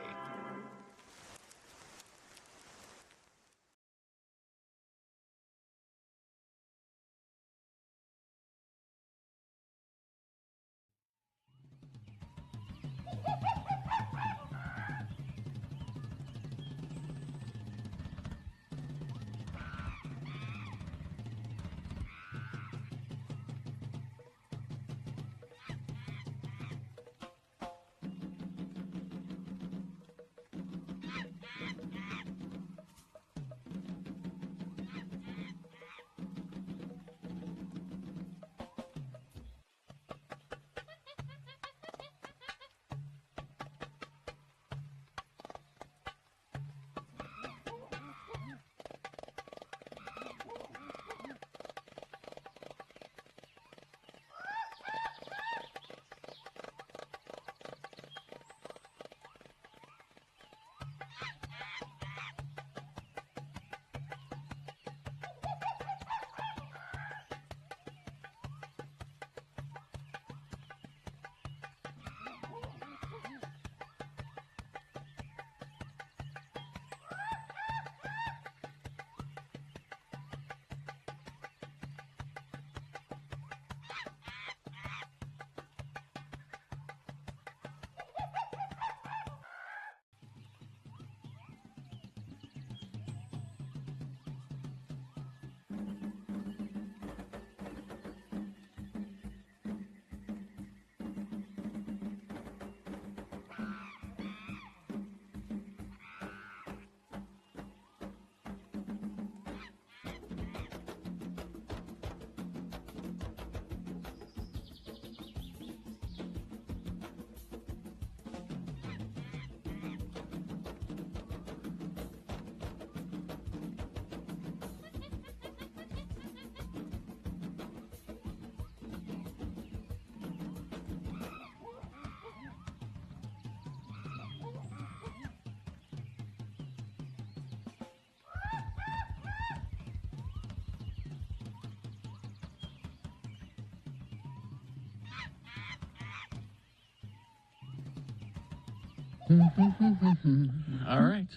All right.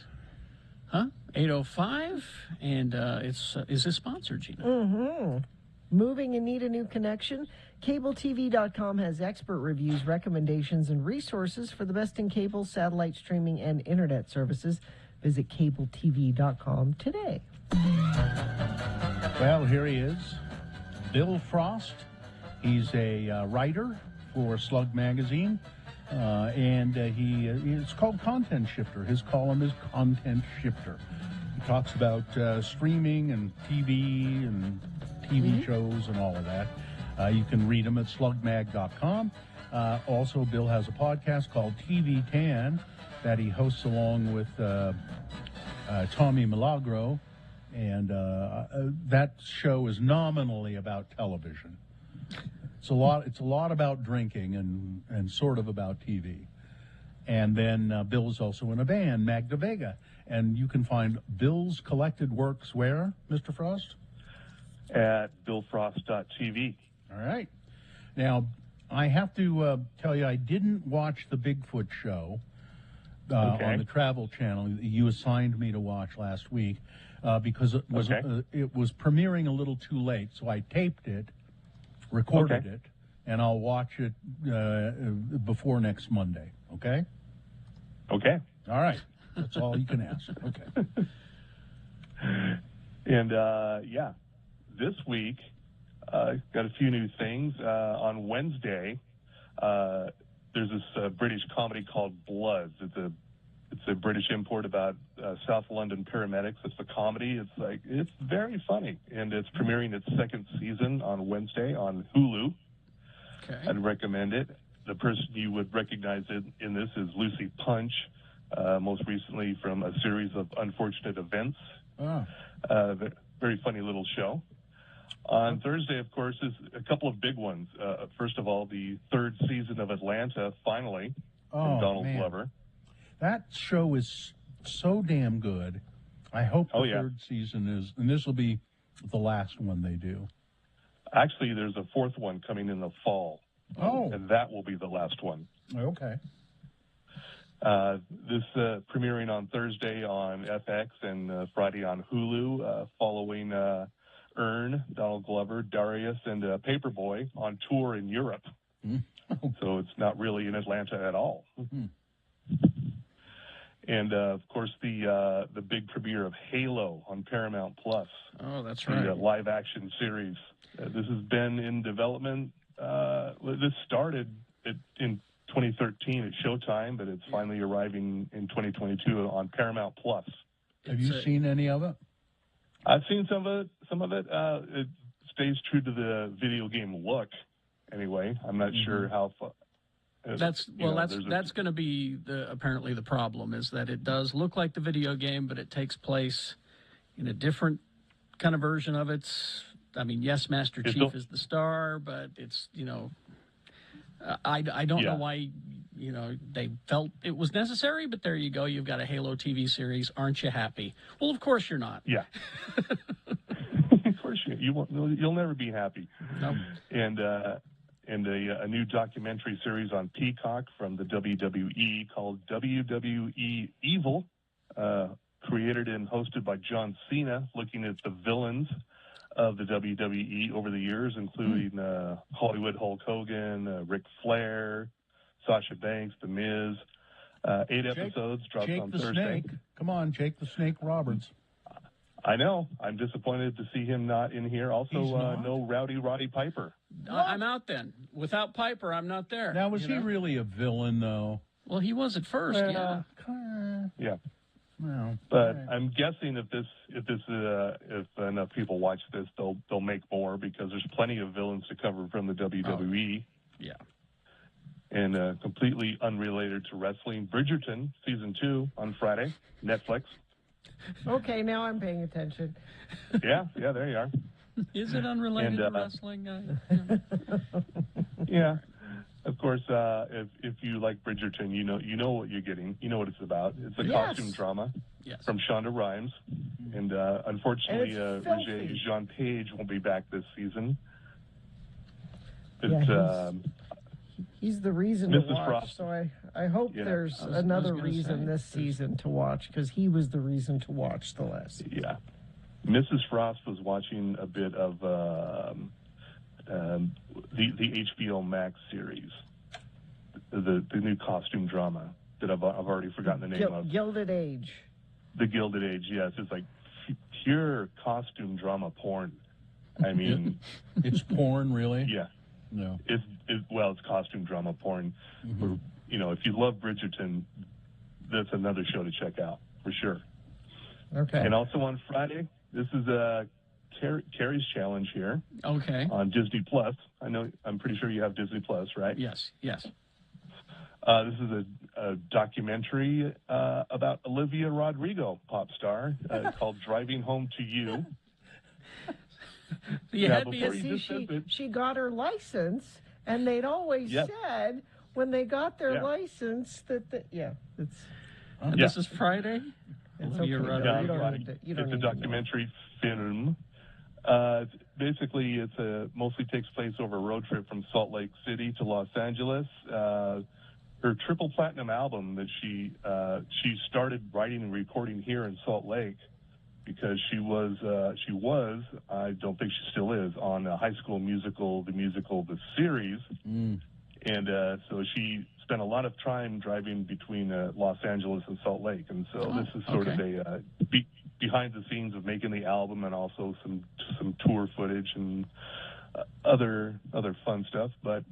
Huh? 8:05, and is this sponsored, Gina? Mm-hmm. Moving and need a new connection? CableTV.com has expert reviews, recommendations, and resources for the best in cable, satellite streaming, and internet services. Visit CableTV.com today. Well, here he is, Bill Frost. He's a writer for Slug Magazine. And it's called Content Shifter. His column is Content Shifter. He talks about streaming and TV shows and all of that. You can read him at slugmag.com. Also, Bill has a podcast called TV Tan that he hosts along with Tommy Milagro. And that show is nominally about television. It's a lot about drinking and sort of about TV. And then Bill is also in a band, Magda Vega. And you can find Bill's collected works where, Mr. Frost? At billfrost.tv. All right. Now, I have to tell you, I didn't watch the Bigfoot show on the Travel Channel. You assigned me to watch last week because it was premiering a little too late. So I taped it, recorded it, and I'll watch it before next Monday. Okay? Okay. All right. That's all you can ask. Okay. And, this week, got a few new things. On Wednesday, there's this British comedy called Bloods. It's a British import about South London paramedics. It's a comedy. It's very funny, and it's premiering its second season on Wednesday on Hulu. Okay. I'd recommend it. The person you would recognize in this is Lucy Punch, most recently from a series of Unfortunate Events. Very funny little show. On Thursday, of course, is a couple of big ones. First of all, the third season of Atlanta, finally, from Donald Glover. That show is so damn good. I hope the third season is, and this will be the last one they do. Actually, there's a fourth one coming in the fall. Oh. And that will be the last one. Okay. This premiering on Thursday on FX and Friday on Hulu, following Earn, Donald Glover, Darius, and Paperboy on tour in Europe. So it's not really in Atlanta at all. And, of course, the big premiere of Halo on Paramount Plus. Oh, that's right. The live-action series. This has been in development. This started in 2013 at Showtime, but it's finally arriving in 2022 on Paramount Plus. Have you seen any of it? I've seen some of it. It stays true to the video game look. Anyway, I'm not sure how far. That's going to be apparently the problem, is that it does look like the video game, but it takes place in a different kind of version of it. I mean, yes, Master Chief is the star, but it's, I don't know why, they felt it was necessary, but there you go. You've got a Halo TV series. Aren't you happy? Well, of course you're not. Yeah. Of course you'll never be happy. No. And a new documentary series on Peacock from the WWE called WWE Evil, created and hosted by John Cena, looking at the villains of the WWE over the years, including Hollywood Hulk Hogan, Ric Flair, Sasha Banks, The Miz. 8 episodes dropped on Thursday. Come on, Jake the Snake Roberts. I know. I'm disappointed to see him not in here. Also, no Roddy Piper. I'm out then. Without Piper, I'm not there. Now, was he really a villain, though? Well, he was at first, yeah. Yeah. No. But I'm guessing if enough people watch this, they'll make more, because there's plenty of villains to cover from the WWE. Yeah. And completely unrelated to wrestling, Bridgerton season 2 on Friday, Netflix. Okay, now I'm paying attention. Yeah, there you are. Is it unrelated to wrestling? Yeah. Of course, if you like Bridgerton, you know what you're getting. You know what it's about. It's a costume drama from Shonda Rhimes. And unfortunately, Regé-Jean Page won't be back this season. But, he's the reason to watch. Frost. So I hope there's another reason this season to watch, because he was the reason to watch the last season. Yeah. Mrs. Frost was watching a bit of the HBO Max series, the new costume drama that I've already forgotten the name of. Gilded Age. The Gilded Age, yes. It's like pure costume drama porn. I mean... It's porn, really? Yeah. No. It's costume drama porn. Mm-hmm. If you love Bridgerton, that's another show to check out, for sure. Okay. And also on Friday, this is Carrie's Challenge here. Okay. On Disney Plus. I'm pretty sure you have Disney Plus, right? Yes. This is a documentary about Olivia Rodrigo, pop star, called Driving Home to You. She got her license, and they'd always said, when they got their license. It's. And this is Friday. It's okay. You're right. You don't need to, It's a documentary film. Basically, it's mostly takes place over a road trip from Salt Lake City to Los Angeles. Her triple platinum album that she started writing and recording here in Salt Lake because she was I don't think she still is on High School Musical, the series, and so she spent a lot of time driving between Los Angeles and Salt Lake, and so this is sort of a behind the scenes of making the album, and also some tour footage and other fun stuff. But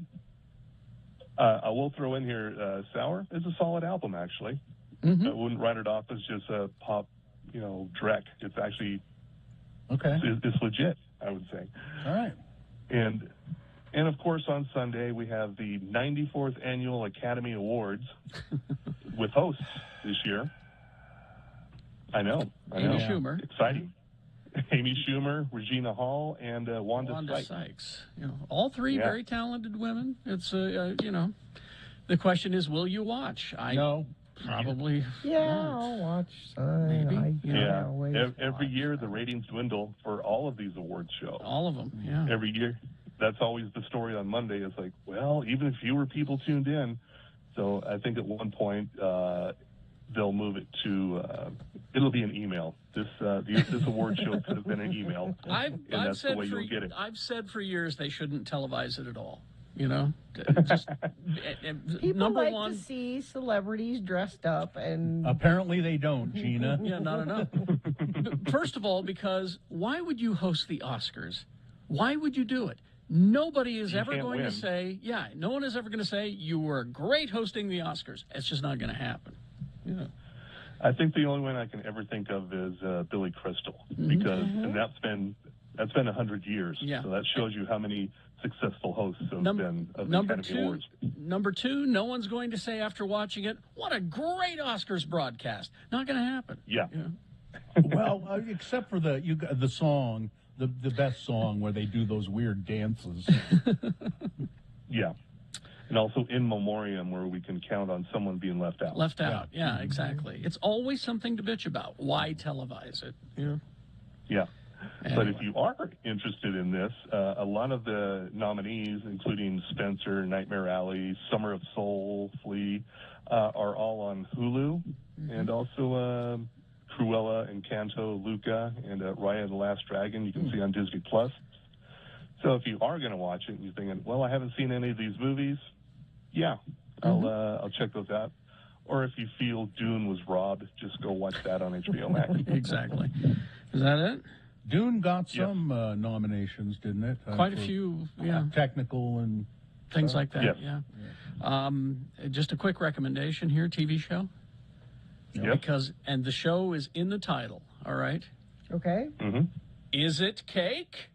I will throw in here, Sour is a solid album, actually. I wouldn't write it off as just a pop, dreck. It's actually it's legit, I would say. All right. And of course, on Sunday, we have the 94th Annual Academy Awards with hosts this year. I know. Amy Schumer. Exciting. Amy Schumer, Regina Hall, and Wanda Sykes. All three very talented women. It's, the question is, will you watch? No. Probably. I'll watch. Maybe. Every year, the ratings dwindle for all of these awards shows. All of them, yeah. Every year. That's always the story on Monday. It's like, well, even if fewer people tuned in. So I think at one point they'll move it to, it'll be an email. This award show could have been an email. That's the way you'll get it. I've said for years they shouldn't televise it at all. Just, people like to see celebrities dressed up, and apparently they don't, Gina. Yeah, not enough. First of all, because why would you host the Oscars? Why would you do it? Nobody is ever going to say, no one is ever going to say, you were great hosting the Oscars. It's just not going to happen. Yeah. I think the only one I can ever think of is Billy Crystal, because and that's been 100 years. Yeah. So that shows you how many successful hosts have been of the Academy Awards. Number two, no one's going to say after watching it, what a great Oscars broadcast. Not going to happen. Yeah. Well, except for the song. The best song where they do those weird dances. Yeah. And also In Memoriam, where we can count on someone being left out. Left out, yeah, exactly. It's always something to bitch about. Why televise it? Yeah. Anyway. But if you are interested in this, a lot of the nominees, including Spencer, Nightmare Alley, Summer of Soul, Flea, are all on Hulu, and also Cruella, Encanto, Luca, and Raya and the Last Dragon you can see on Disney+. So if you are going to watch it and you're thinking, well, I haven't seen any of these movies, I'll check those out. Or if you feel Dune was robbed, just go watch that on HBO Max. Exactly. Is that it? Dune got some nominations, didn't it? Quite a few, technical and things like that, yes. yeah. Just a quick recommendation here, TV show. Yep. And the show is in the title, all right? Okay. Is it cake?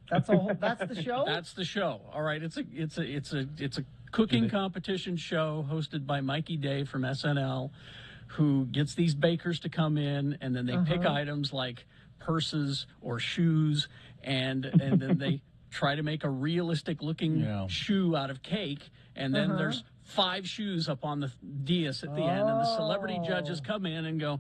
That's the show? That's the show. All right. It's a cooking competition show hosted by Mikey Day from SNL, who gets these bakers to come in, and then they pick items like purses or shoes, and then they try to make a realistic looking shoe out of cake, and then there's 5 shoes up on the dais at the end, and the celebrity judges come in and go,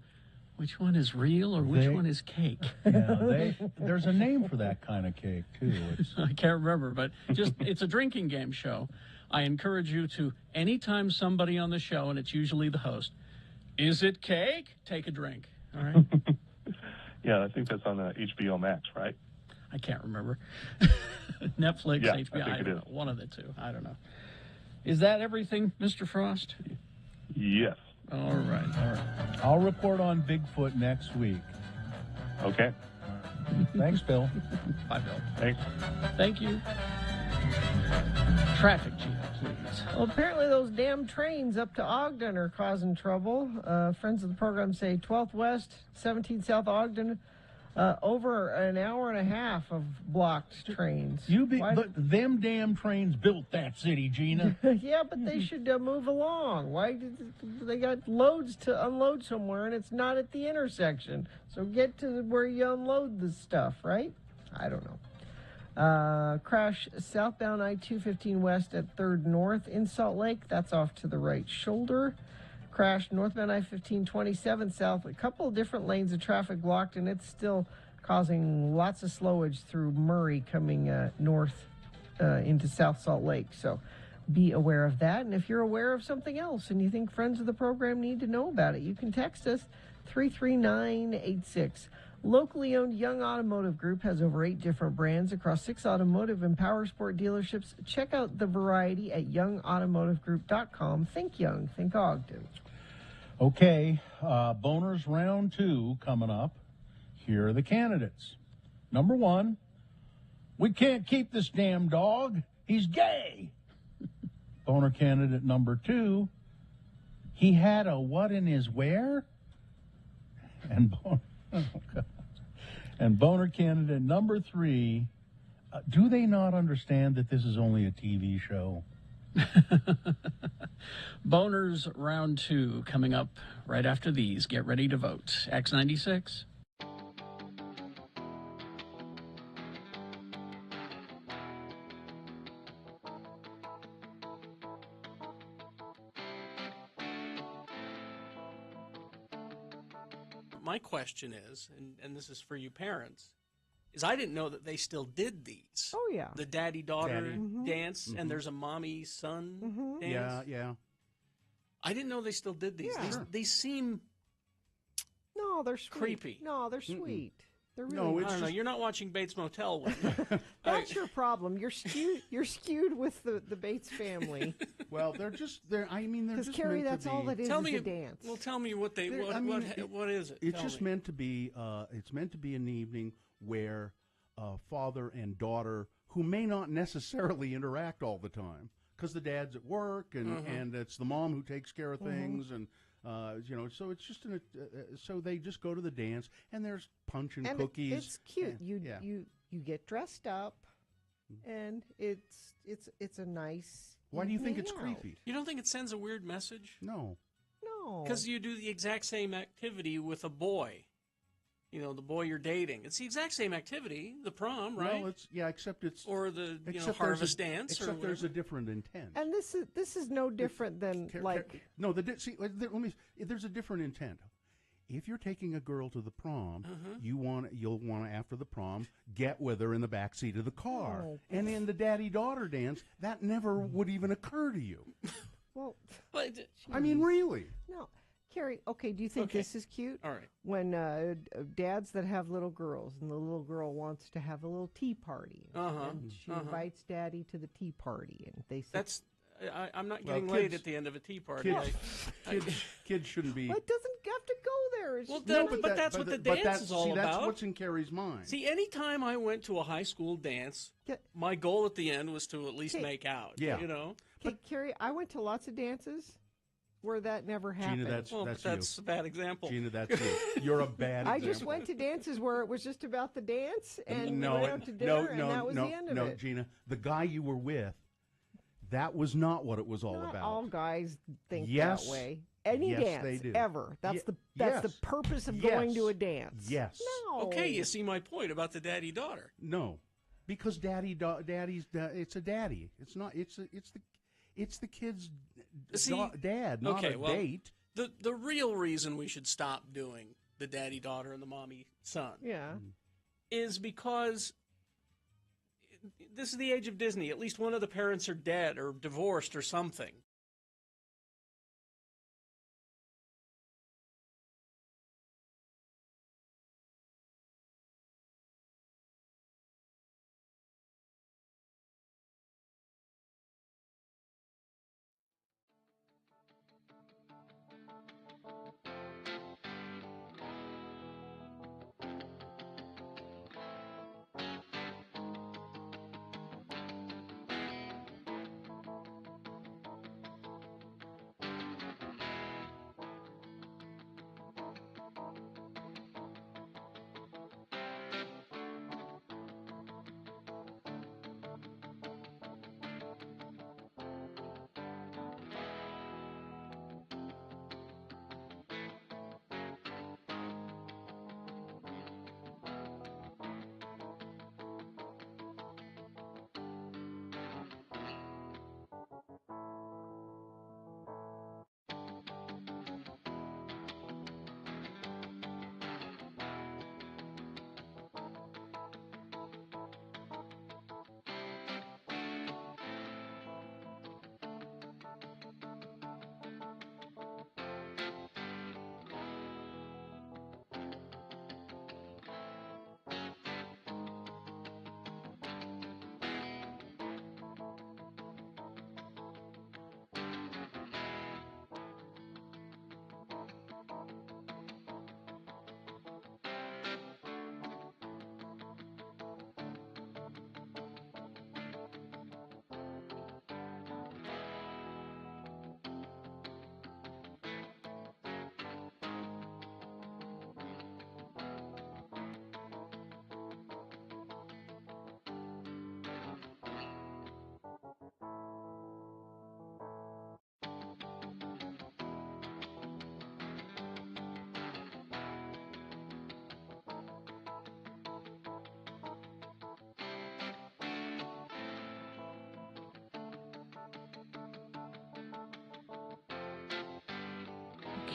which one is real or which one is cake? Yeah, there's a name for that kind of cake, too. I can't remember, but it's a drinking game show. I encourage you to, anytime somebody on the show, and it's usually the host, is it cake? Take a drink, all right? Yeah, I think that's on HBO Max, right? I can't remember. Netflix, HBO, I think it is. One of the two. I don't know. Is that everything, Mr. Frost? Yes. All right. I'll report on Bigfoot next week. Okay. Thanks, Bill. Bye, Bill. Thanks. Thank you. Traffic chief, please. Well, apparently those damn trains up to Ogden are causing trouble. Friends of the program say 12th West, 17th South Ogden, over an hour and a half of blocked trains. But them damn trains built that city, Gina. Yeah, but they should move along. Why did they got loads to unload somewhere, and it's not at the intersection? So get to where you unload the stuff, right? I don't know. Crash southbound I-215 west at 3rd North in Salt Lake. That's off to the right shoulder. Crash northbound I-15 27 south. A couple of different lanes of traffic blocked, and it's still causing lots of slowage through Murray coming north into South Salt Lake. So be aware of that. And if you're aware of something else and you think friends of the program need to know about it, you can text us 33986. Locally owned Young Automotive Group has over 8 different brands across 6 automotive and power sport dealerships. Check out the variety at youngautomotivegroup.com. Think Young, think Ogden. Okay, boners round 2 coming up. Here are the candidates. Number 1, we can't keep this damn dog. He's gay. Boner candidate number 2, he had a what in his where? And boner candidate number 3, do they not understand that this is only a TV show? Boners round 2 coming up right after these. Get ready to vote. X96. My question is, and this is for you parents, is I didn't know that they still did these. Oh, yeah. The daddy-daughter Daddy. dance, and there's a mommy-son dance. Yeah, yeah. I didn't know they still did these. Yeah. These seem No, they're sweet. creepy. No, they're sweet. They're really No, I it's don't know. just- You're not watching Bates Motel with me. That's your problem. You're skewed. You're skewed with the Bates family. Well, they're just I mean, they're Because just Carrie, meant that's to all be, it is Tell me a dance. Well, tell me what they. They're- What, I mean, what is it? It's Tell just me. meant to be. It's meant to be an evening where father and daughter, who may not necessarily interact all the time, because the dad's at work and it's the mom who takes care of things and. So it's just so they just go to the dance and there's punch and cookies. It's cute. Yeah. You get dressed up, and it's a nice. Why do you think it's evening out. creepy? You don't think it sends a weird message? No. No. Because you do the exact same activity with a boy. You know, the boy you're dating. It's the exact same activity, the prom, right? Well, except it's or the except harvest there's dance. Except or there's a whatever. different intent. And this is no different than No, there's a different intent. If you're taking a girl to the prom, you'll want to after the prom get with her in the back seat of the car, and in the daddy-daughter dance, that never would even occur to you. Well, I mean, really? No, Carrie. Okay, do you think this is cute? All right. When dads that have little girls and the little girl wants to have a little tea party, and she invites daddy to the tea party, and they say That's. I'm not getting Well, laid kids- at the end of a tea party. Kids shouldn't be. Well, it doesn't have to go there. It's Well, just then, nice. but that's what the dance is all That's about. what's in Carrie's mind. See, anytime I went to a high school dance, my goal at the end was to at least make out. Yeah. You know? Okay, Carrie, I went to lots of dances where that never happened. Gina, that's that's you. a bad example. Gina, that's you. You're a bad I example. just went to dances where it was just about the dance, and no, we went out to dinner, and that was the end of it. Gina, the guy you were with, that was not what it was all Not about. all guys think Yes. that way. Any Yes, dance they do. ever. That's Ye- the yes. purpose of Yes. going to a dance. Yes. No. Okay, you see my point about the daddy-daughter. No, because it's a daddy. It's not. It's the kid's dad, not okay, a well, date. The real reason we should stop doing the daddy-daughter and the mommy-son Yeah. is because this is the age of Disney. At least one of the parents are dead or divorced or something.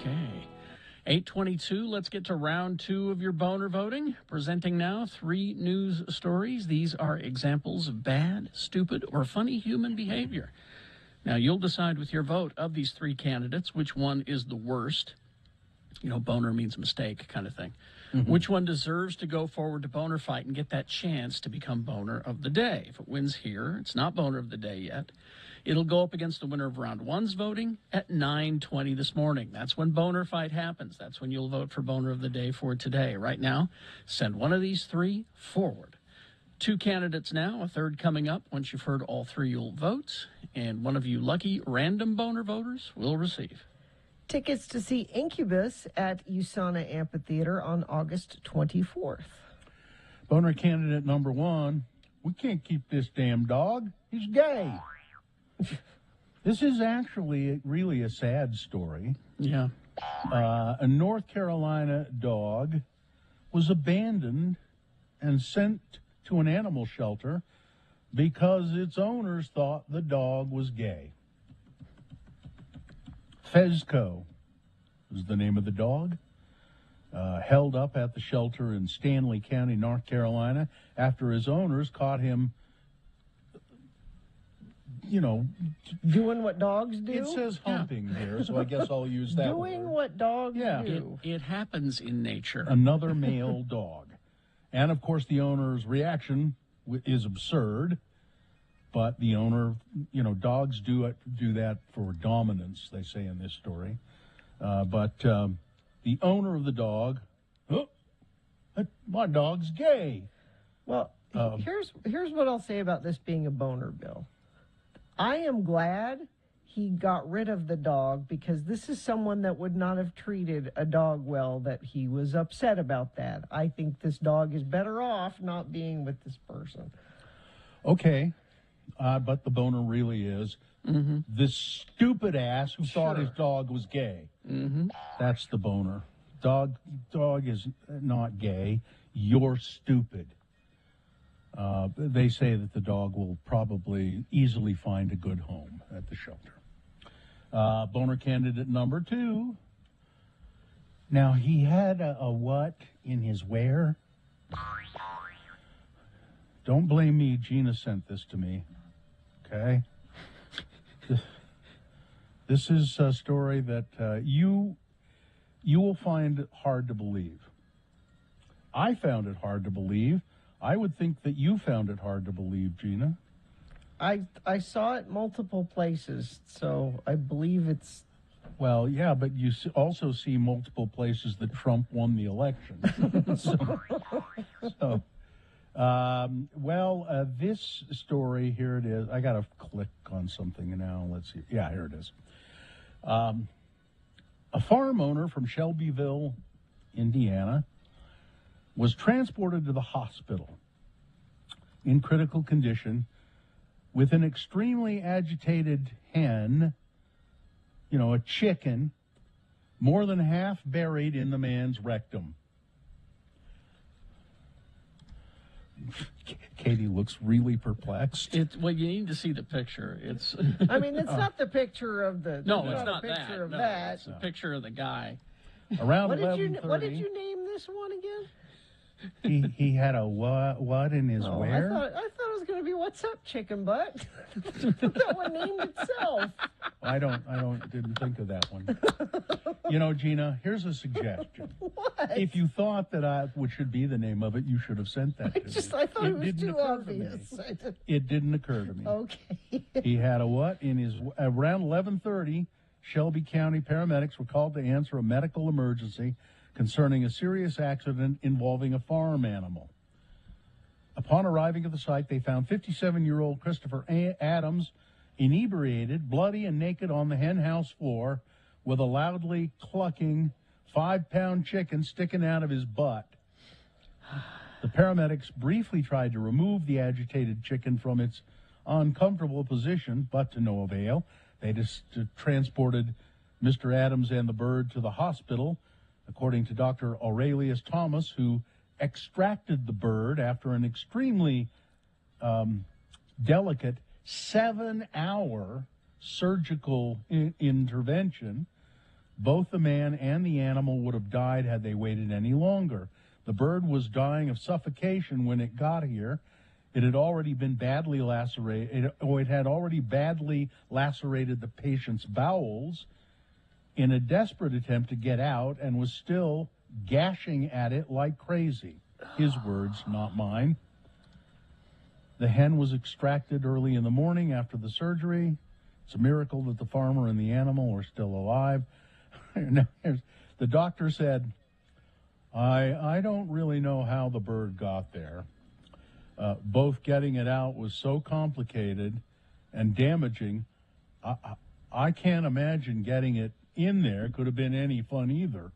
Okay. 8:22, let's get to round 2 of your boner voting. Presenting now 3 news stories. These are examples of bad, stupid, or funny human behavior. Now, you'll decide with your vote of these 3 candidates which one is the worst. You know, boner means mistake kind of thing. Mm-hmm. Which one deserves to go forward to boner fight and get that chance to become boner of the day. If it wins here, it's not boner of the day yet. It'll go up against the winner of round 1's voting at 9:20 this morning. That's when boner fight happens. That's when you'll vote for boner of the day for today. Right now, send one of these 3 forward. 2 candidates now, a third coming up. Once you've heard all 3, you'll vote. And one of you lucky random boner voters will receive tickets to see Incubus at USANA Amphitheater on August 24th. Boner candidate number 1, we can't keep this damn dog. He's gay. This is actually really a sad story. Yeah. A North Carolina dog was abandoned and sent to an animal shelter because its owners thought the dog was gay. Fezco was the name of the dog, held up at the shelter in Stanley County, North Carolina, after his owners caught him, doing what dogs do. It says humping here, so I guess I'll use that Doing word. what dogs do. It happens in nature. Another male dog. And, of course, the owner's reaction is absurd. But the owner, dogs do that for dominance, they say in this story. But the owner of the dog, my dog's gay. Well, here's what I'll say about this being a boner bill. I am glad he got rid of the dog because this is someone that would not have treated a dog well, that he was upset about that. I think this dog is better off not being with this person. Okay. But the boner really is this stupid ass who thought his dog was gay. Mm-hmm. That's the boner. Dog is not gay. You're stupid. They say that the dog will probably easily find a good home at the shelter. Boner candidate number 2. Now, he had a what in his wear? Don't blame me. Gina sent this to me. Okay? This is a story that you will find hard to believe. I found it hard to believe. I would think that you found it hard to believe, Gina. I saw it multiple places, so I believe it's... Well, yeah, but you also see multiple places that Trump won the election. This story, here it is. I got to click on something now. Let's see. Yeah, here it is. A farm owner from Shelbyville, Indiana, was transported to the hospital in critical condition with an extremely agitated hen, a chicken, more than half buried in the man's rectum. Katie looks really perplexed. Well, you need to see the picture. It's. I mean, it's not the picture of the. No, it's not a picture that. of No, that. it's a picture of the guy. Around what 11:30. What did you name this one again? He had a what in his wear? I thought it was going to be "What's up, chicken butt." That one named itself. I didn't think of that one. Gina, here's a suggestion. What? If you thought that should be the name of it, you should have sent that to me. I thought it was didn't too occur to obvious. me. It didn't occur to me. Okay. He had a what in his around 11:30. Shelby County paramedics were called to answer a medical emergency concerning a serious accident involving a farm animal. Upon arriving at the site, they found 57-year-old Christopher Adams inebriated, bloody and naked on the hen house floor with a loudly clucking 5-pound chicken sticking out of his butt. The paramedics briefly tried to remove the agitated chicken from its uncomfortable position, but to no avail. They just transported Mr. Adams and the bird to the hospital, according to Dr. Aurelius Thomas, who extracted the bird after an extremely delicate 7-hour surgical intervention. Both the man and the animal would have died had they waited any longer. The bird was dying of suffocation when it got here. It had already been badly lacerated, it had already badly lacerated the patient's bowels in a desperate attempt to get out and was still gashing at it like crazy. His words, not mine. The hen was extracted early in the morning after the surgery. It's a miracle that the farmer and the animal are still alive. The doctor said, I don't really know how the bird got there. Both getting it out was so complicated and damaging. I can't imagine getting it in there could have been any fun either.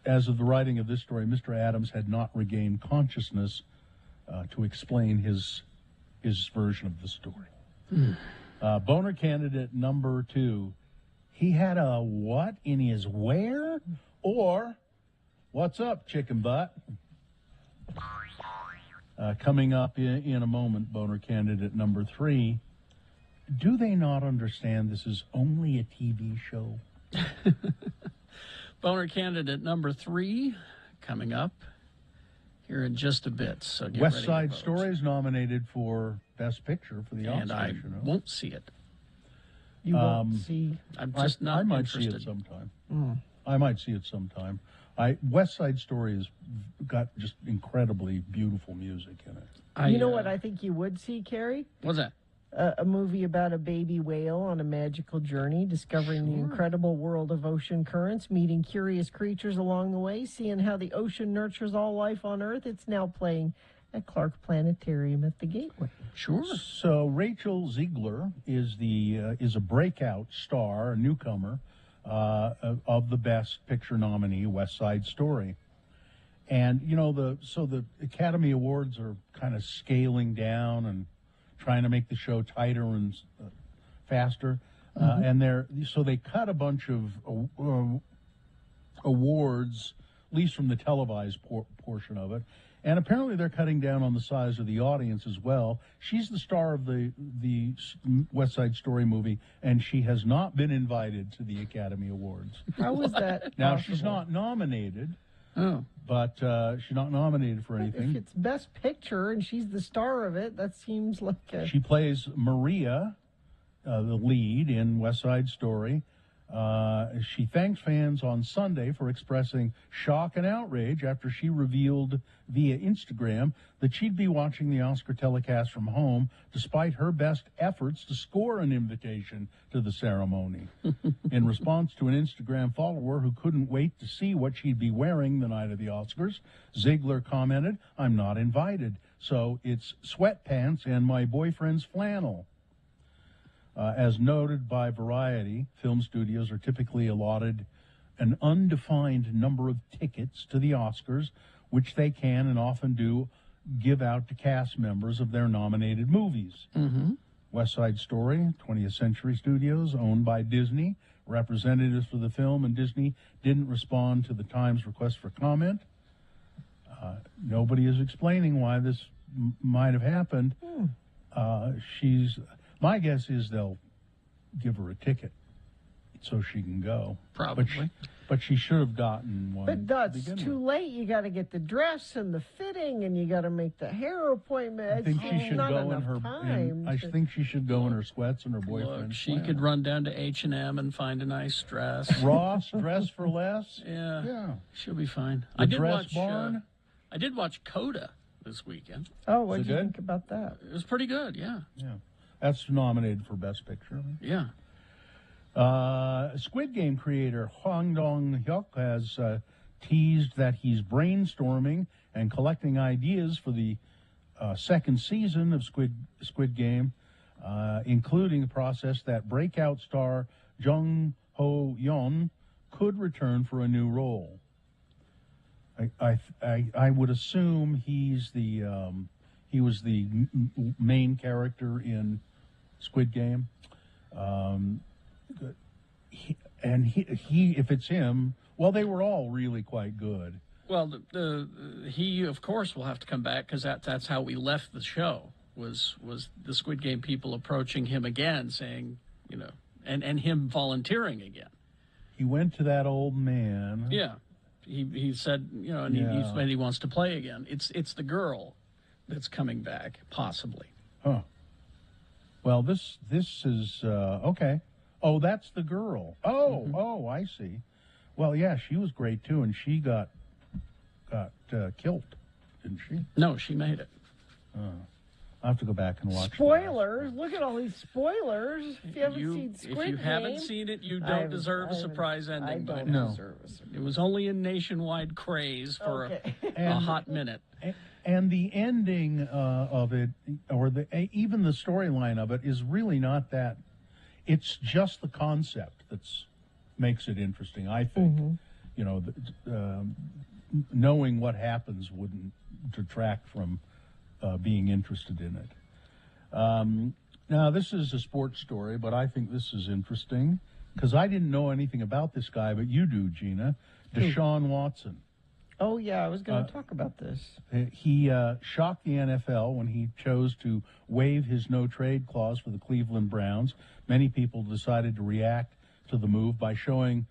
As of the writing of this story, Mr. Adams had not regained consciousness to explain his version of the story. Boner candidate number 2. He had a what in his where? Or, what's up, chicken butt? Coming up in a moment, boner candidate number 3. Do they not understand this is only a TV show? Boner candidate number 3 coming up here in just a bit. So get West ready Side to vote. Story is nominated for Best Picture for the Oscars. And I won't see it. You won't see. I'm just not I might interested. see it sometime. Mm. I might see it sometime. West Side Story has got just incredibly beautiful music in it. You know what I think you would see, Carrie? What's that? A movie about a baby whale on a magical journey, discovering the incredible world of ocean currents, meeting curious creatures along the way, seeing how the ocean nurtures all life on Earth. It's now playing at Clark Planetarium at the Gateway. Sure. So Rachel Ziegler is a breakout star, a newcomer of the Best Picture nominee, West Side Story. And you know the Academy Awards are kind of scaling down and trying to make the show tighter and faster, and they cut a bunch of awards, at least from the televised portion of it, and apparently they're cutting down on the size of the audience as well. She's the star of the West Side Story movie, and she has not been invited to the Academy Awards. How was that Now possible? she's not nominated. Oh. But she's not nominated for anything. If it's Best Picture and she's the star of it, that seems like a... She plays Maria, the lead in West Side Story. She thanks fans on Sunday for expressing shock and outrage after she revealed via Instagram that she'd be watching the Oscar telecast from home despite her best efforts to score an invitation to the ceremony. In response to an Instagram follower who couldn't wait to see what she'd be wearing the night of the Oscars, Ziegler commented, "I'm not invited, so it's sweatpants and my boyfriend's flannel." As noted by Variety, film studios are typically allotted an undefined number of tickets to the Oscars, which they can and often do give out to cast members of their nominated movies. Mm-hmm. West Side Story, 20th Century Studios, owned by Disney. Representatives for the film and Disney didn't respond to the Times request for comment. Nobody is explaining why this might have happened. My guess is they'll give her a ticket so she can go. Probably. But she should have gotten one. But that's too late. You got to get the dress and the fitting, and you got to make the hair appointment. I think she should not go in enough her. time. I think she should go in her sweats and her boyfriend. Look, she could run down to H&M and find a nice dress. Ross, dress for less. Yeah, she'll be fine. The Dress Barn? I did watch Coda this weekend. Oh, what Is did it you good? think about that? It was pretty good. Yeah. Yeah, that's nominated for Best Picture. Yeah. Squid Game creator Hwang Dong-hyuk has teased that he's brainstorming and collecting ideas for the second season of Squid Game, including the process that breakout star Jung Ho-yeon could return for a new role. I would assume he was the main character in Squid Game. If it's him, well, they were all really quite good. Well, he of course will have to come back because that's how we left the show. was the Squid Game people approaching him again, saying, and him volunteering again. He went to that old man. Yeah, he said, and he wants to play again. It's the girl that's coming back, possibly. Huh. Well, this is okay. Oh, that's the girl. Oh, I see. Well, yeah, she was great too, and she got killed, didn't she? No, she made it. I'll have to go back and watch. Spoilers! Look at all these spoilers. If you haven't seen Squid Game. If you haven't seen it, you don't deserve a surprise ending. I don't deserve a surprise. It was only in nationwide craze for a hot minute. And the ending of it, or even the storyline of it, is really not that. It's just the concept that makes it interesting, I think. Knowing what happens wouldn't detract from being interested in it. Now, this is a sports story, but I think this is interesting because I didn't know anything about this guy, but you do, Gina. Deshaun Watson. Oh, yeah, I was going to talk about this. He shocked the NFL when he chose to waive his no-trade clause for the Cleveland Browns. Many people decided to react to the move by showing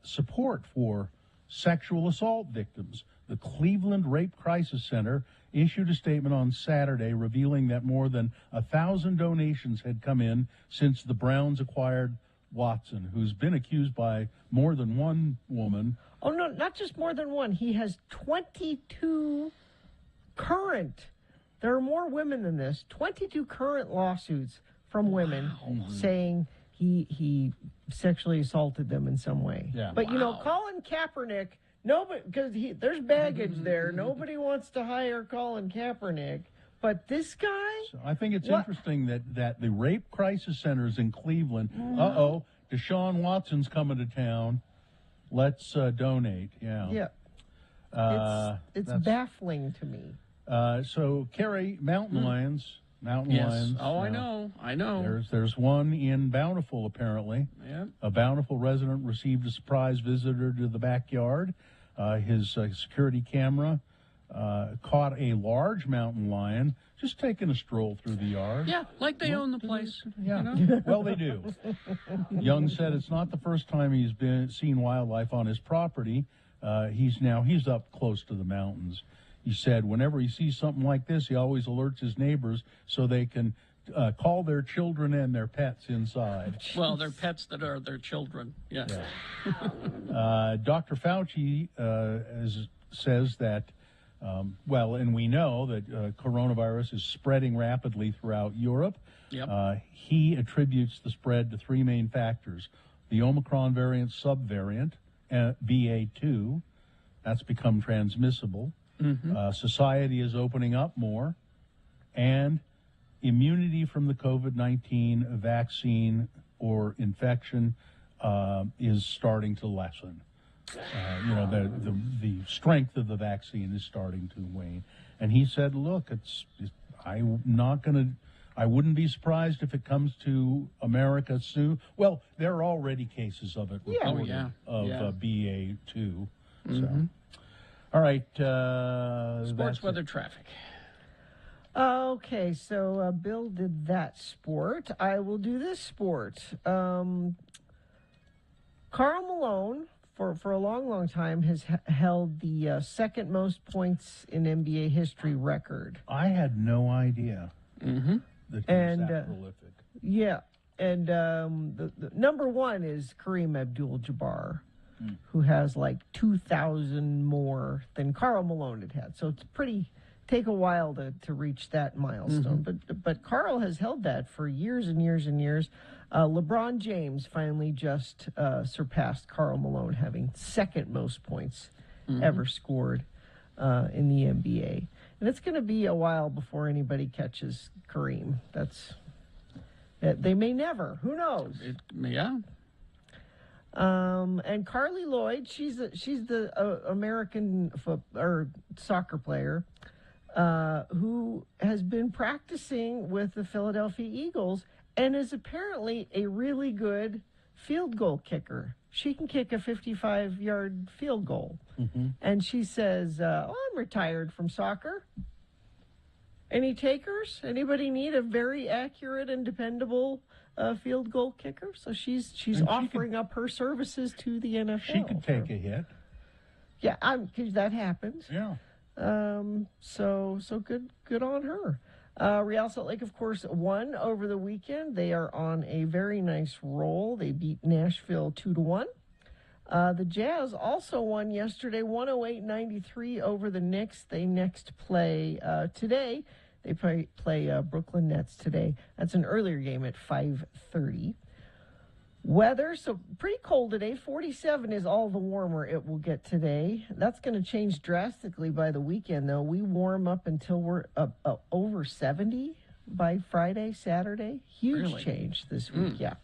support for sexual assault victims. The Cleveland Rape Crisis Center issued a statement on Saturday revealing that more than 1,000 donations had come in since the Browns acquired Watson, who's been accused by more than one woman. Oh, no, not just more than one. He has 22 current. There are more women than this. 22 current lawsuits from women saying he sexually assaulted them in some way. Yeah. But, Colin Kaepernick, nobody, because there's baggage there. Nobody wants to hire Colin Kaepernick. But this guy? So I think it's interesting that the Rape Crisis Centers in Cleveland, Deshaun Watson's coming to town. Let's donate. Yeah. It's baffling to me. So, Carrie, mountain lions. Lions. Oh, I know. There's one in Bountiful, apparently. Yeah. A Bountiful resident received a surprise visitor to the backyard. His security camera caught a large mountain lion just taking a stroll through the yard. Yeah, like they own the place. Yeah. Well, they do. Young said it's not the first time he's seen wildlife on his property. He's up close to the mountains. He said whenever he sees something like this, he always alerts his neighbors so they can call their children and their pets inside. Well, they're pets that are their children. Yeah. Dr. Fauci says that, and we know that coronavirus is spreading rapidly throughout Europe. Yep. He attributes the spread to three main factors. The Omicron variant subvariant, BA2, that's become transmissible. Mm-hmm. Society is opening up more, and immunity from the COVID-19 vaccine or infection is starting to lessen. The strength of the vaccine is starting to wane. And he said, look, I wouldn't be surprised if it comes to America soon. Well, there are already cases of it reported of BA2. Mm-hmm. So. All right. Sports, weather, traffic. Okay, so Bill did that sport. I will do this sport. Karl Malone, for a long time, has held the second most points in NBA history record. I had no idea that he was that prolific. Yeah, and the number one is Kareem Abdul-Jabbar, who has like 2,000 more than Karl Malone had. So it's take a while to reach that milestone. Mm-hmm. But Karl has held that for years and years and years. LeBron James finally just surpassed Karl Malone, having second most points ever scored in the NBA. And it's going to be a while before anybody catches Kareem. They may never. Who knows? Yeah. And Carly Lloyd, she's the American soccer player who has been practicing with the Philadelphia Eagles and is apparently a really good field goal kicker. She can kick a 55-yard field goal. Mm-hmm. And she says, I'm retired from soccer. Any takers? Anybody need a very accurate and dependable field goal kicker? So she's offering up her services to the NFL. She could take a hit. Yeah, because that happens. Yeah. So good on her. Real Salt Lake, of course, won over the weekend. They are on a very nice roll. They beat Nashville 2-1. The Jazz also won yesterday, 108-93 over the Knicks. They next play today. They play Brooklyn Nets today. That's an earlier game at 5:30. Weather, so pretty cold today. 47 is all the warmer it will get today. That's going to change drastically by the weekend, though. We warm up until we're over 70 by Friday, Saturday. Huge change this week, yeah.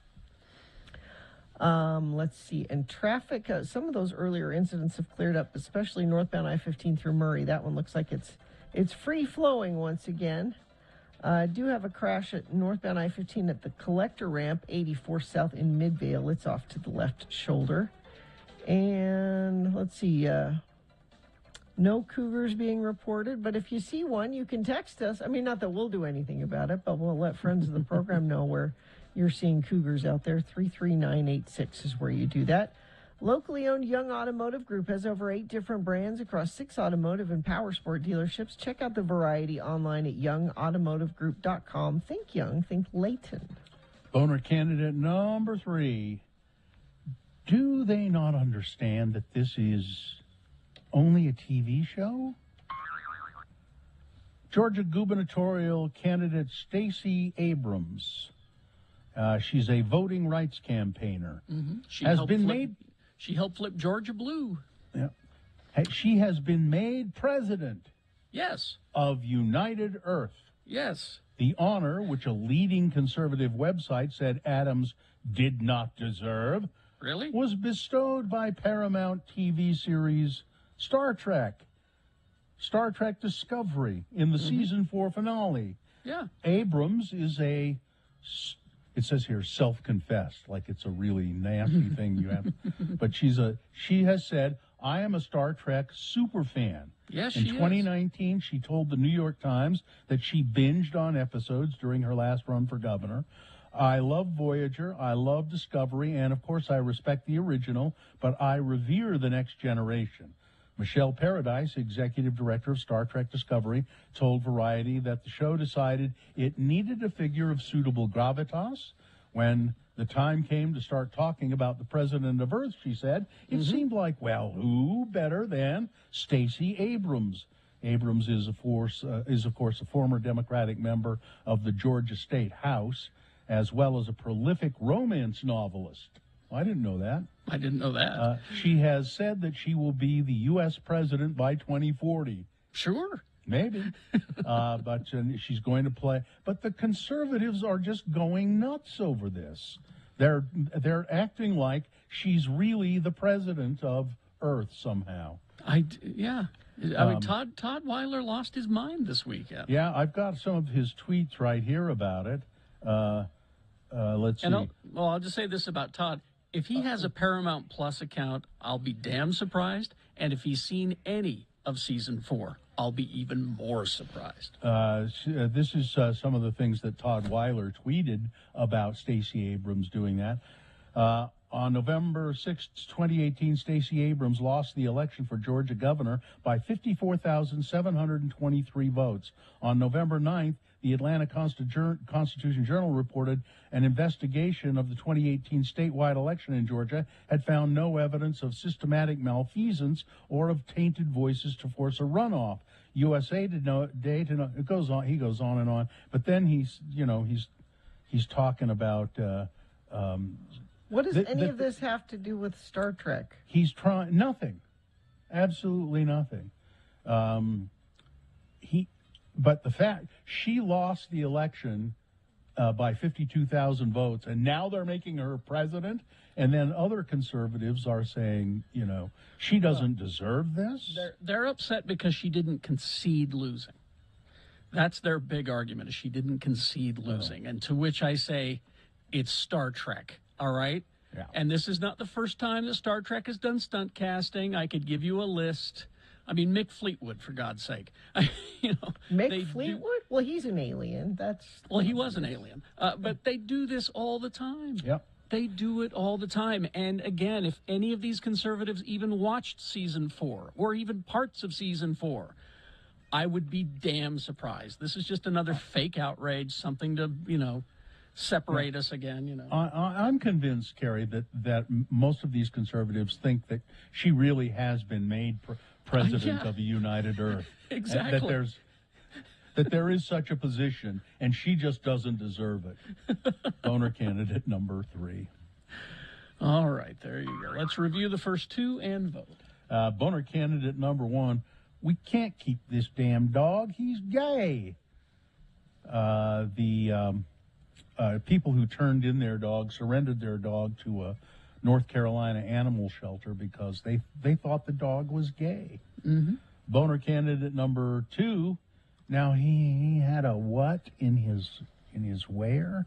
Let's see. And traffic, some of those earlier incidents have cleared up, especially northbound I-15 through Murray. That one looks like it's free-flowing once again. I do have a crash at northbound I-15 at the collector ramp, 84 South in Midvale. It's off to the left shoulder. And let's see, no cougars being reported, but if you see one, you can text us. I mean, not that we'll do anything about it, but we'll let friends of the program know where you're seeing cougars out there. 33986 is where you do that. Locally owned Young Automotive Group has over 8 different brands across 6 automotive and power sport dealerships. Check out the variety online at youngautomotivegroup.com. Think Young, think Layton. Boner candidate number 3. Do they not understand that this is only a TV show? Georgia gubernatorial candidate Stacey Abrams. She's a voting rights campaigner. Mm-hmm. She helped flip Georgia blue. Yeah. She has been made president. Yes. Of United Earth. Yes. The honor, which a leading conservative website said Adams did not deserve, really, was bestowed by Paramount TV series Star Trek Discovery in the season 4 finale. Yeah. Abrams is it says here self-confessed, like it's a really nasty thing you have. But she has said, I am a Star Trek super fan. Yes, In 2019, she told the New York Times that she binged on episodes during her last run for governor. I love Voyager, I love Discovery, and of course I respect the original, but I revere the next generation. Michelle Paradise, executive director of Star Trek Discovery, told Variety that the show decided it needed a figure of suitable gravitas. When the time came to start talking about the president of Earth, she said, it seemed like, well, who better than Stacey Abrams? Abrams is, of course, a former Democratic member of the Georgia State House, as well as a prolific romance novelist. I didn't know that. I didn't know that. She has said that she will be the U.S. president by 2040. Sure. Maybe. But she's going to play. But the conservatives are just going nuts over this. They're acting like she's really the president of Earth somehow. Yeah. I mean, Todd Weiler lost his mind this weekend. Yeah, I've got some of his tweets right here about it. Let's see. I'll just say this about Todd. If he has a Paramount Plus account, I'll be damn surprised. And if he's seen any of season 4, I'll be even more surprised. This is some of the things that Todd Weiler tweeted about Stacey Abrams doing that. On November 6, 2018, Stacey Abrams lost the election for Georgia governor by 54,723 votes. On November 9th, the Atlanta Constitution Journal reported an investigation of the 2018 statewide election in Georgia had found no evidence of systematic malfeasance or of tainted voices to force a runoff. USA Today, it goes on. He goes on and on, but then he's talking about. What does any of this have to do with Star Trek? He's trying nothing, absolutely nothing. But the fact she lost the election by 52,000 votes, and now they're making her president, and then other conservatives are saying, she doesn't deserve this. They're upset because she didn't concede losing. That's their big argument, is she didn't concede losing. And to which I say, it's Star Trek, all right? Yeah. And this is not the first time that Star Trek has done stunt casting. I could give you a list I mean, Mick Fleetwood, for God's sake. Mick Fleetwood? Well, he's an alien. Well, he was an alien. But they do this all the time. Yep. They do it all the time. And again, if any of these conservatives even watched season 4 or even parts of season 4, I would be damn surprised. This is just another fake outrage, something to, separate us again, I'm convinced, Carrie, that most of these conservatives think that she really has been made president of a united Earth. Exactly. That there is such a position, and she just doesn't deserve it. Boner candidate number 3. All right, there you go. Let's review the first 2 and vote. Boner candidate number 1, we can't keep this damn dog. He's gay. People who turned in their dog, surrendered their dog to a North Carolina animal shelter because they thought the dog was gay. Mm-hmm. Boner candidate number 2, now he had a what in his where?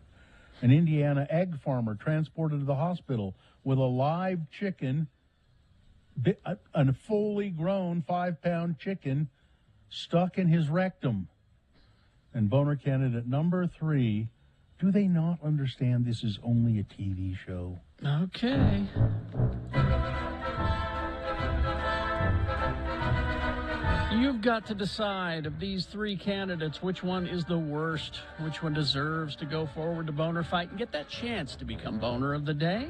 An Indiana egg farmer transported to the hospital with a live chicken, a fully grown 5-pound chicken stuck in his rectum. And boner candidate number 3, do they not understand this is only a TV show? Okay. You've got to decide of these 3 candidates which one is the worst, which one deserves to go forward to Boner Fight and get that chance to become Boner of the Day.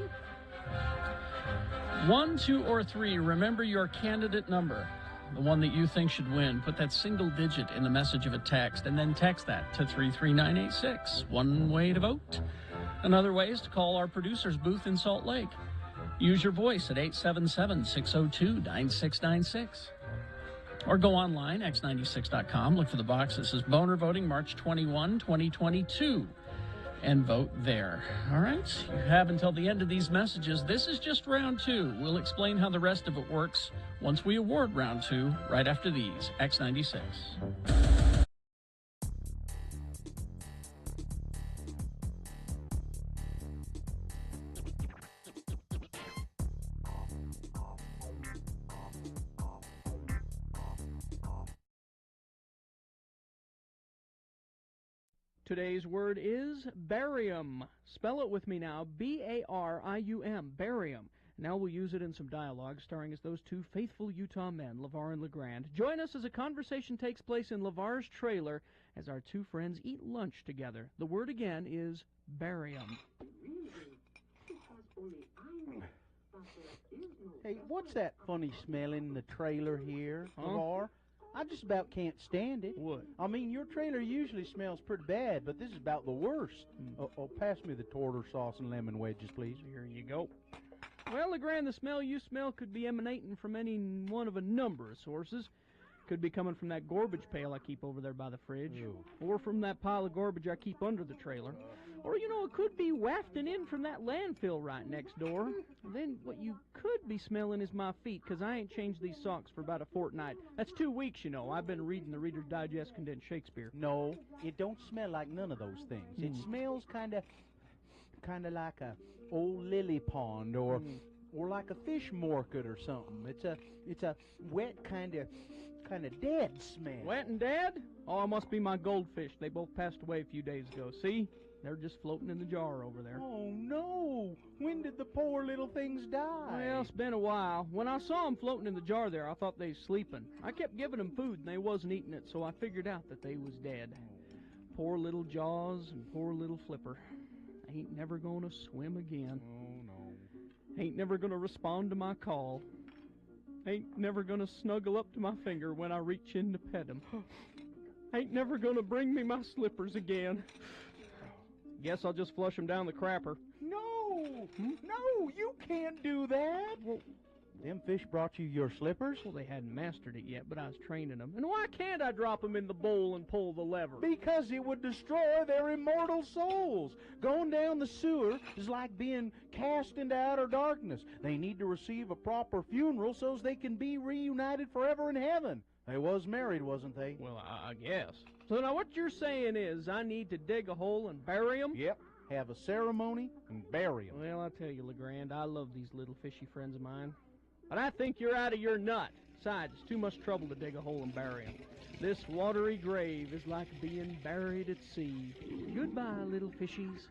1, 2, or 3, remember your candidate number, the one that you think should win. Put that single digit in the message of a text and then text that to 33986. One way to vote. Another way is to call our producer's booth in Salt Lake. Use your voice at 877-602-9696. Or go online, x96.com, look for the box that says Boner Voting March 21, 2022, and vote there. All right? You have until the end of these messages. This is just round 2. We'll explain how the rest of it works once we award round 2, right after these. X96. Today's word is barium. Spell it with me now, B-A-R-I-U-M, barium. Now we'll use it in some dialogue starring as those 2 faithful Utah men, LeVar and LeGrand. Join us as a conversation takes place in LeVar's trailer as our 2 friends eat lunch together. The word again is barium. Hey, what's that funny smell in the trailer here, LeVar? I just about can't stand it. What? I mean, your trailer usually smells pretty bad, but this is about the worst. Pass me the tartar sauce and lemon wedges, please. Here you go. Well, LeGrand, the smell you smell could be emanating from any one of a number of sources. Could be coming from that garbage pail I keep over there by the fridge. Ew. Or from that pile of garbage I keep under the trailer. Or, it could be wafting in from that landfill right next door. Then what you could be smelling is my feet, because I ain't changed these socks for about a fortnight. That's 2 weeks, I've been reading the Reader's Digest condensed Shakespeare. No, it don't smell like none of those things. It smells kind of like a old lily pond or like a fish market or something. It's a wet kind of dead smell. Wet and dead? Oh, it must be my goldfish. They both passed away a few days ago. See? They're just floating in the jar over there. Oh, no. When did the poor little things die? Well, it's been a while. When I saw them floating in the jar there, I thought they was sleeping. I kept giving them food, and they wasn't eating it, so I figured out that they was dead. Poor little Jaws and poor little Flipper. Ain't never gonna swim again. Oh, no. Ain't never gonna respond to my call. Ain't never gonna snuggle up to my finger when I reach in to pet him. Ain't never gonna bring me my slippers again. Guess I'll just flush them down the crapper. No! No, you can't do that! Well, them fish brought you your slippers? Well, they hadn't mastered it yet, but I was training them. And why can't I drop them in the bowl and pull the lever? Because it would destroy their immortal souls. Going down the sewer is like being cast into outer darkness. They need to receive a proper funeral so they can be reunited forever in heaven. They was married, wasn't they? Well, I guess. So now what you're saying is I need to dig a hole and bury them? Yep. Have a ceremony and bury them. Well, I tell you, LeGrand, I love these little fishy friends of mine. But I think you're out of your nut. Besides, it's too much trouble to dig a hole and bury him. This watery grave is like being buried at sea. Goodbye, little fishies.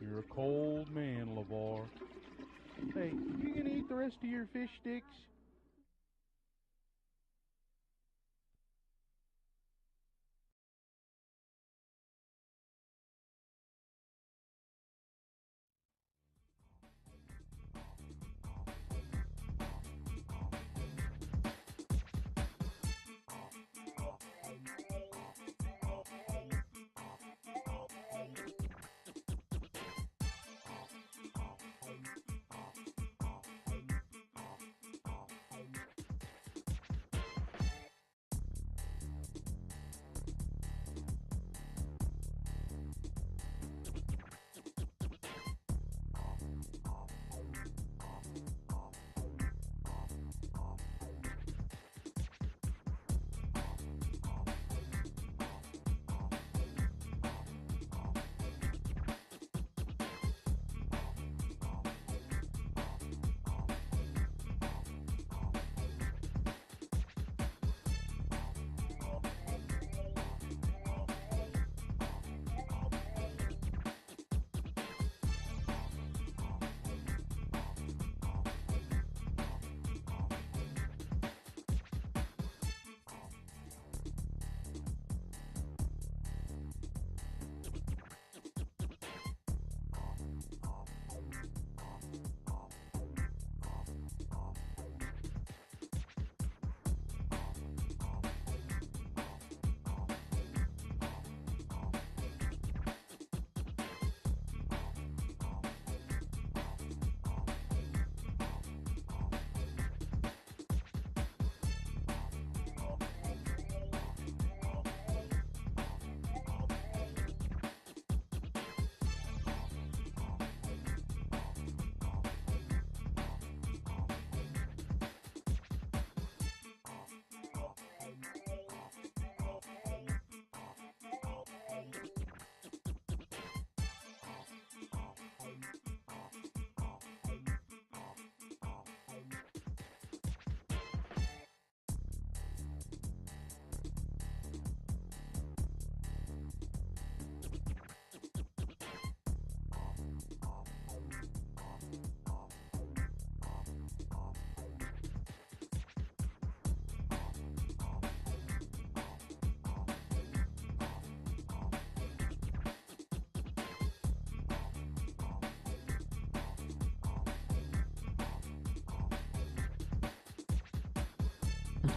You're a cold man, LeVar. Hey, you gonna eat the rest of your fish sticks?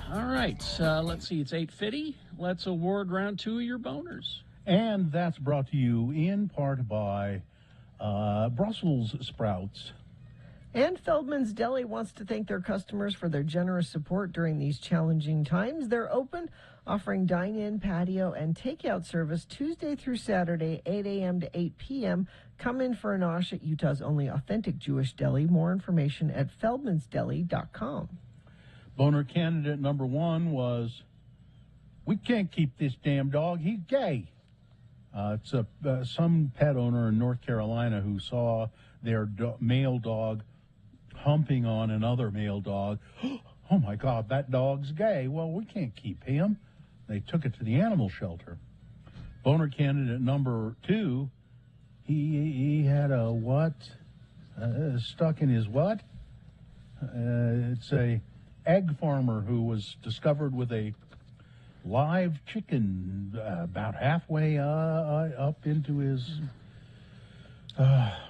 All right, let's see. It's 8:50. Let's award round 2 of your boners. And that's brought to you in part by Brussels sprouts. And Feldman's Deli wants to thank their customers for their generous support during these challenging times. They're open, offering dine-in, patio, and takeout service Tuesday through Saturday, 8 a.m. to 8 p.m. Come in for a nosh at Utah's only authentic Jewish deli. More information at feldmansdeli.com. Boner candidate number 1 was, "We can't keep this damn dog, he's gay." It's some pet owner in North Carolina who saw their male dog humping on another male dog. "Oh my God, that dog's gay. Well, we can't keep him." They took it to the animal shelter. Boner candidate number 2, he had a what? Stuck in his what? It's a egg farmer who was discovered with a live chicken about halfway up into his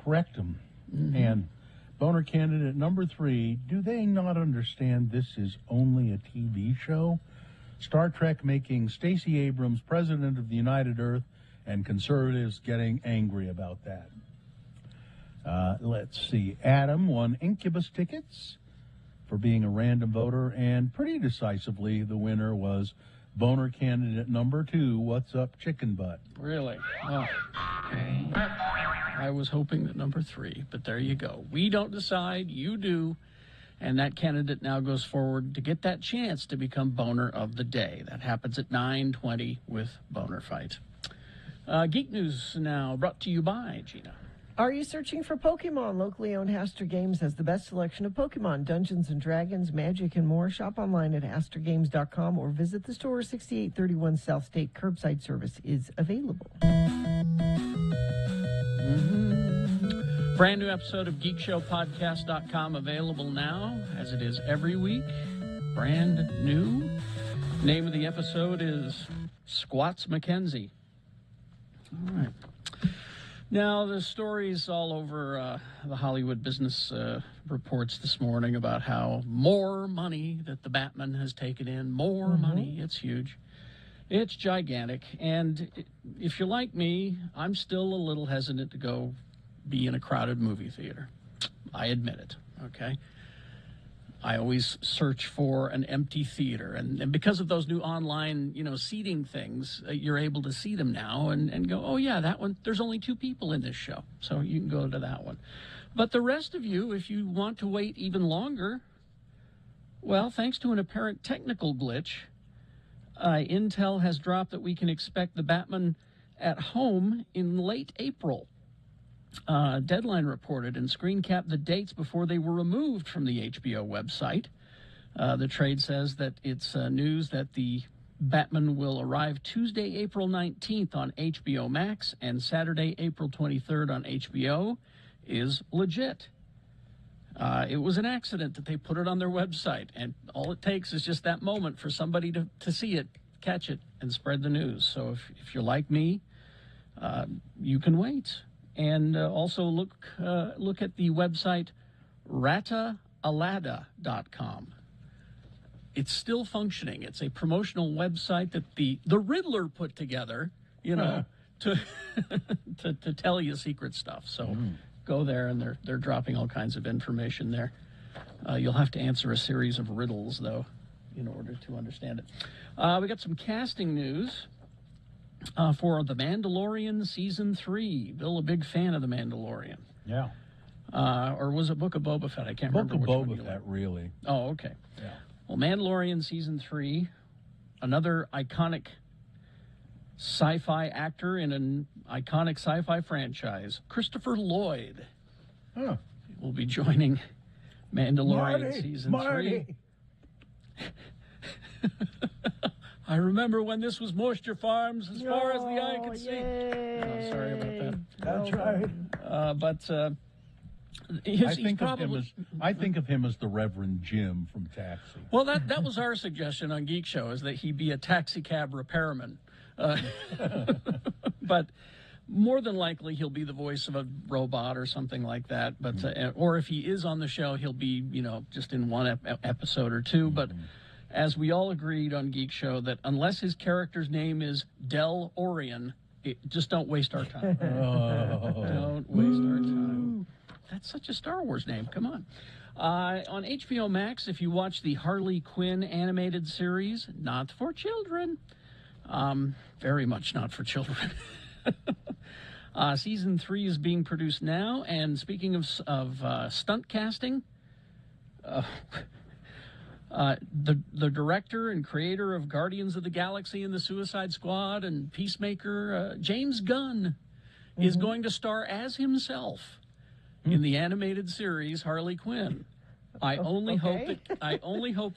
rectum. And boner candidate number 3, do they not understand this is only a TV show? Star Trek making Stacey Abrams president of the United Earth, and conservatives getting angry about that. Let's see. Adam won Incubus tickets for being a random voter, and pretty decisively the winner was boner candidate number 2, What's Up Chicken Butt. Really? Oh. I was hoping that number 3, but there you go. We don't decide, you do. And that candidate now goes forward to get that chance to become boner of the day. That happens at 9:20 with Boner Fight. Geek News now brought to you by Gina. Are you searching for Pokemon? Locally owned Haster Games has the best selection of Pokemon, Dungeons and Dragons, Magic, and more. Shop online at HasterGames.com or visit the store. 6831 South State. Curbside service is available. Brand new episode of GeekShowPodcast.com available now, as it is every week. Brand new. Name of the episode is Squats Mackenzie. All right. Now, the stories all over the Hollywood business reports this morning about how more money that the Batman has taken in, more money. It's huge. It's gigantic. And if you're like me, I'm still a little hesitant to go be in a crowded movie theater. I admit it, okay? I always search for an empty theater. And because of those new online, seating things, you're able to see them now and go, oh, yeah, that one, there's only 2 people in this show. So you can go to that one. But the rest of you, if you want to wait even longer, well, thanks to an apparent technical glitch, Intel has dropped that we can expect the Batman at home in late April. Deadline reported and screen capped the dates before they were removed from the HBO website. The trade says that it's news that the Batman will arrive Tuesday, April 19th on HBO Max and Saturday, April 23rd on HBO is legit. It was an accident that they put it on their website, and all it takes is just that moment for somebody to see it, catch it, and spread the news. So if you're like me, you can wait. And also look at the website rataalada.com. It's still functioning. It's a promotional website that the Riddler put together, to to tell you secret stuff. So go there, and they're dropping all kinds of information there. You'll have to answer a series of riddles, though, in order to understand it. We got some casting news. For The Mandalorian Season 3. Bill, a big fan of The Mandalorian. Yeah. Or was it Book of Boba Fett? I can't remember which one. Book of Boba Fett, really. Oh, okay. Yeah. Well, Mandalorian Season 3, another iconic sci-fi actor in an iconic sci-fi franchise, Christopher Lloyd, will be joining Mandalorian Season 3. I remember when this was Moisture Farms as far as the eye could see. Oh, sorry about that. That's right. I think of him as the Reverend Jim from Taxi. Well, that was our suggestion on Geek Show, is that he be a taxi cab repairman. But more than likely, he'll be the voice of a robot or something like that. But or if he is on the show, he'll be, just in one episode or two. But as we all agreed on Geek Show, that unless his character's name is Del Orion, just don't waste our time. Don't waste our time. That's such a Star Wars name. Come on. On HBO Max, if you watch the Harley Quinn animated series, not for children. Very much not for children. Season 3 is being produced now, and speaking of stunt casting, the director and creator of Guardians of the Galaxy and the Suicide Squad and Peacemaker, James Gunn, is going to star as himself in the animated series Harley Quinn. I only hope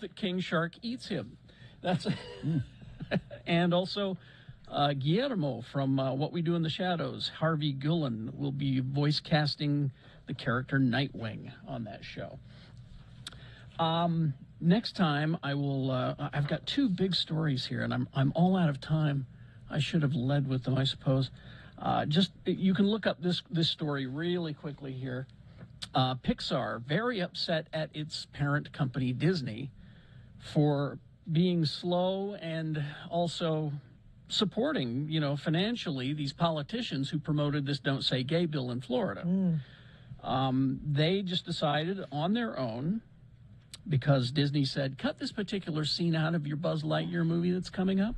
that King Shark eats him. That's and also Guillermo from What We Do in the Shadows, Harvey Guillen, will be voice casting the character Nightwing on that show. Next time I will. I've got 2 big stories here, and I'm all out of time. I should have led with them, I suppose. You can look up this story really quickly here. Pixar very upset at its parent company Disney for being slow and also supporting, financially these politicians who promoted this "Don't Say Gay" bill in Florida. They just decided on their own, because Disney said, cut this particular scene out of your Buzz Lightyear movie that's coming up.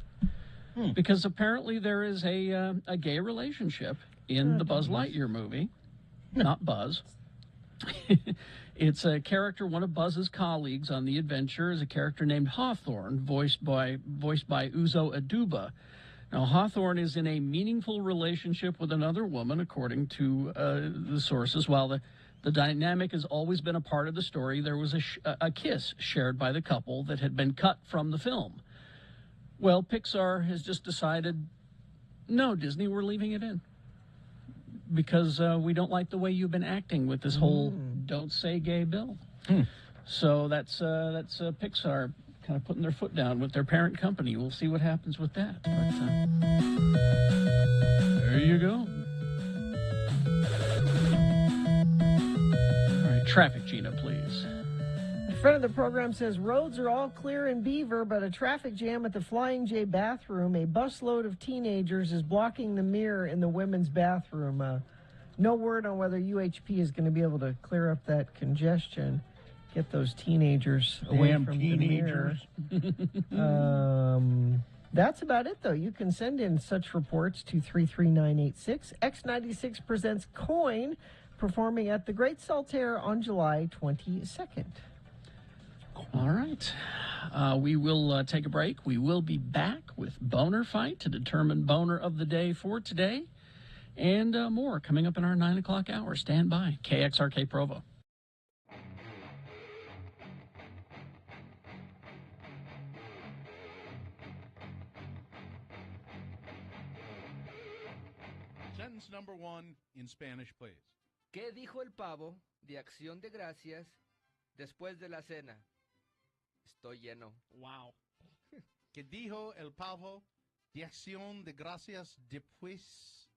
Because apparently there is a gay relationship in the Buzz Lightyear movie. Not Buzz. It's a character, one of Buzz's colleagues on the adventure is a character named Hawthorne, voiced by Uzo Aduba, Now, Hawthorne is in a meaningful relationship with another woman, according to the sources. While the dynamic has always been a part of the story, there was a kiss shared by the couple that had been cut from the film. Well, Pixar has just decided, no, Disney, we're leaving it in. Because we don't like the way you've been acting with this whole don't say gay bill. So that's Pixar kind of putting their foot down with their parent company. We'll see what happens with that. But, there you go. All right, traffic, Gina, please. A friend of the program says roads are all clear in Beaver, but a traffic jam at the Flying J bathroom. A busload of teenagers is blocking the mirror in the women's bathroom. No word on whether UHP is going to be able to clear up that congestion, get those teenagers away from the mirror. That's about it, though. You can send in such reports to 33986. X96 presents Coin, performing at the Great Saltaire on July 22nd. All right. We will take a break. We will be back with Boner Fight to determine Boner of the Day for today. And more coming up in our 9 o'clock hour. Stand by. KXRK Provo. Sentence number 1 in Spanish, please. ¿Qué dijo el pavo de Acción de Gracias después de la cena? Estoy lleno. Wow. ¿Qué dijo el pavo de Acción de Gracias después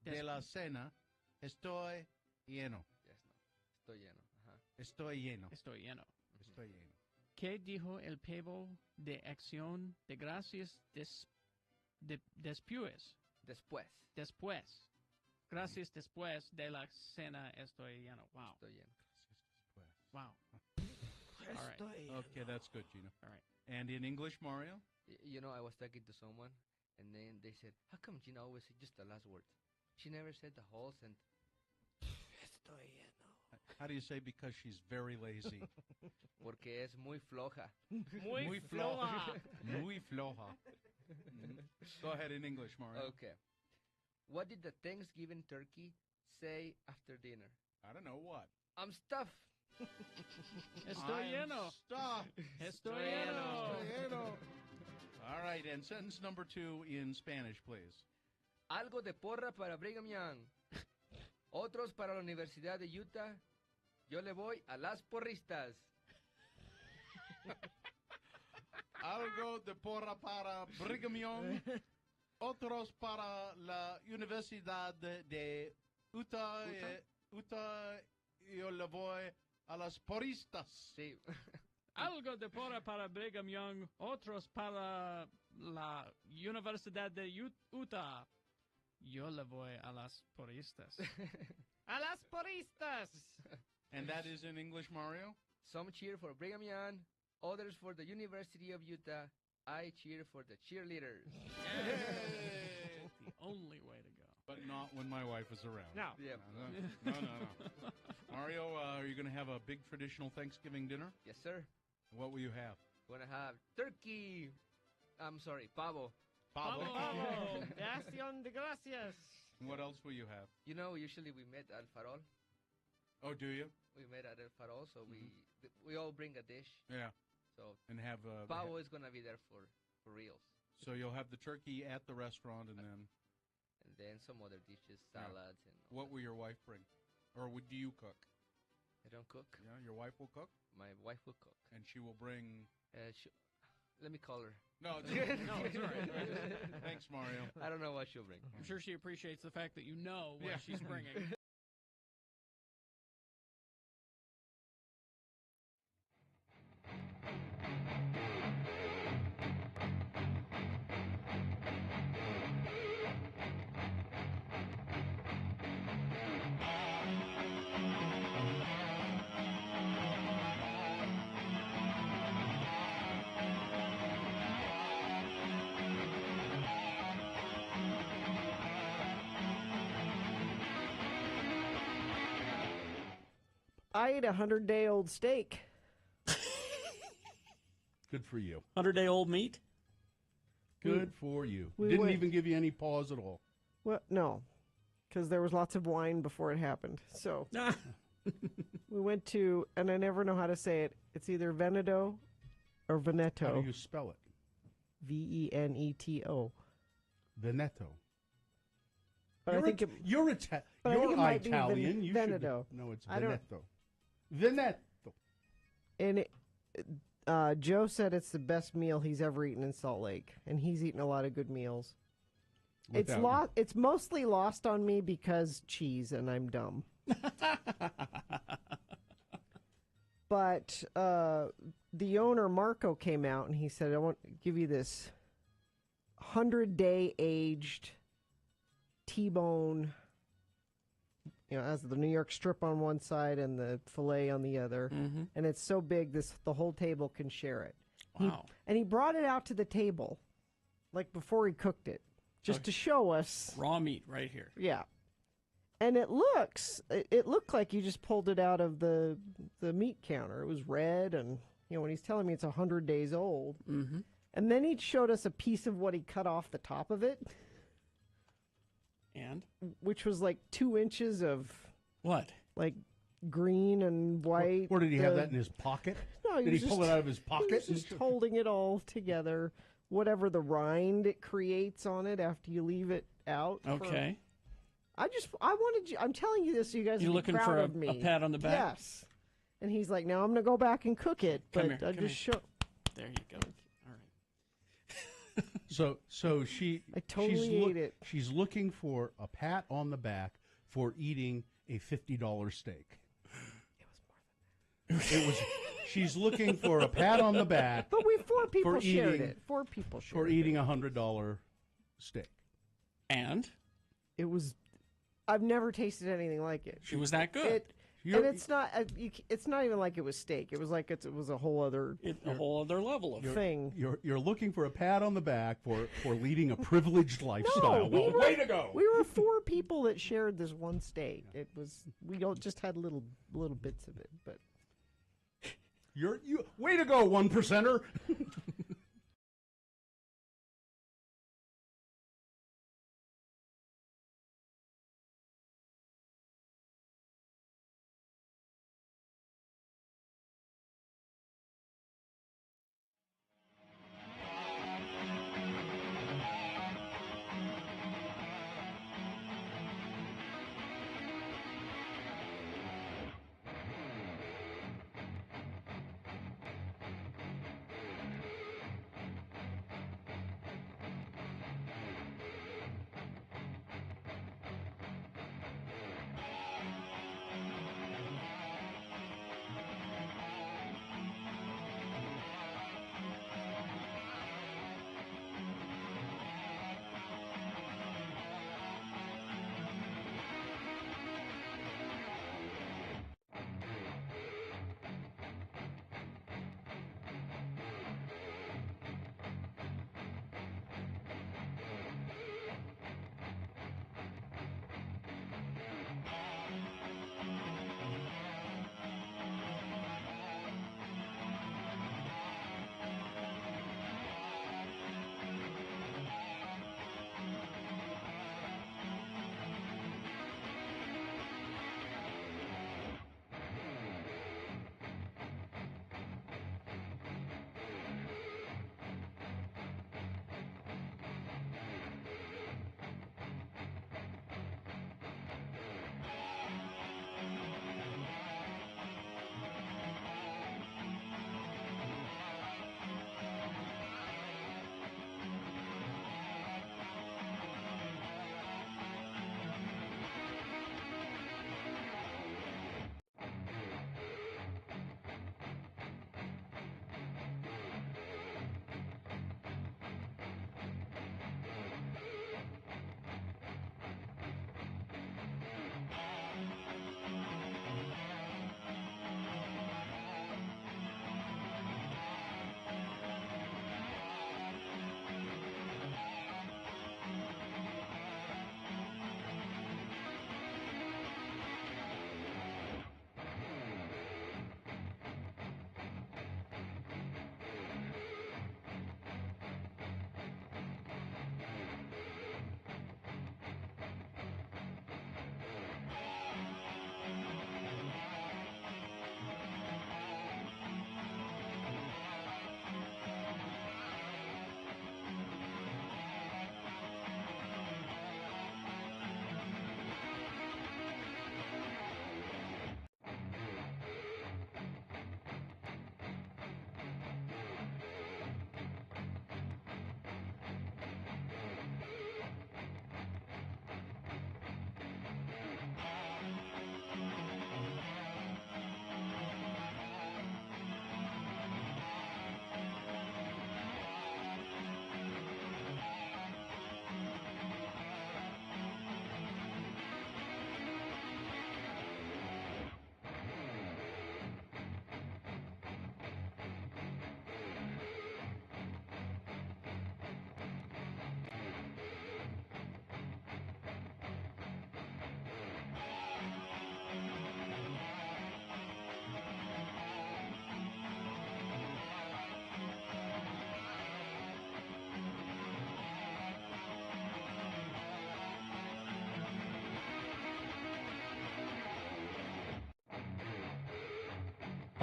de la cena? Estoy lleno. Estoy lleno. Ajá. Estoy lleno. Estoy lleno. Estoy lleno. ¿Qué dijo el pavo de Acción de Gracias después? Después. Gracias después de la cena estoy lleno. Wow. Estoy lleno. Wow. All right. Okay, that's good, Gina. All right. And in English, Mario? You know, I was talking to someone, and then they said, how come Gina always said just the last word? She never said the whole sentence. Estoy lleno. How do you say because she's very lazy? Porque es muy floja. Muy floja. Muy floja. Go ahead in English, Mario. Okay. What did the Thanksgiving turkey say after dinner? I don't know what. I'm stuffed. Estoy lleno. Stop. Estoy lleno. All right, and sentence number 2 in Spanish, please. Algo de porra para Brigham Young. Otros para la Universidad de Utah. Yo le voy a las porristas. Algo de porra para Brigham Young. Otros para la Universidad de Utah. Utah. Yo le voy a las porristas. Sí. Algo de porra para Brigham Young, otros para la Universidad de Utah. Yo le voy a las porristas. ¡A las porristas! And that is in English, Mario? Some cheer for Brigham Young, others for the University of Utah. I cheer for the cheerleaders. The only way to go. But not when my wife is around. No. Yep. No. Mario, are you going to have a big traditional Thanksgiving dinner? Yes, sir. What will you have? We're going to have turkey. I'm sorry, pavo. Pavo. De Acción de Gracias. What else will you have? You know, usually we met at Farol. Oh, do you? We met at El Farol, so we all bring a dish. Yeah. So and have pavo is gonna be there for reals. So you'll have the turkey at the restaurant, and then some other dishes, salads, and. What will your wife bring, or do you cook? I don't cook. Yeah, your wife will cook. My wife will cook, and she will bring. Let me call her. No, it's all right. Thanks, Mario. I don't know what she'll bring. I'm sure she appreciates the fact that you know what she's bringing. I ate 100-day-old steak. Good for you. 100-day-old meat? Good for you. we Didn't went- even give you any pause at all. Well, no, because there was lots of wine before it happened. So we went to, and I never know how to say it. It's either Veneto or Veneto. How do you spell it? Veneto. Veneto. But I think it, you're but I think you're it might be Italian. You Veneto. should. No, it's I don't- Veneto. Veneto. And Joe said it's the best meal he's ever eaten in Salt Lake, and he's eaten a lot of good meals. Without- It's mostly lost on me because cheese, and I'm dumb. But the owner Marco came out and he said, "I want to give you this 100-day aged T-bone. You know, has the New York strip on one side and the fillet on the other, and it's so big the whole table can share it." Wow. And he brought it out to the table, like before he cooked it, just to show us. Raw meat right here. Yeah. And it looked like you just pulled it out of the meat counter. It was red, and when he's telling me it's 100 days old, and then he showed us a piece of what he cut off the top of it, and which was like 2 inches of what, like green and white. Where did he have that in his pocket? No, Did he pull it out of his pocket? He was just holding it all together. Whatever the rind it creates on it after you leave it out. Okay. I wanted you. I'm telling you this so you guys You're would be looking proud for of me. a pat on the back? Yes. And he's like, "Now I'm going to go back and cook it." Come But here, I come just show. There you go. All right. So she. I totally ate it. She's looking for a pat on the back for eating a $50 steak. It was more than that. It was. She's looking for a pat on the back. But four people for shared eating- it. 4 people shared for it. eating a $100 steak. And it was. I've never tasted anything like it. It was that good. And it's not. It's not even like it was steak. It was like it was a whole other. A whole other level of thing. You're looking for a pat on the back for leading a privileged lifestyle. Well, way to go! We were 4 people that shared this one steak. It was. We all just had little bits of it, but. You way to go, 1%er.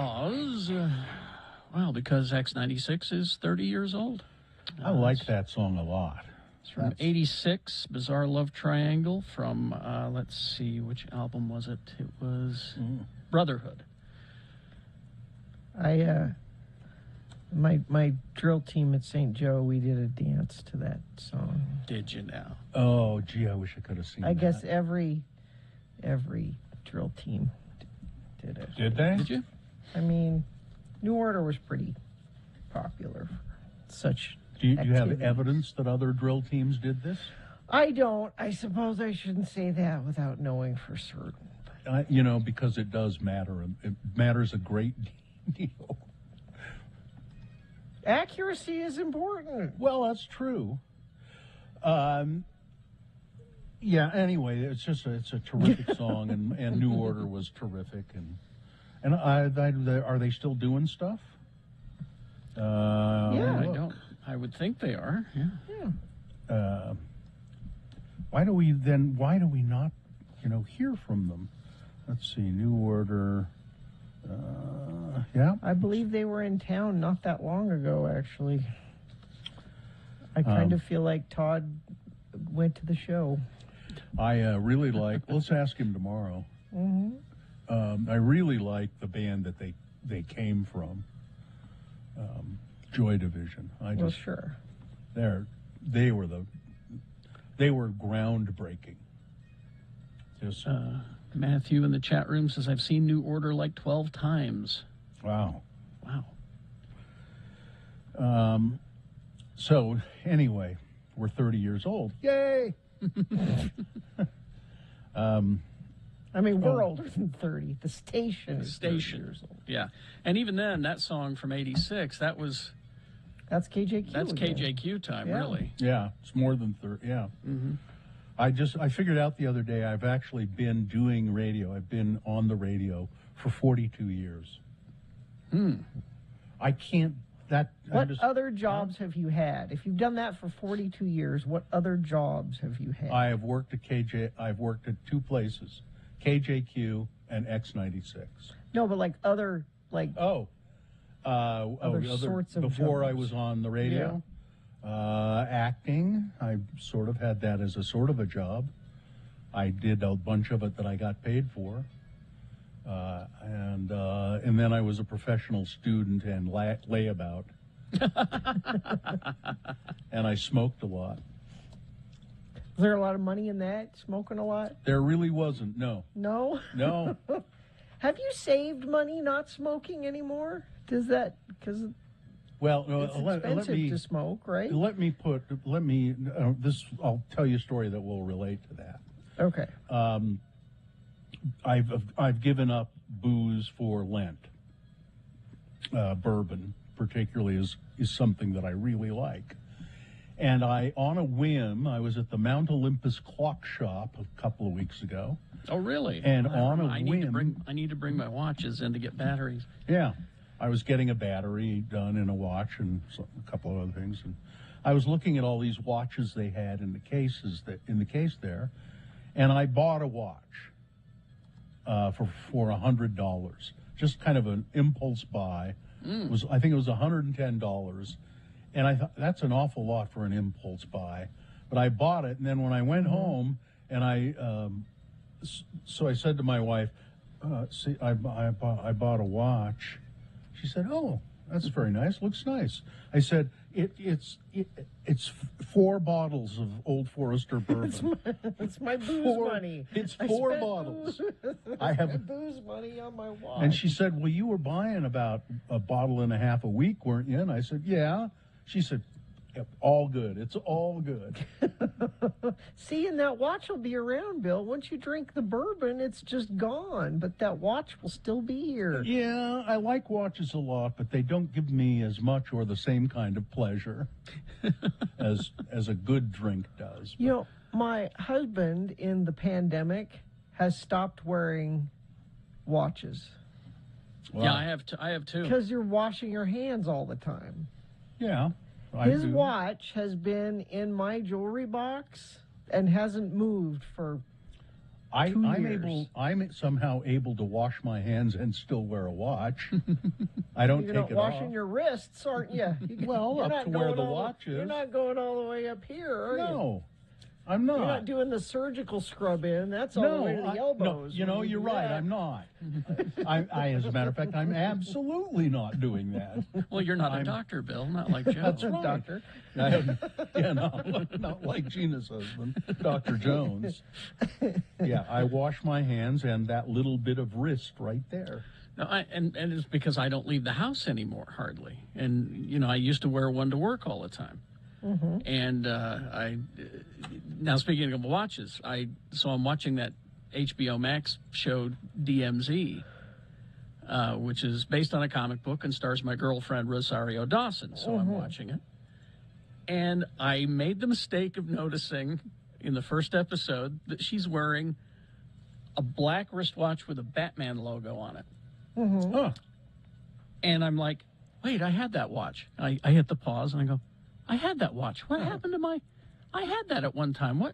Because, well, because X96 is 30 years old. I like that song a lot. It's from 86, Bizarre Love Triangle from, let's see, which album was it? It was Brotherhood. My drill team at St. Joe, we did a dance to that song. Did you now? Oh, gee, I wish I could have seen I that. guess every drill team did it. Did they? Did you? I mean, New Order was pretty popular for such Do you have activities. evidence that other drill teams did this? I don't. I suppose I shouldn't say that without knowing for certain. You know, because it does matter. It matters a great deal. Accuracy is important. Well, that's true. Yeah. Anyway, it's a terrific song, and New Order was terrific, and are they still doing stuff? Yeah, I would think they are. Yeah. Why do we not, hear from them? Let's see, New Order. Yeah. I believe they were in town not that long ago, actually. I kind of feel like Todd went to the show. I really like. Let's ask him tomorrow. Mm-hmm. I really like the band that they came from, Joy Division. Sure. They were groundbreaking. Just Matthew in the chat room says, I've seen New Order like 12 times. Wow. Wow. So anyway, we're 30 years old. Yay! I mean, we're older than 30. The station is 30 years old. Yeah. And even then, that song from 86, that's KJQ. That's again. KJQ time, Yeah. really. Yeah, it's more than 30. Yeah. Mm-hmm. I figured out the other day I've actually been doing radio. I've been on the radio for 42 years. I can't. What other jobs have you had? If you've done that for 42 years, what other jobs have you had? I have worked at I've worked at two places, KJQ and X96. No, but like other other sorts of before I jobs. was on the radio. Acting, I sort of had that as a sort of a job. I did a bunch of it that I got paid for. And then I was a professional student and layabout. And I smoked a lot. Was there a lot of money in that? Smoking a lot? There really wasn't, no. No? No. Have you saved money not smoking anymore? Because Well, it's expensive to smoke, right? I'll tell you a story that will relate to that. Okay. I've given up booze for Lent. Bourbon, particularly, is something that I really like. And on a whim, I was at the Mount Olympus Clock Shop a couple of weeks ago. Oh, really? And I need to bring my watches in to get batteries. Yeah. I was getting a battery done in a watch and a couple of other things. And I was looking at all these watches they had in the case there, and I bought a watch for $100. Just kind of an impulse buy. I think it was $110, and I thought that's an awful lot for an impulse buy. But I bought it, and then when I went home, and so I said to my wife, "See, I bought a watch." She said, "Oh, that's very nice. Looks nice." I said, "It's 4 bottles of Old Forester bourbon. It's my booze money. It's I 4 spent bottles. I have booze money on my watch." And she said, "Well, you were buying about a bottle and a half a week, weren't you?" And I said, "Yeah." She said, "Yep, all good. It's all good." See, and that watch will be around, Bill. Once you drink the bourbon, it's just gone, but that watch will still be here. Yeah, I like watches a lot, but they don't give me as much or the same kind of pleasure as a good drink does. You know, my husband in the pandemic has stopped wearing watches. Wow. Yeah, I have too. Because you're washing your hands all the time. Yeah. His watch has been in my jewelry box and hasn't moved for I'm somehow able to wash my hands and still wear a watch. I don't You're take not it washing off. your wrists, aren't you? Well, you're up not to where going the all watch is. You're not going all the way up here, are you? No, I'm not. You're not doing the surgical scrub in. That's all the way to the elbows. No, you're right. I'm not. As a matter of fact, I'm absolutely not doing that. Well, you're not a doctor, Bill, not like Joe. That's right. Doctor. Not like Gina's husband, Dr. Jones. Yeah, I wash my hands and that little bit of wrist right there. No, and it's because I don't leave the house anymore, hardly. And, I used to wear one to work all the time. Mm-hmm. And now speaking of watches, so I'm watching that HBO Max show DMZ, which is based on a comic book and stars my girlfriend Rosario Dawson. So I'm watching it, and I made the mistake of noticing in the first episode that she's wearing a black wristwatch with a Batman logo on it. Mm-hmm. Huh. And I'm like, wait, I had that watch. I hit the pause and I go, I had that watch. What happened to I had that at one time. What?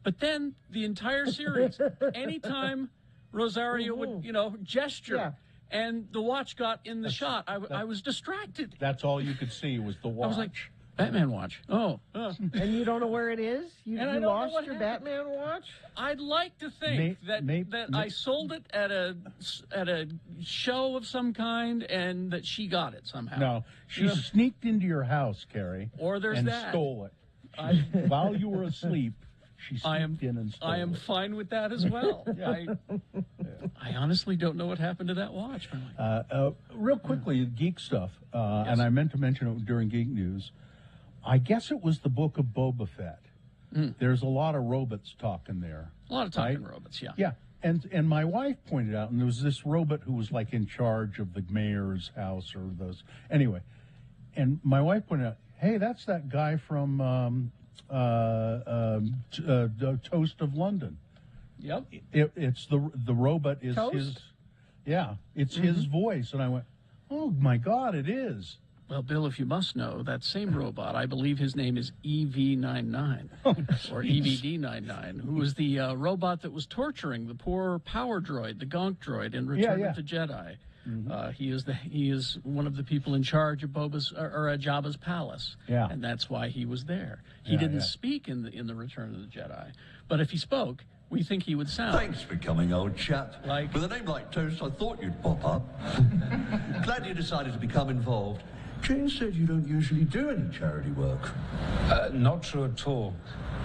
But then the entire series, anytime Rosario would, gesture and the watch got in the shot, I was distracted. That's all you could see was the watch. I was like, Batman watch. Oh. And you don't know where it is? You lost your Batman watch? I'd like to think that I sold it at a show of some kind and that she got it somehow. No, she sneaked into your house, Carrie. Or there's and that. Stole it. While you were asleep, she sneaked in and stole it. I am fine with that as well. I honestly don't know what happened to that watch. Real quickly, geek stuff, and I meant to mention it during Geek News. I guess it was the book of Boba Fett. There's a lot of robots talking there. A lot of talking robots, yeah. Yeah, and my wife pointed out, and there was this robot who was like in charge of the mayor's house or those. Anyway, and my wife pointed out, hey, that's that guy from Toast of London. Yep. It's the robot is Toast? his. Yeah, it's his voice, and I went, oh my God, it is. Well, Bill, if you must know, that same robot, I believe his name is EV-99 or EVD-99, who was the robot that was torturing the poor power droid, the Gonk droid, in Return of the Jedi. He is one of the people in charge of Jabba's palace, and that's why he was there. He didn't speak in the Return of the Jedi, but if he spoke, we think he would sound. Thanks for coming, old chap. With a name like Toast, I thought you'd pop up. Glad you decided to become involved. Jane said you don't usually do any charity work. Not true at all.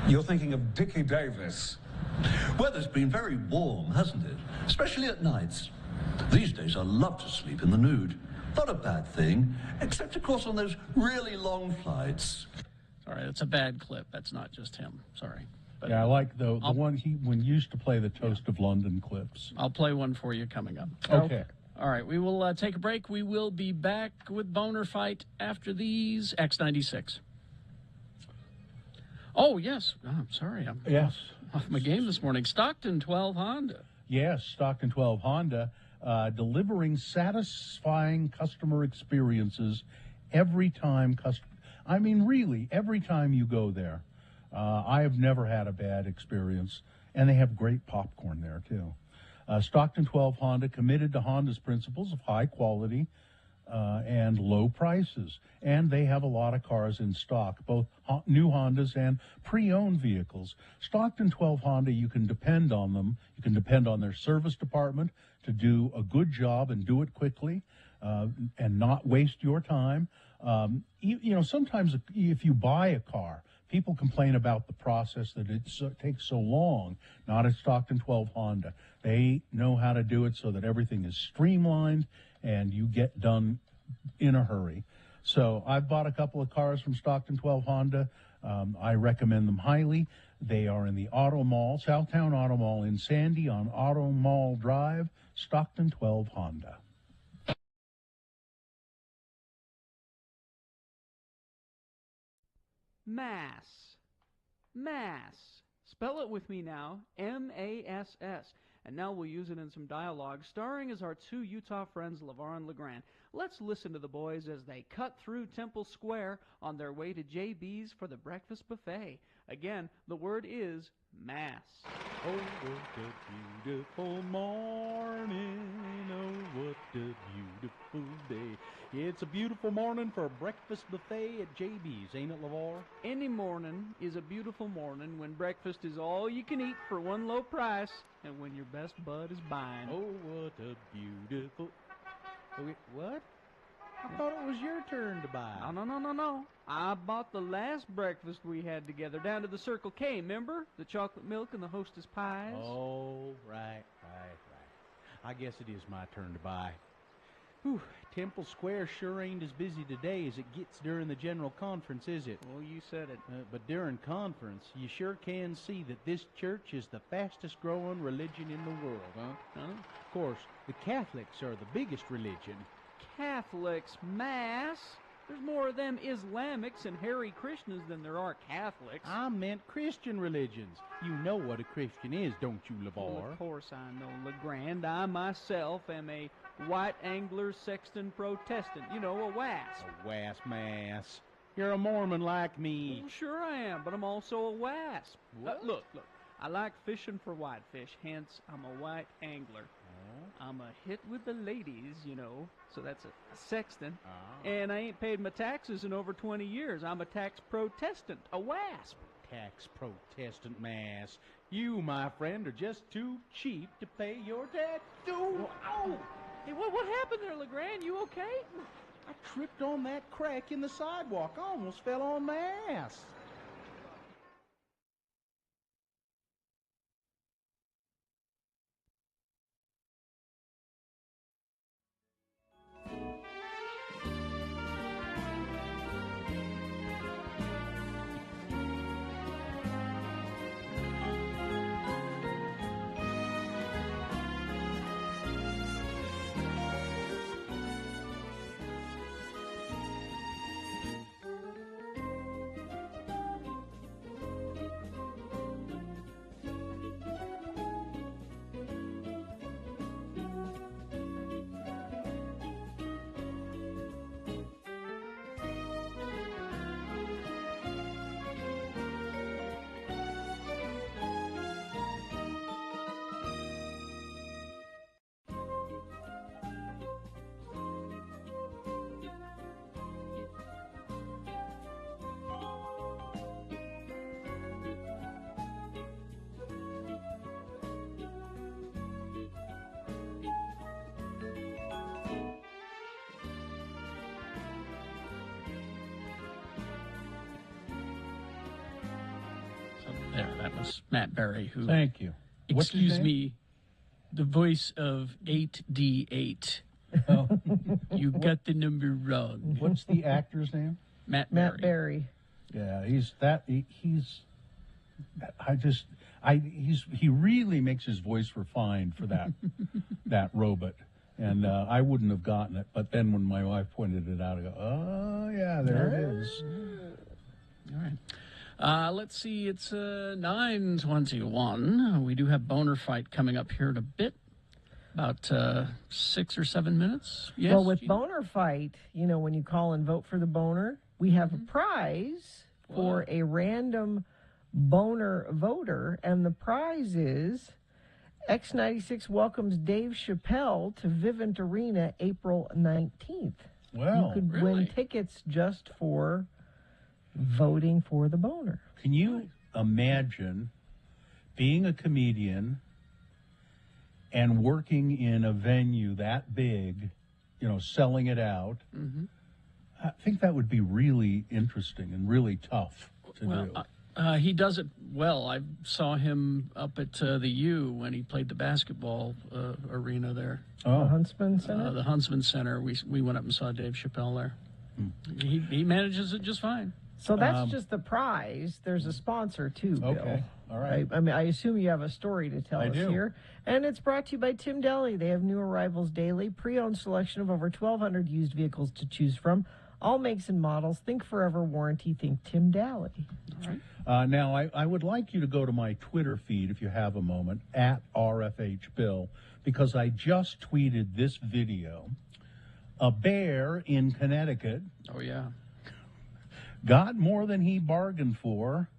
You're thinking of Dickie Davis. Weather's been very warm, hasn't it? Especially at nights. These days I love to sleep in the nude. Not a bad thing, except of course on those really long flights. Sorry, that's a bad clip. That's not just him. Sorry. But I like the one he used to play the Toast of London clips. I'll play one for you coming up. Okay. All right, we will take a break. We will be back with Boner Fight after these X96. Oh, yes. Oh, I'm sorry. I'm off my game this morning. Stockton 12 Honda. Yes, Stockton 12 Honda, delivering satisfying customer experiences every time. I mean, really, every time you go there. I have never had a bad experience, and they have great popcorn there, too. Stockton 12 Honda, committed to Honda's principles of high quality and low prices. And they have a lot of cars in stock, both new Hondas and pre-owned vehicles. Stockton 12 Honda, you can depend on them. You can depend on their service department to do a good job and do it quickly and not waste your time. Sometimes if you buy a car, people complain about the process that it takes so long. Not at Stockton 12 Honda. They know how to do it so that everything is streamlined and you get done in a hurry. So I've bought a couple of cars from Stockton 12 Honda. I recommend them highly. They are in the Auto Mall, Southtown Auto Mall in Sandy on Auto Mall Drive, Stockton 12 Honda. Mass. Spell it with me now. M-A-S-S. And now we'll use it in some dialogue, starring as our two Utah friends, LeVar and LeGrand. Let's listen to the boys as they cut through Temple Square on their way to JB's for the breakfast buffet. Again, the word is Mass. Oh, what a beautiful morning. Oh, what a beautiful day. It's a beautiful morning for a breakfast buffet at JB's, ain't it, LeVar? Any morning is a beautiful morning when breakfast is all you can eat for one low price and when your best bud is buying. Oh, what a beautiful... Okay, what? I thought it was your turn to buy. No. I bought the last breakfast we had together down to the Circle K, remember? The chocolate milk and the Hostess pies. Oh, right. I guess it is my turn to buy. Whew, Temple Square sure ain't as busy today as it gets during the general conference, is it? Well, you said it. But during conference, you sure can see that this church is the fastest growing religion in the world, huh? Of course, the Catholics are the biggest religion. Catholics, Mass? There's more of them Islamics and Hare Krishnas than there are Catholics. I meant Christian religions. You know what a Christian is, don't you, LeVar? Well, of course I know, LeGrand. I myself am a White Angler Sexton Protestant. You know, a WASP. A WASP, Mass. You're a Mormon like me. Well, sure I am, but I'm also a WASP. Look. I like fishing for whitefish, hence I'm a white angler. I'm a hit with the ladies, you know, so that's a sexton. And I ain't paid my taxes in over 20 years. I'm a tax protestant, a WASP. Tax protestant, Mass. You, my friend, are just too cheap to pay your tax. Ow! Hey, what happened there, LeGrand? You okay? I tripped on that crack in the sidewalk. I almost fell on my ass. There, that was Matt Berry, who... Thank you. What's his Excuse name? me, the voice of 8D8. Oh. You got the number wrong. What's the actor's name? Matt Berry. Yeah, he really makes his voice refined for that that robot. And I wouldn't have gotten it, but then when my wife pointed it out, I go, oh yeah, there it is. All right. Let's see, it's 9:21. We do have Boner Fight coming up here in a bit. About 6 or 7 minutes. Yes, well, with Gina? Boner Fight, you know, when you call and vote for the boner, we have a prize for a random boner voter, and the prize is X96 welcomes Dave Chappelle to Vivint Arena April 19th. Wow, you could win tickets just for voting for the boner. Can you imagine being a comedian and working in a venue that big, you know, selling it out? Mm-hmm. I think that would be really interesting and really tough to do. He does it well. I saw him up at the U when he played the basketball arena there. Oh, the Huntsman Center? The Huntsman Center. We went up and saw Dave Chappelle there. He manages it just fine. So that's just the prize. There's a sponsor, too, Bill. Okay, all right. I mean, I assume you have a story to tell us here. And it's brought to you by Tim Daly. They have new arrivals daily, pre-owned selection of over 1,200 used vehicles to choose from. All makes and models. Think forever warranty. Think Tim Daly. All right. Now, I would like you to go to my Twitter feed, if you have a moment, at RFHBill, because I just tweeted this video A bear in Connecticut. Oh, yeah. Got more than he bargained for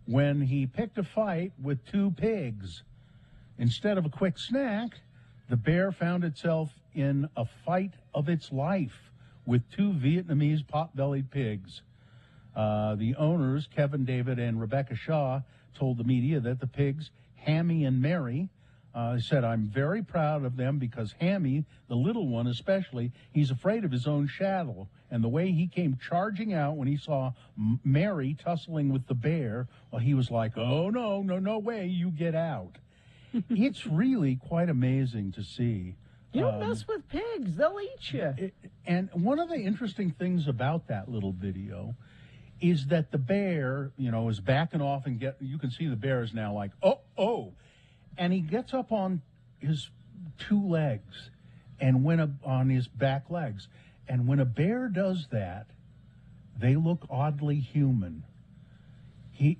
when he picked a fight with two pigs. Instead of a quick snack, the bear found itself in a fight of its life with two Vietnamese pot-bellied pigs. The owners, Kevin David and Rebecca Shaw, told the media that the pigs, Hammy and Mary, said, "I'm very proud of them because Hammy, the little one especially, he's afraid of his own shadow. And the way he came charging out when he saw Mary tussling with the bear, well, he was like, oh, no way, you get out." It's really quite amazing to see. You don't mess with pigs. They'll eat you. And one of the interesting things about that little video is that the bear, is backing off and you can see the bear is now like, oh. And he gets up on his two legs and on his back legs. And when a bear does that, they look oddly human. He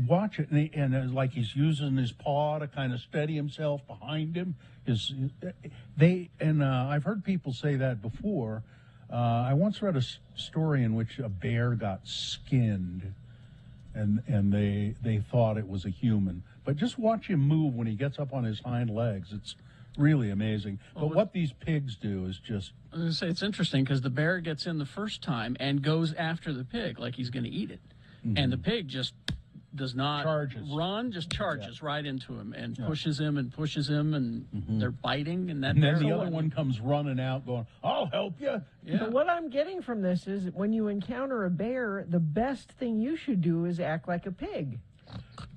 watch it, and it's like he's using his paw to kind of steady himself behind him. I've heard people say that before. I once read a story in which a bear got skinned, and they thought it was a human. But just watch him move when he gets up on his hind legs. It's really amazing. But what these pigs do is just... I was going to say, it's interesting because the bear gets in the first time and goes after the pig like he's going to eat it. Mm-hmm. And the pig just does not run, just charges right into him and pushes him, and they're biting. And then the other one comes running out going, "I'll help you." Yeah. So what I'm getting from this is when you encounter a bear, the best thing you should do is act like a pig.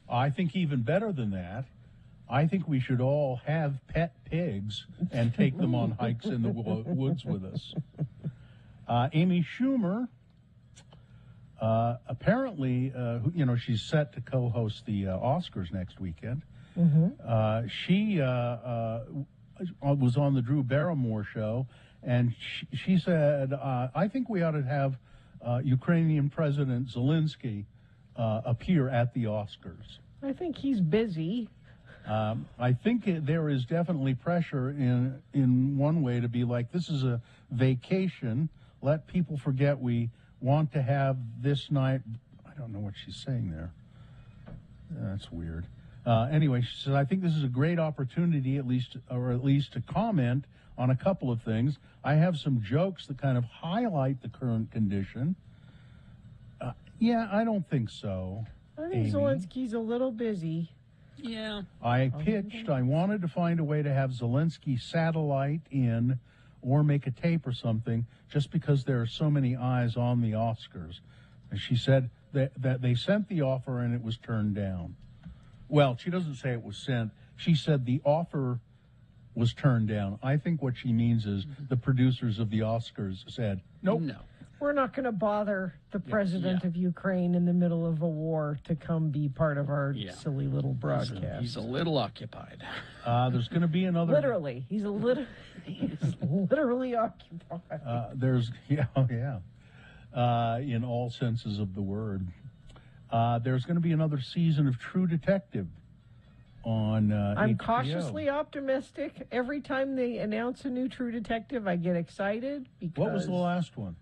I think even better than that, I think we should all have pet pigs and take them on hikes in the woods with us. Amy Schumer, apparently, she's set to co-host the Oscars next weekend. Mm-hmm. She was on the Drew Barrymore show, and she said, I think we ought to have Ukrainian President Zelensky appear at the Oscars. I think he's busy. I think there is definitely pressure in one way to be like, this is a vacation. Let people forget we want to have this night. I don't know what she's saying there. That's weird. Anyway, she says, I think this is a great opportunity, at least to comment on a couple of things. I have some jokes that kind of highlight the current condition. Yeah, I don't think so. I think Zelensky's a little busy. Yeah. I wanted to find a way to have Zelensky satellite in or make a tape or something just because there are so many eyes on the Oscars. And she said that they sent the offer and it was turned down. Well, she doesn't say it was sent. She said the offer was turned down. I think what she means is the producers of the Oscars said, nope. No. We're not going to bother the president of Ukraine in the middle of a war to come be part of our silly little broadcast. He's a little occupied. There's going to be another... Literally. He's literally occupied. In all senses of the word. There's going to be another season of True Detective on I'm HBO. cautiously optimistic. Every time they announce a new True Detective, I get excited because... What was the last one?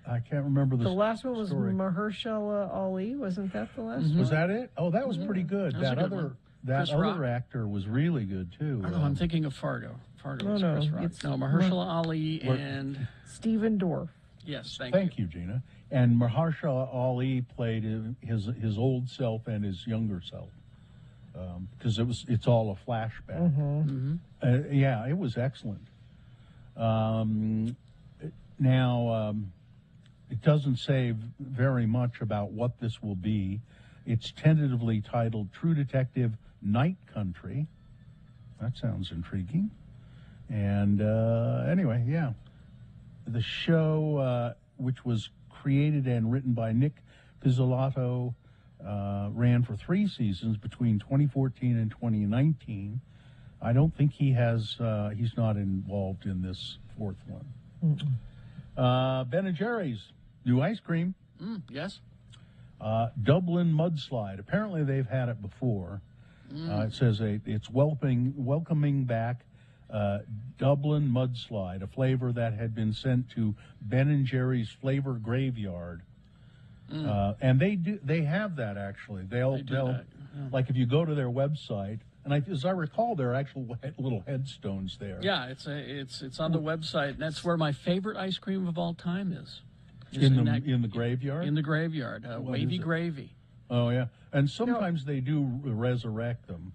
I can't remember the last one was Mahershala Ali. Wasn't that the last one? Was that it? Oh, that was pretty good. That other actor was really good too. I don't know, I'm thinking of Fargo. Fargo was Chris Rock. No, Mahershala Ali and Stephen Dorff. Yes, thank you, Gina. And Mahershala Ali played his old self and his younger self because it's all a flashback. Mm-hmm. It was excellent. It doesn't say very much about what this will be. It's tentatively titled True Detective Night Country. That sounds intriguing. And anyway, the show, which was created and written by Nick Pizzolatto, ran for 3 seasons between 2014 and 2019. I don't think he's not involved in this 4th one. Mm-mm. Ben & Jerry's new ice cream. Yes. Dublin mudslide. Apparently they've had it before. It says it's welcoming back Dublin Mudslide, a flavor that had been sent to Ben & Jerry's Flavor Graveyard. And they have that actually. They'll do that, yeah. Like if you go to their website, and as I recall, there are actual little headstones there. Yeah, it's on the website, and that's where my favorite ice cream of all time is. In the graveyard? In the graveyard, Wavy Gravy. Oh, yeah. And sometimes they do resurrect them.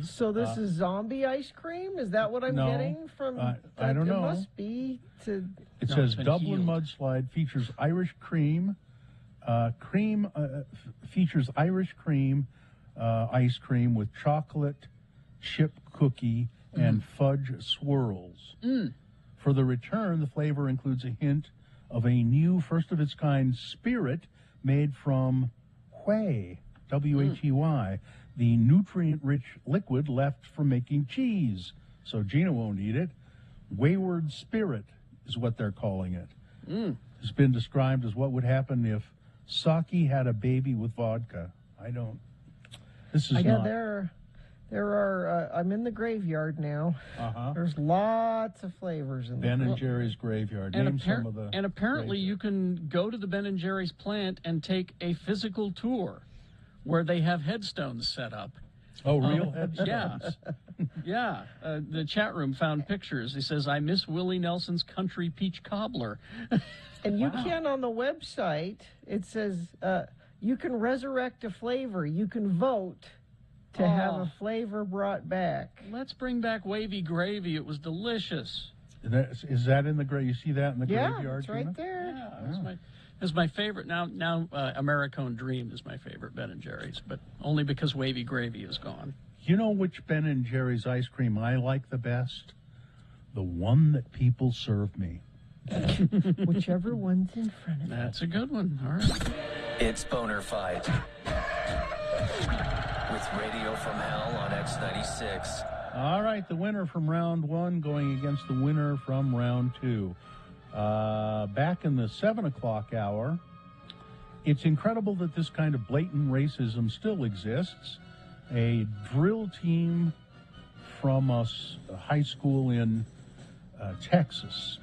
So this is zombie ice cream? Is that what I'm getting from? I don't know. It must be to. It says Dublin Mudslide features Irish cream. Features Irish cream, ice cream with chocolate chip cookie and fudge swirls. For the return, the flavor includes a hint of a new, first-of-its-kind spirit made from whey, W-H-E-Y, the nutrient-rich liquid left from making cheese. So Gina won't eat it. Wayward spirit is what they're calling it. It's been described as what would happen if sake had a baby with vodka. This is not. There are. I'm in the graveyard now. There's lots of flavors in there. Ben & Jerry's graveyard. And, Name some of the. and apparently you can go to the Ben & Jerry's plant and take a physical tour where they have headstones set up. Oh, real headstones? Yeah. Yeah. The chat room found pictures. He says, I miss Willie Nelson's country peach cobbler. And you can, on the website, it says you can resurrect a flavor. You can vote to have a flavor brought back. Let's bring back Wavy Gravy. It was delicious. Is that in the grave? You see that in the graveyard? Yeah, it's right Gina? there. Yeah, it's my favorite. Now Americone Dream is my favorite Ben & Jerry's, but only because Wavy Gravy is gone. You know which Ben & Jerry's ice cream I like the best? The one that people serve me. Whichever one's in front of you. That's a good one. All right. It's Boner Fight with Radio from Hell on X96. All right, the winner from round one going against the winner from round two. Back in the 7 o'clock hour, it's incredible that this kind of blatant racism still exists. A drill team from a high school in Texas.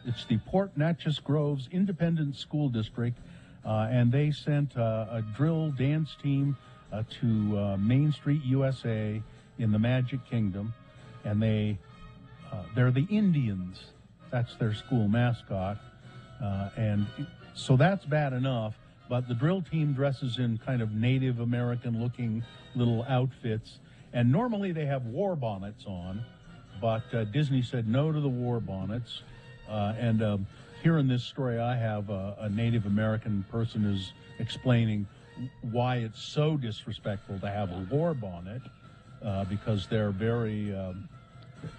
It's the Port Neches Groves Independent School District, and they sent a drill dance team to Main Street, USA, in the Magic Kingdom, and they're the Indians. That's their school mascot, and so that's bad enough. But the drill team dresses in kind of Native American-looking little outfits, and normally they have war bonnets on. But Disney said no to the war bonnets. And here in this story, I have a Native American person is explaining why it's so disrespectful to have a war bonnet, because they're very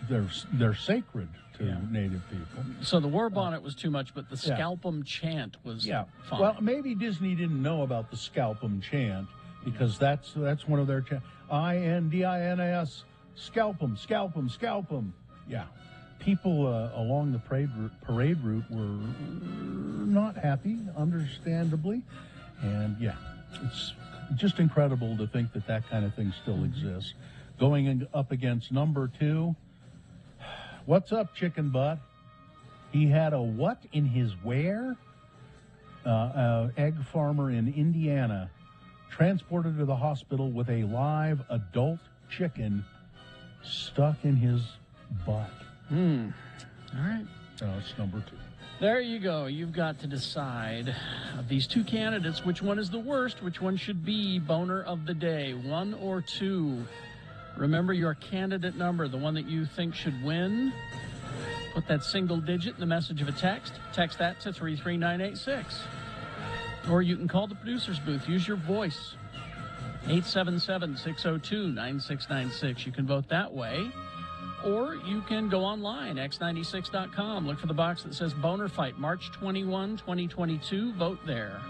they're sacred to Native people. So the war bonnet was too much, but the scalp 'em chant was fine. Well, maybe Disney didn't know about the scalp 'em chant, because that's one of their INDINAS. Scalp 'em, scalp 'em, scalp 'em. Yeah. People along the parade route were not happy, understandably. And, it's just incredible to think that kind of thing still exists. Going up against number two, what's up, chicken butt? He had a what in his where? Egg farmer in Indiana transported to the hospital with a live adult chicken stuck in his butt. All right. It's number two. There you go. You've got to decide of these two candidates, which one is the worst, which one should be boner of the day, 1 or 2. Remember your candidate number, the one that you think should win. Put that single digit in the message of a text. Text that to 33986. Or you can call the producer's booth. Use your voice. 877-602-9696. You can vote that way. Or you can go online, x96.com. Look for the box that says Boner Fight, March 21, 2022. Vote there.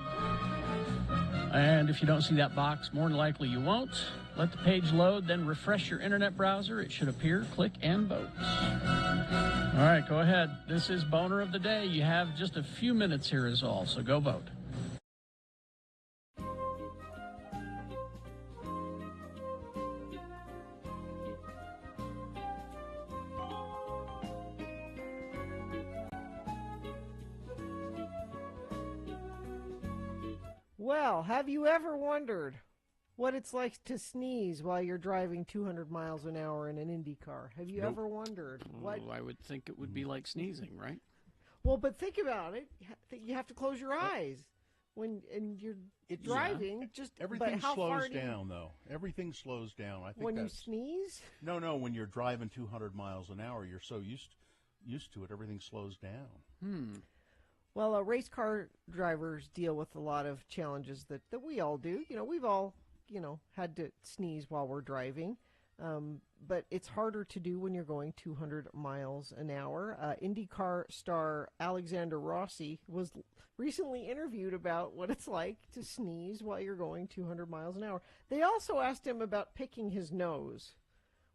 And if you don't see that box, more than likely you won't. Let the page load, then refresh your internet browser. It should appear. Click and vote. All right, go ahead. This is Boner of the Day. You have just a few minutes here is all, so go vote. Well, have you ever wondered what it's like to sneeze while you're driving 200 miles an hour in an Indy car? Have you ever wondered what? I would think it would be like sneezing, right? Well, but think about it. You have to close your eyes when you're driving. Just everything but how slows far down, though. Everything slows down. I think when you that's, sneeze. No, when you're driving 200 miles an hour, you're so used to it. Everything slows down. Well, race car drivers deal with a lot of challenges that we all do. We've all, had to sneeze while we're driving. But it's harder to do when you're going 200 miles an hour. IndyCar star Alexander Rossi was recently interviewed about what it's like to sneeze while you're going 200 miles an hour. They also asked him about picking his nose.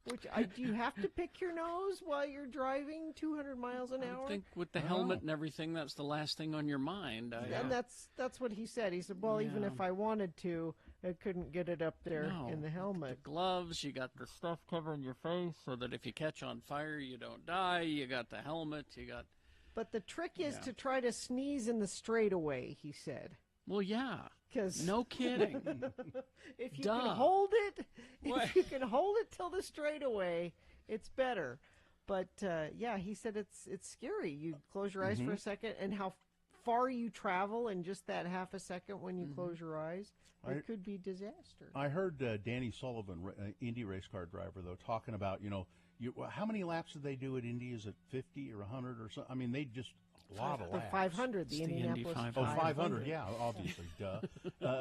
Do you have to pick your nose while you're driving 200 miles an hour? I think with the helmet and everything, that's the last thing on your mind. And that's what he said. He said, well, even if I wanted to, I couldn't get it up there in the helmet. The gloves, you got the stuff covering your face so that if you catch on fire, you don't die. You got the helmet, But the trick is to try to sneeze in the straightaway, he said. Well, yeah. No kidding. If you can hold it, till the straightaway, it's better. But he said it's scary. You close your eyes for a second, and how far you travel in just that half a second when you close your eyes, it could be disaster. I heard Danny Sullivan, Indy race car driver, though, talking about how many laps did they do at Indy? Is it 50 or 100 or something? I mean, they just. A lot of laps. 500, the Indianapolis 500. 500, yeah, obviously, duh.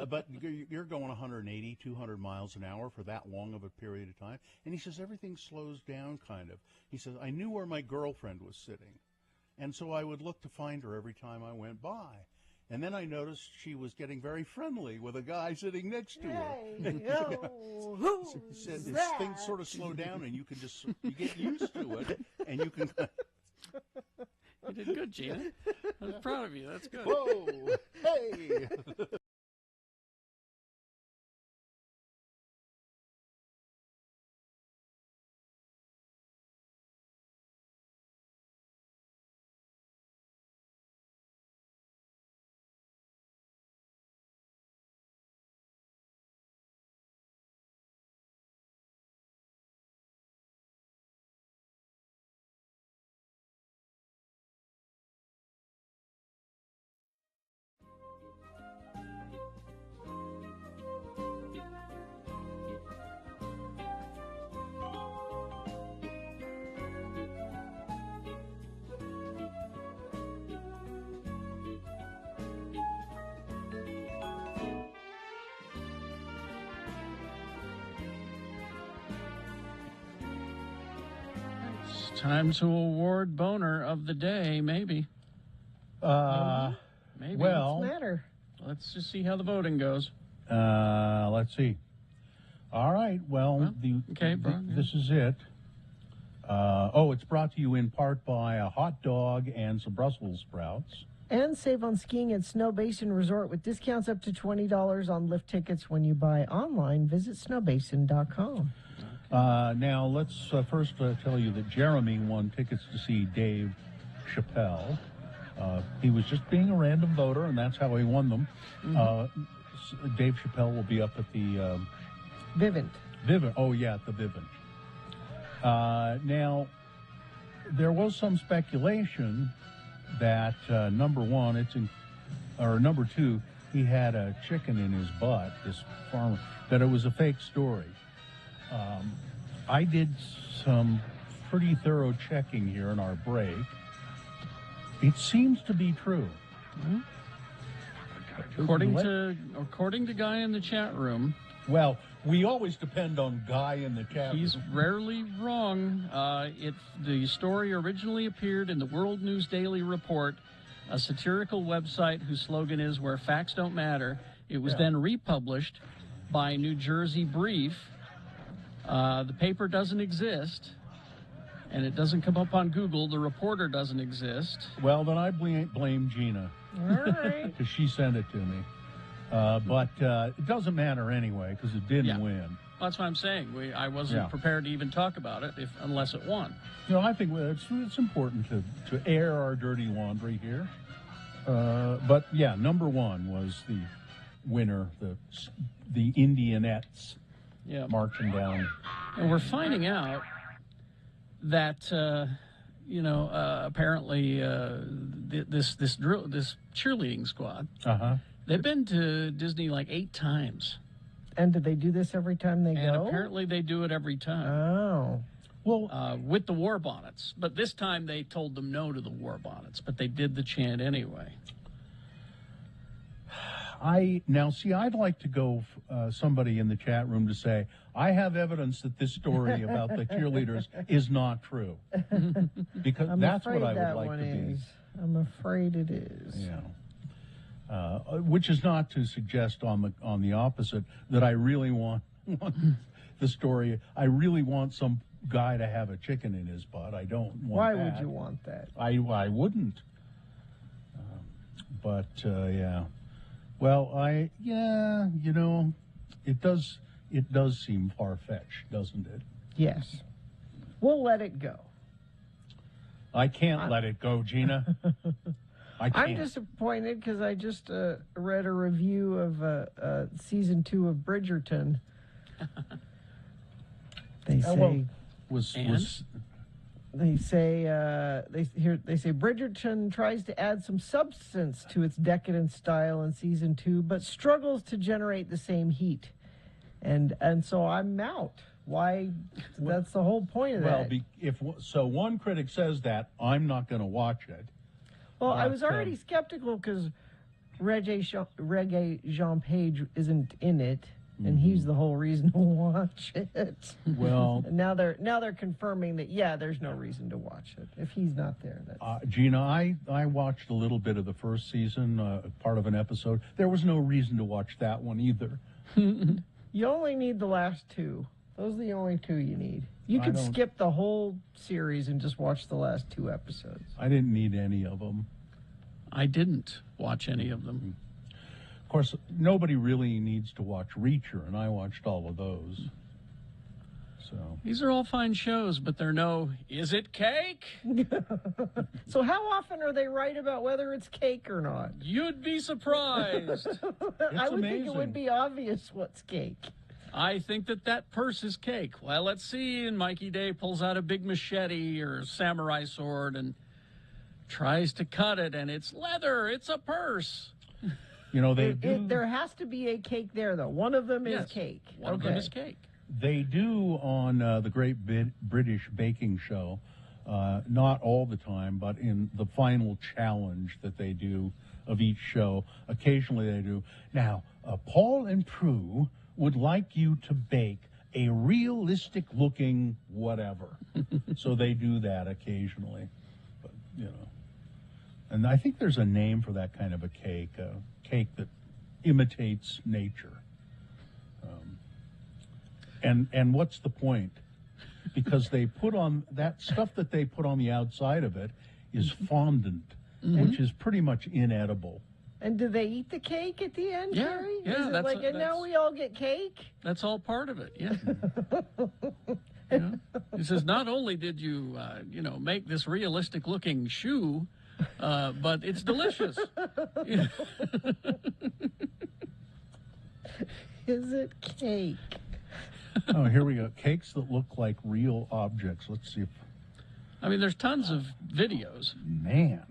But you're going 180, 200 miles an hour for that long of a period of time. And he says everything slows down, kind of. He says, I knew where my girlfriend was sitting. And so I would look to find her every time I went by. And then I noticed she was getting very friendly with a guy sitting next to her. He said, things sort of slow down, and you get used to it, and you can... You did good, Gina. I'm proud of you. That's good. Whoa! Hey! Time to award boner of the day, maybe. Maybe. Well, what's the matter? Let's just see how the voting goes. Let's see. All right. Well, this is it. It's brought to you in part by a hot dog and some Brussels sprouts. And save on skiing at Snow Basin Resort with discounts up to $20 on lift tickets when you buy online. Visit snowbasin.com. Now, let's first tell you that Jeremy won tickets to see Dave Chappelle. He was just being a random voter, and that's how he won them. Dave Chappelle will be up at the... Vivint. Oh, yeah, at the Vivint. Now, there was some speculation that, number two, he had a chicken in his butt, this farmer, that it was a fake story. I did some pretty thorough checking here in our break. It seems to be true. According to Guy in the chat room. Well, we always depend on Guy in the chat room. He's rarely wrong. The story originally appeared in the World News Daily Report, a satirical website whose slogan is "Where Facts Don't Matter." It was then republished by New Jersey Brief. The paper doesn't exist, and it doesn't come up on Google. The reporter doesn't exist. Well, then I blame Gina. All right. Because she sent it to me. But it doesn't matter anyway, because it didn't win. That's what I'm saying. I wasn't prepared to even talk about it unless it won. I think it's important to air our dirty laundry here. But, yeah, number one was winner, the Indianettes, marching down. And we're finding out that apparently this cheerleading squad, they've been to Disney like 8 times. And did they do this every time they go? And apparently they do it every time. Oh. Well, with the war bonnets. But this time they told them no to the war bonnets, but they did the chant anyway. I'd like to go somebody in the chat room to say, I have evidence that this story about the cheerleaders is not true. Because that's what I would like to be. I'm afraid it is. Yeah. Which is not to suggest on the opposite that I really want the story. I really want some guy to have a chicken in his butt. I don't want Why that. would you want that? I wouldn't. Yeah. Well, it does seem far-fetched, doesn't it? Yes. We'll let it go. I can't let it go, Gina. I can't. I'm disappointed because I just read a review of season 2 of Bridgerton. They say they say Bridgerton tries to add some substance to its decadent style in season 2, but struggles to generate the same heat. And so I'm out. Why? That's the whole point of that. Well, one critic says that, I'm not going to watch it. Well, I was already skeptical because Reggae Jean Page isn't in it, and he's the whole reason to watch it. Well, and now they're confirming that there's no reason to watch it if he's not there. Gina, I watched a little bit of the first season, part of an episode. There was no reason to watch that one either. You only need the last 2. Those are the only 2 you need. You could skip the whole series and just watch the last 2 episodes. I didn't need any of them. I didn't watch any of them. Of course, nobody really needs to watch Reacher, and I watched all of those. So these are all fine shows, but they're no, is it cake? So how often are they right about whether it's cake or not? You'd be surprised. I would think it would be obvious what's cake. I think that purse is cake. Well, let's see. And Mikey Day pulls out a big machete or samurai sword and tries to cut it, and it's leather. It's a purse. There has to be a cake there, though. One of them is cake. One of them is cake. They do on the Great British Baking Show, not all the time, but in the final challenge that they do of each show, occasionally they do. Now, Paul and Prue would like you to bake a realistic-looking whatever. So they do that occasionally. But, and I think there's a name for that kind of a cake that imitates nature. And what's the point? Because they put on that stuff that they put on the outside of it is fondant, which is pretty much inedible. And do they eat the cake at the end, Terry? Yeah, Is it like, and now we all get cake? That's all part of it, yeah. He says, not only did you, make this realistic-looking shoe, but it's delicious. Is it cake? Oh, here we go. Cakes that look like real objects. Let's see if... I mean, there's tons of videos. Man.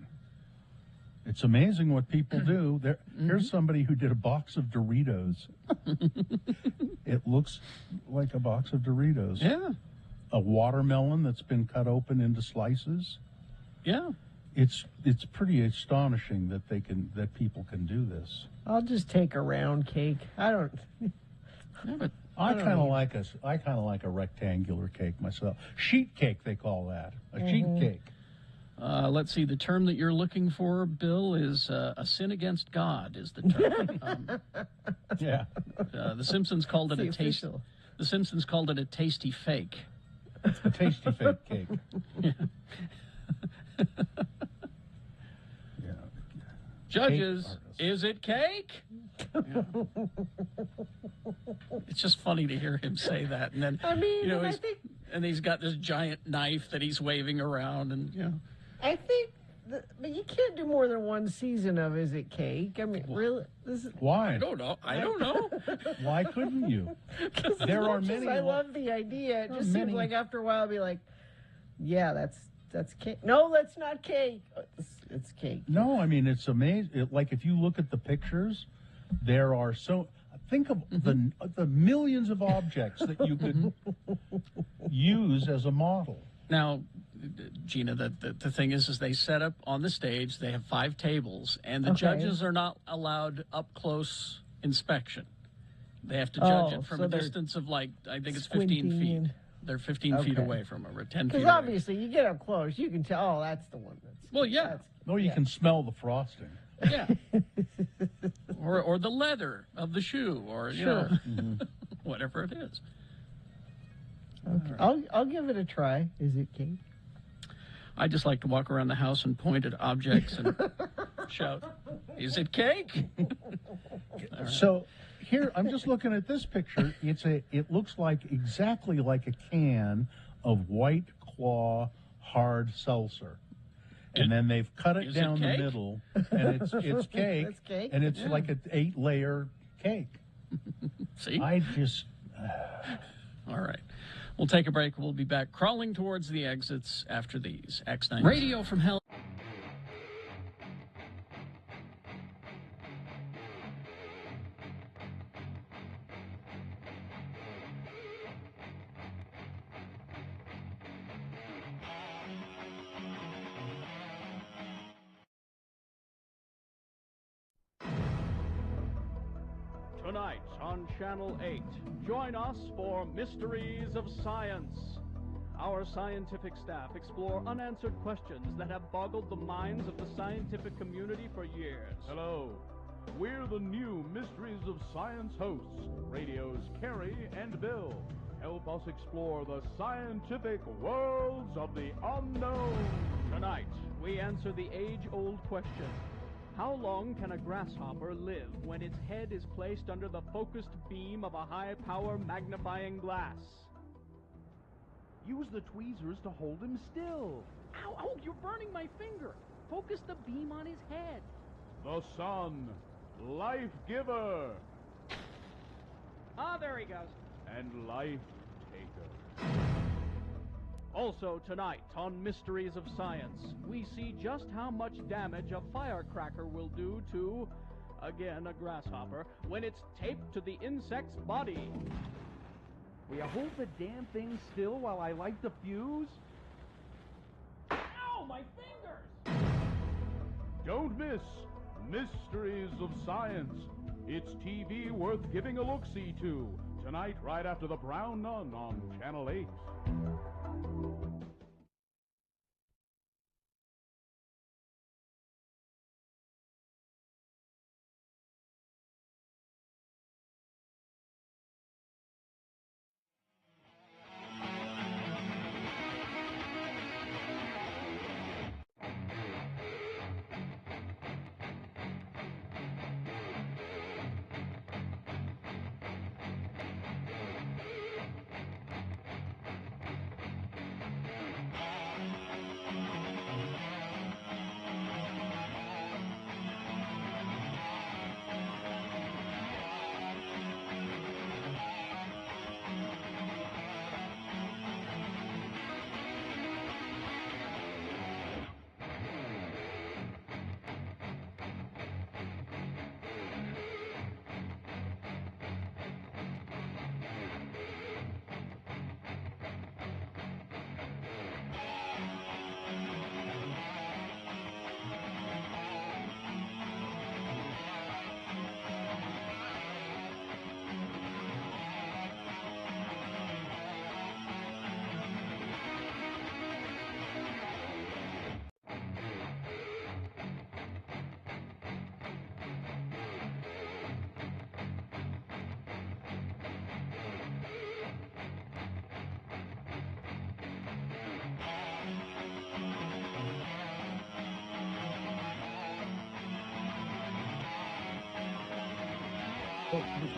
It's amazing what people do. Here's somebody who did a box of Doritos. It looks like a box of Doritos. Yeah. A watermelon that's been cut open into slices. Yeah. It's pretty astonishing that people can do this. I'll just take a round cake. I don't. I kind of like a rectangular cake myself. Sheet cake, they call that. A sheet cake. Let's see. The term that you're looking for, Bill, is a sin against God. Is the term? Yeah. The Simpsons called it a taste. The Simpsons called it a tasty fake. A tasty fake cake. Yeah. Judges, is it cake? Yeah. It's just funny to hear him say that, and then and he's got this giant knife that he's waving around, and I think But you can't do more than one season of Is It Cake? I mean, really? This is... Why? I don't know. Why couldn't you? There are many. I love the idea. It just seems like after a while, I'll be like, yeah, that's cake. No, that's not cake. It's cake. No, I mean, it's amazing. Like, if you look at the pictures, there are so... Think of the millions of objects that you could use as a model. Now, Gina, the thing is they set up on the stage, they have 5 tables, and the judges are not allowed up-close inspection. They have to judge it from a distance of, like, I think it's 15 feet. They're 15 feet away from them, or 10 feet away. Because obviously, you get up close, you can tell, that's the one that's... Well, yeah. Or you can smell the frosting. Yeah. or the leather of the shoe, or, you know, whatever it is. Okay. I'll give it a try. Is it cake? I just like to walk around the house and point at objects and shout, "Is it cake?" Right. So here, I'm just looking at this picture. It looks like exactly like a can of White Claw hard seltzer. And then they've cut it down the middle, and it's cake, It's cake? and it's like an 8-layer cake. See? I just... All right. We'll take a break. We'll be back crawling towards the exits after these. X9 Radio from Hell. Tonight on Channel 8, join us for Mysteries of Science. Our scientific staff explore unanswered questions that have boggled the minds of the scientific community for years. Hello. We're the new Mysteries of Science hosts, radio's Kerry and Bill. Help us explore the scientific worlds of the unknown. Tonight, we answer the age-old question. How long can a grasshopper live when its head is placed under the focused beam of a high-power magnifying glass? Use the tweezers to hold him still. Ow, oh, you're burning my finger. Focus the beam on his head. The sun, life giver. Ah, there he goes. And life taker. Also tonight on Mysteries of Science, we see just how much damage a firecracker will do to, again, a grasshopper, when it's taped to the insect's body. Will you hold the damn thing still while I light the fuse? Ow, my fingers! Don't miss Mysteries of Science. It's TV worth giving a look-see to. Tonight, right after The Brown Nun on Channel 8.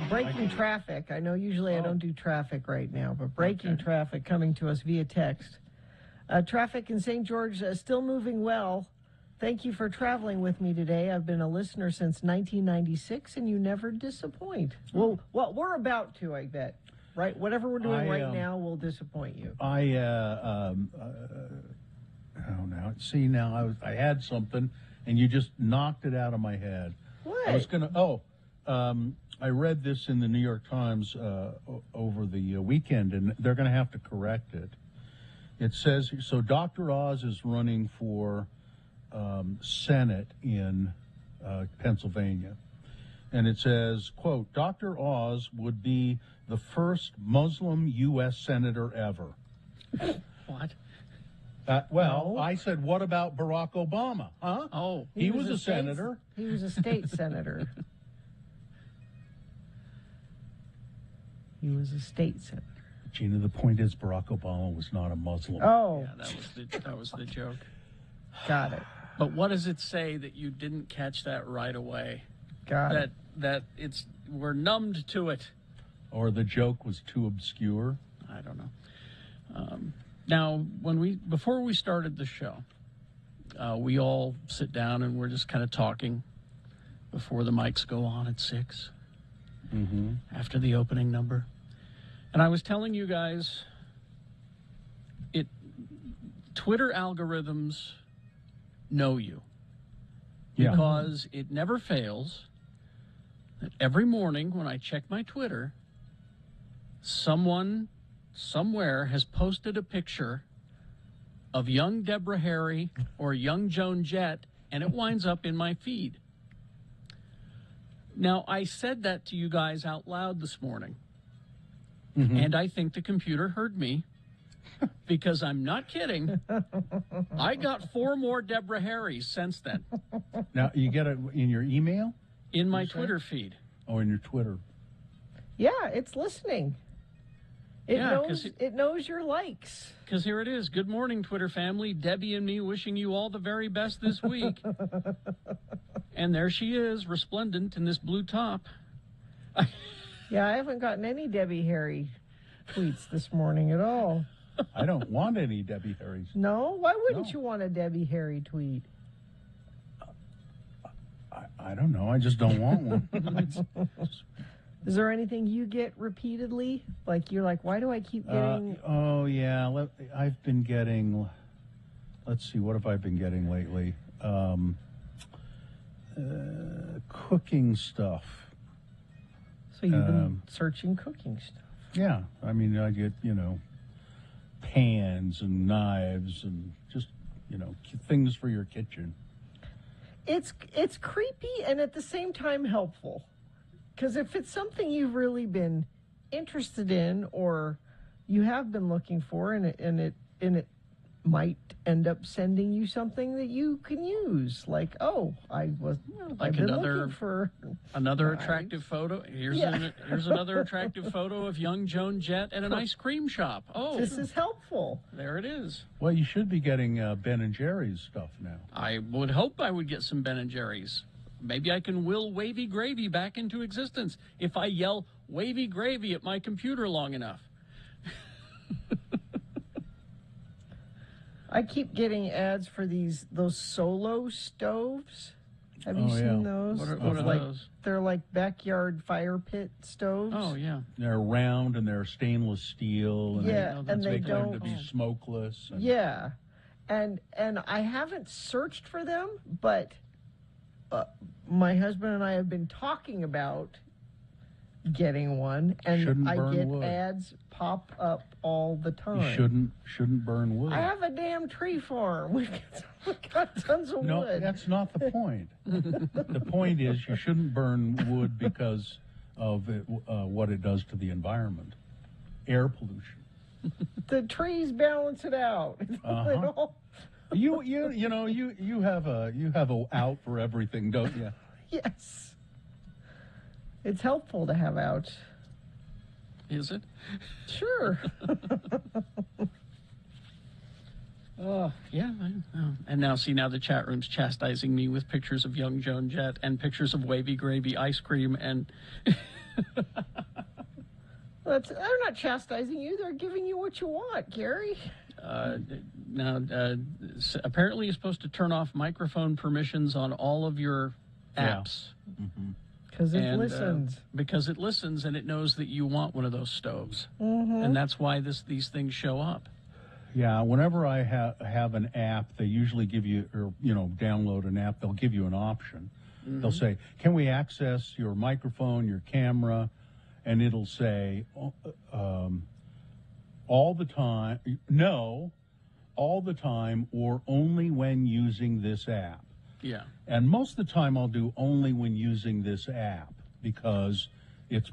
Breaking traffic. I know usually I don't do traffic right now, but breaking traffic coming to us via text. Traffic in St. George still moving well. Thank you for traveling with me today. I've been a listener since 1996, and you never disappoint. Well, we're about to, I bet. Right? Whatever we're doing right now will disappoint you. Oh, now, see, now I had something, and you just knocked it out of my head. What? I was going to, I read this in the New York Times over the weekend, and they're going to have to correct it. It says, so Dr. Oz is running for Senate in Pennsylvania. And it says, quote, Dr. Oz would be the first Muslim U.S. senator ever. What? Well, no. I said, what about Barack Obama? Huh? Oh. He was a senator. He was a state senator. He was a state senator. Gina, the point is Barack Obama was not a Muslim. Oh. Yeah, that was the joke. Got it. But what does it say that you didn't catch that right away? Got it. That we're numbed to it. Or the joke was too obscure? I don't know. Now, before we started the show, we all sit down and we're just kind of talking before the mics go on at 6, after the opening number. And I was telling you guys, Twitter algorithms know you. Because it never fails that every morning when I check my Twitter, someone somewhere has posted a picture of young Deborah Harry or young Joan Jett, and it winds up in my feed. Now, I said that to you guys out loud this morning, and I think the computer heard me, because I'm not kidding. I got 4 more Deborah Harrys since then. Now, you get it in your email? In my Twitter feed. Oh, in your Twitter. Yeah, it's listening. It knows your likes. Because here it is. Good morning, Twitter family. Debbie and me wishing you all the very best this week. And there she is, resplendent in this blue top. Yeah, I haven't gotten any Debbie Harry tweets this morning at all. I don't want any Debbie Harrys. No? Why wouldn't you want a Debbie Harry tweet? I don't know. I just don't want one. Is there anything you get repeatedly? Like, you're like, why do I keep getting... oh, yeah. I've been getting... Let's see. What have I been getting lately? Cooking stuff. So you've been searching cooking stuff. Yeah. I mean, I get, pans and knives and just, things for your kitchen. It's creepy and at the same time helpful. Because if it's something you've really been interested in or you have been looking for and it might end up sending you something that you can use. Like, I've been looking for another attractive photo. Here's another attractive photo of young Joan Jett at an ice cream shop. Oh, this is helpful. There it is. Well, you should be getting Ben and Jerry's stuff now. I would hope I would get some Ben and Jerry's. Maybe I can will Wavy Gravy back into existence if I yell Wavy Gravy at my computer long enough. I keep getting ads for those Solo stoves. Have you seen those? What are those? They're like backyard fire pit stoves. Oh, yeah. They're round and they're stainless steel. And and they claim don't to be smokeless. Yeah, and I haven't searched for them, but my husband and I have been talking about getting one, and I get ads pop up all the time. You shouldn't burn wood. I have a damn tree farm. We've got tons of wood. No, that's not the point. The point is you shouldn't burn wood because of what it does to the environment. Air pollution. The trees balance it out. You have a out for everything, don't you? Yes. It's helpful to have out. Is it? Sure. Yeah. And now the chat room's chastising me with pictures of young Joan Jett and pictures of Wavy Gravy ice cream and... They're not chastising you. They're giving you what you want, Gary. Apparently you're supposed to turn off microphone permissions on all of your apps. Because it listens. Because it listens and it knows that you want one of those stoves. Mhm. And that's why these things show up. Yeah, whenever I have an app, they usually give you, or download an app, they'll give you an option. They'll say, can we access your microphone, your camera? And it'll say, all the time, no, all the time, or only when using this app. Yeah. And most of the time I'll do only when using this app because it's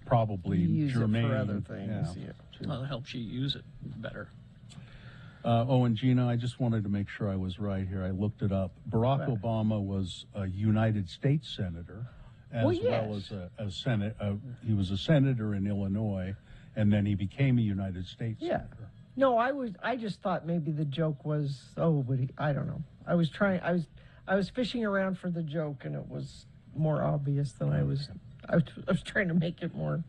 probably You use germane. it for other things. Yeah. Well, it helps you use it better. And Gina, I just wanted to make sure I was right here. I looked it up. Barack Obama was a United States senator, well as a Senate. He was a senator in Illinois, and then he became a United States senator. No, I just thought maybe the joke was, I don't know. I was fishing around for the joke, and it was more obvious than I was trying to make it more.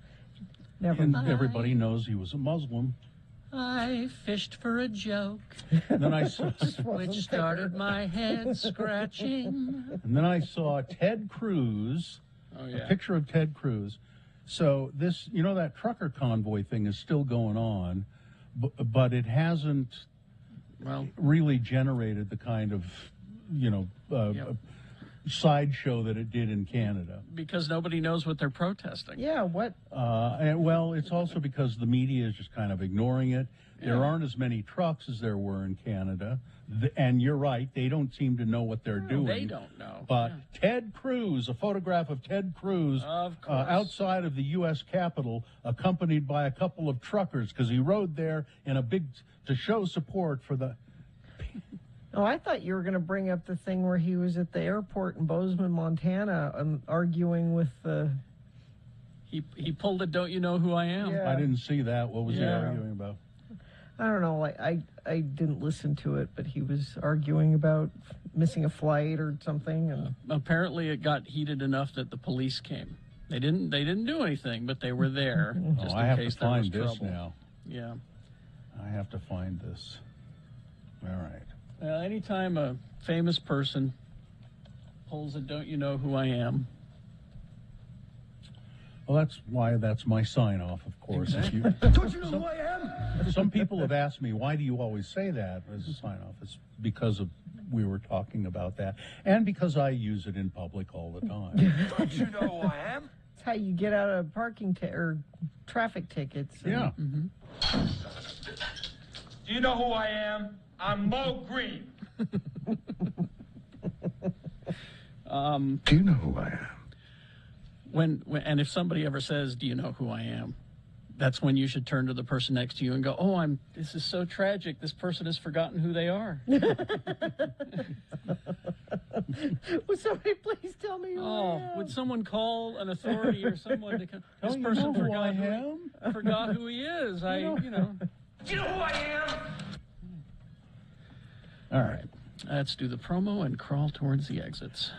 Never mind. Everybody knows he was a Muslim. I fished for a joke, And then I saw, which started my head scratching. and then I saw Ted Cruz, a picture of Ted Cruz. So this, that trucker convoy thing is still going on, but it hasn't really generated the kind of, sideshow that it did in Canada. Because nobody knows what they're protesting. Yeah, what? Well, it's also because the media is just kind of ignoring it. There aren't as many trucks as there were in Canada. And you're right, they don't seem to know what they're doing. They don't know. But Ted Cruz, a photograph of Ted Cruz outside of the U.S. Capitol, accompanied by a couple of truckers, because he rode there in to show support for the... Oh, I thought you were going to bring up the thing where he was at the airport in Bozeman, Montana, arguing with the... He pulled a "Don't you know who I am?" I didn't see that. What was he arguing about? I don't know. I didn't listen to it, but he was arguing about missing a flight or something. And apparently, it got heated enough that the police came. They didn't do anything, but they were there. Just I in have case to there was find this trouble. now. Yeah. I have to find this. All right. Well, anytime a famous person pulls a "Don't you know who I am?" Well, that's my sign-off, of course. Exactly. Don't you know who I am? Some people have asked me, why do you always say that as a sign-off? It's because we were talking about that, and because I use it in public all the time. Don't you know who I am? It's how you get out of parking or traffic tickets. Yeah. Do you know who I am? I'm Mo Green. Do you know who I am? When and if somebody ever says, "Do you know who I am?" that's when you should turn to the person next to you and go, "Oh, this is so tragic. This person has forgotten who they are." Would somebody please tell me who I am? Would someone call an authority or someone to come? This Don't you person know who I forgot who he is. Do you know who I am? All right. Let's do the promo and crawl towards the exits.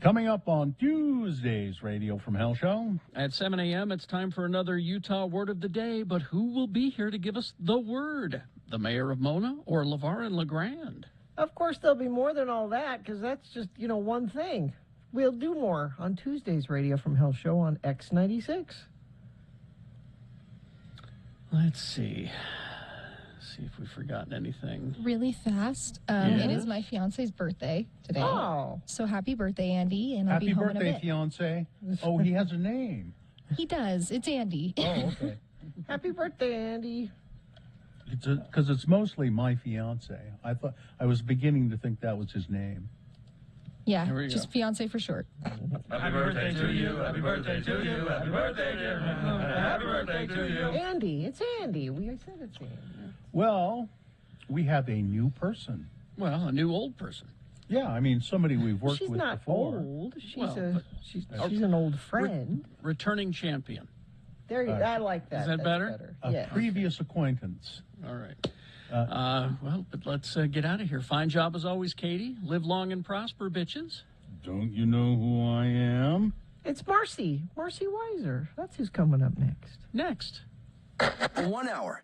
Coming up on Tuesday's Radio from Hell show. At 7 a.m., it's time for another Utah Word of the Day, but who will be here to give us the word? The mayor of Mona or LeVar and LeGrand? Of course, there'll be more than all that, because that's just, one thing. We'll do more on Tuesday's Radio from Hell show on X96. Let's see if we've forgotten anything. Really fast. Yes. It is my fiance's birthday today. Oh. So happy birthday, Andy. And I'll be Happy home in a birthday, bit. fiance. Oh, he has a name. He does. It's Andy. Oh, okay. Happy birthday, Andy. Because it's mostly my fiance. I was beginning to think that was his name. Yeah, Here we just go. fiance for short. Happy birthday to you. Happy birthday to you. Happy birthday, dear. Happy birthday to you. Andy. It's Andy. I said it's Andy. Well, we have a new person. Well, a new old person. Yeah, I mean, somebody we've worked She's with not before. old. She's Well, she's an old friend. Returning champion. There you I like that. Is that That's better? A Yes. previous acquaintance. All right. Well, but let's get out of here. Fine job as always, Katie. Live long and prosper, bitches. Don't you know who I am? It's Marcy. Marcy Weiser. That's who's coming up next. Next. 1 hour.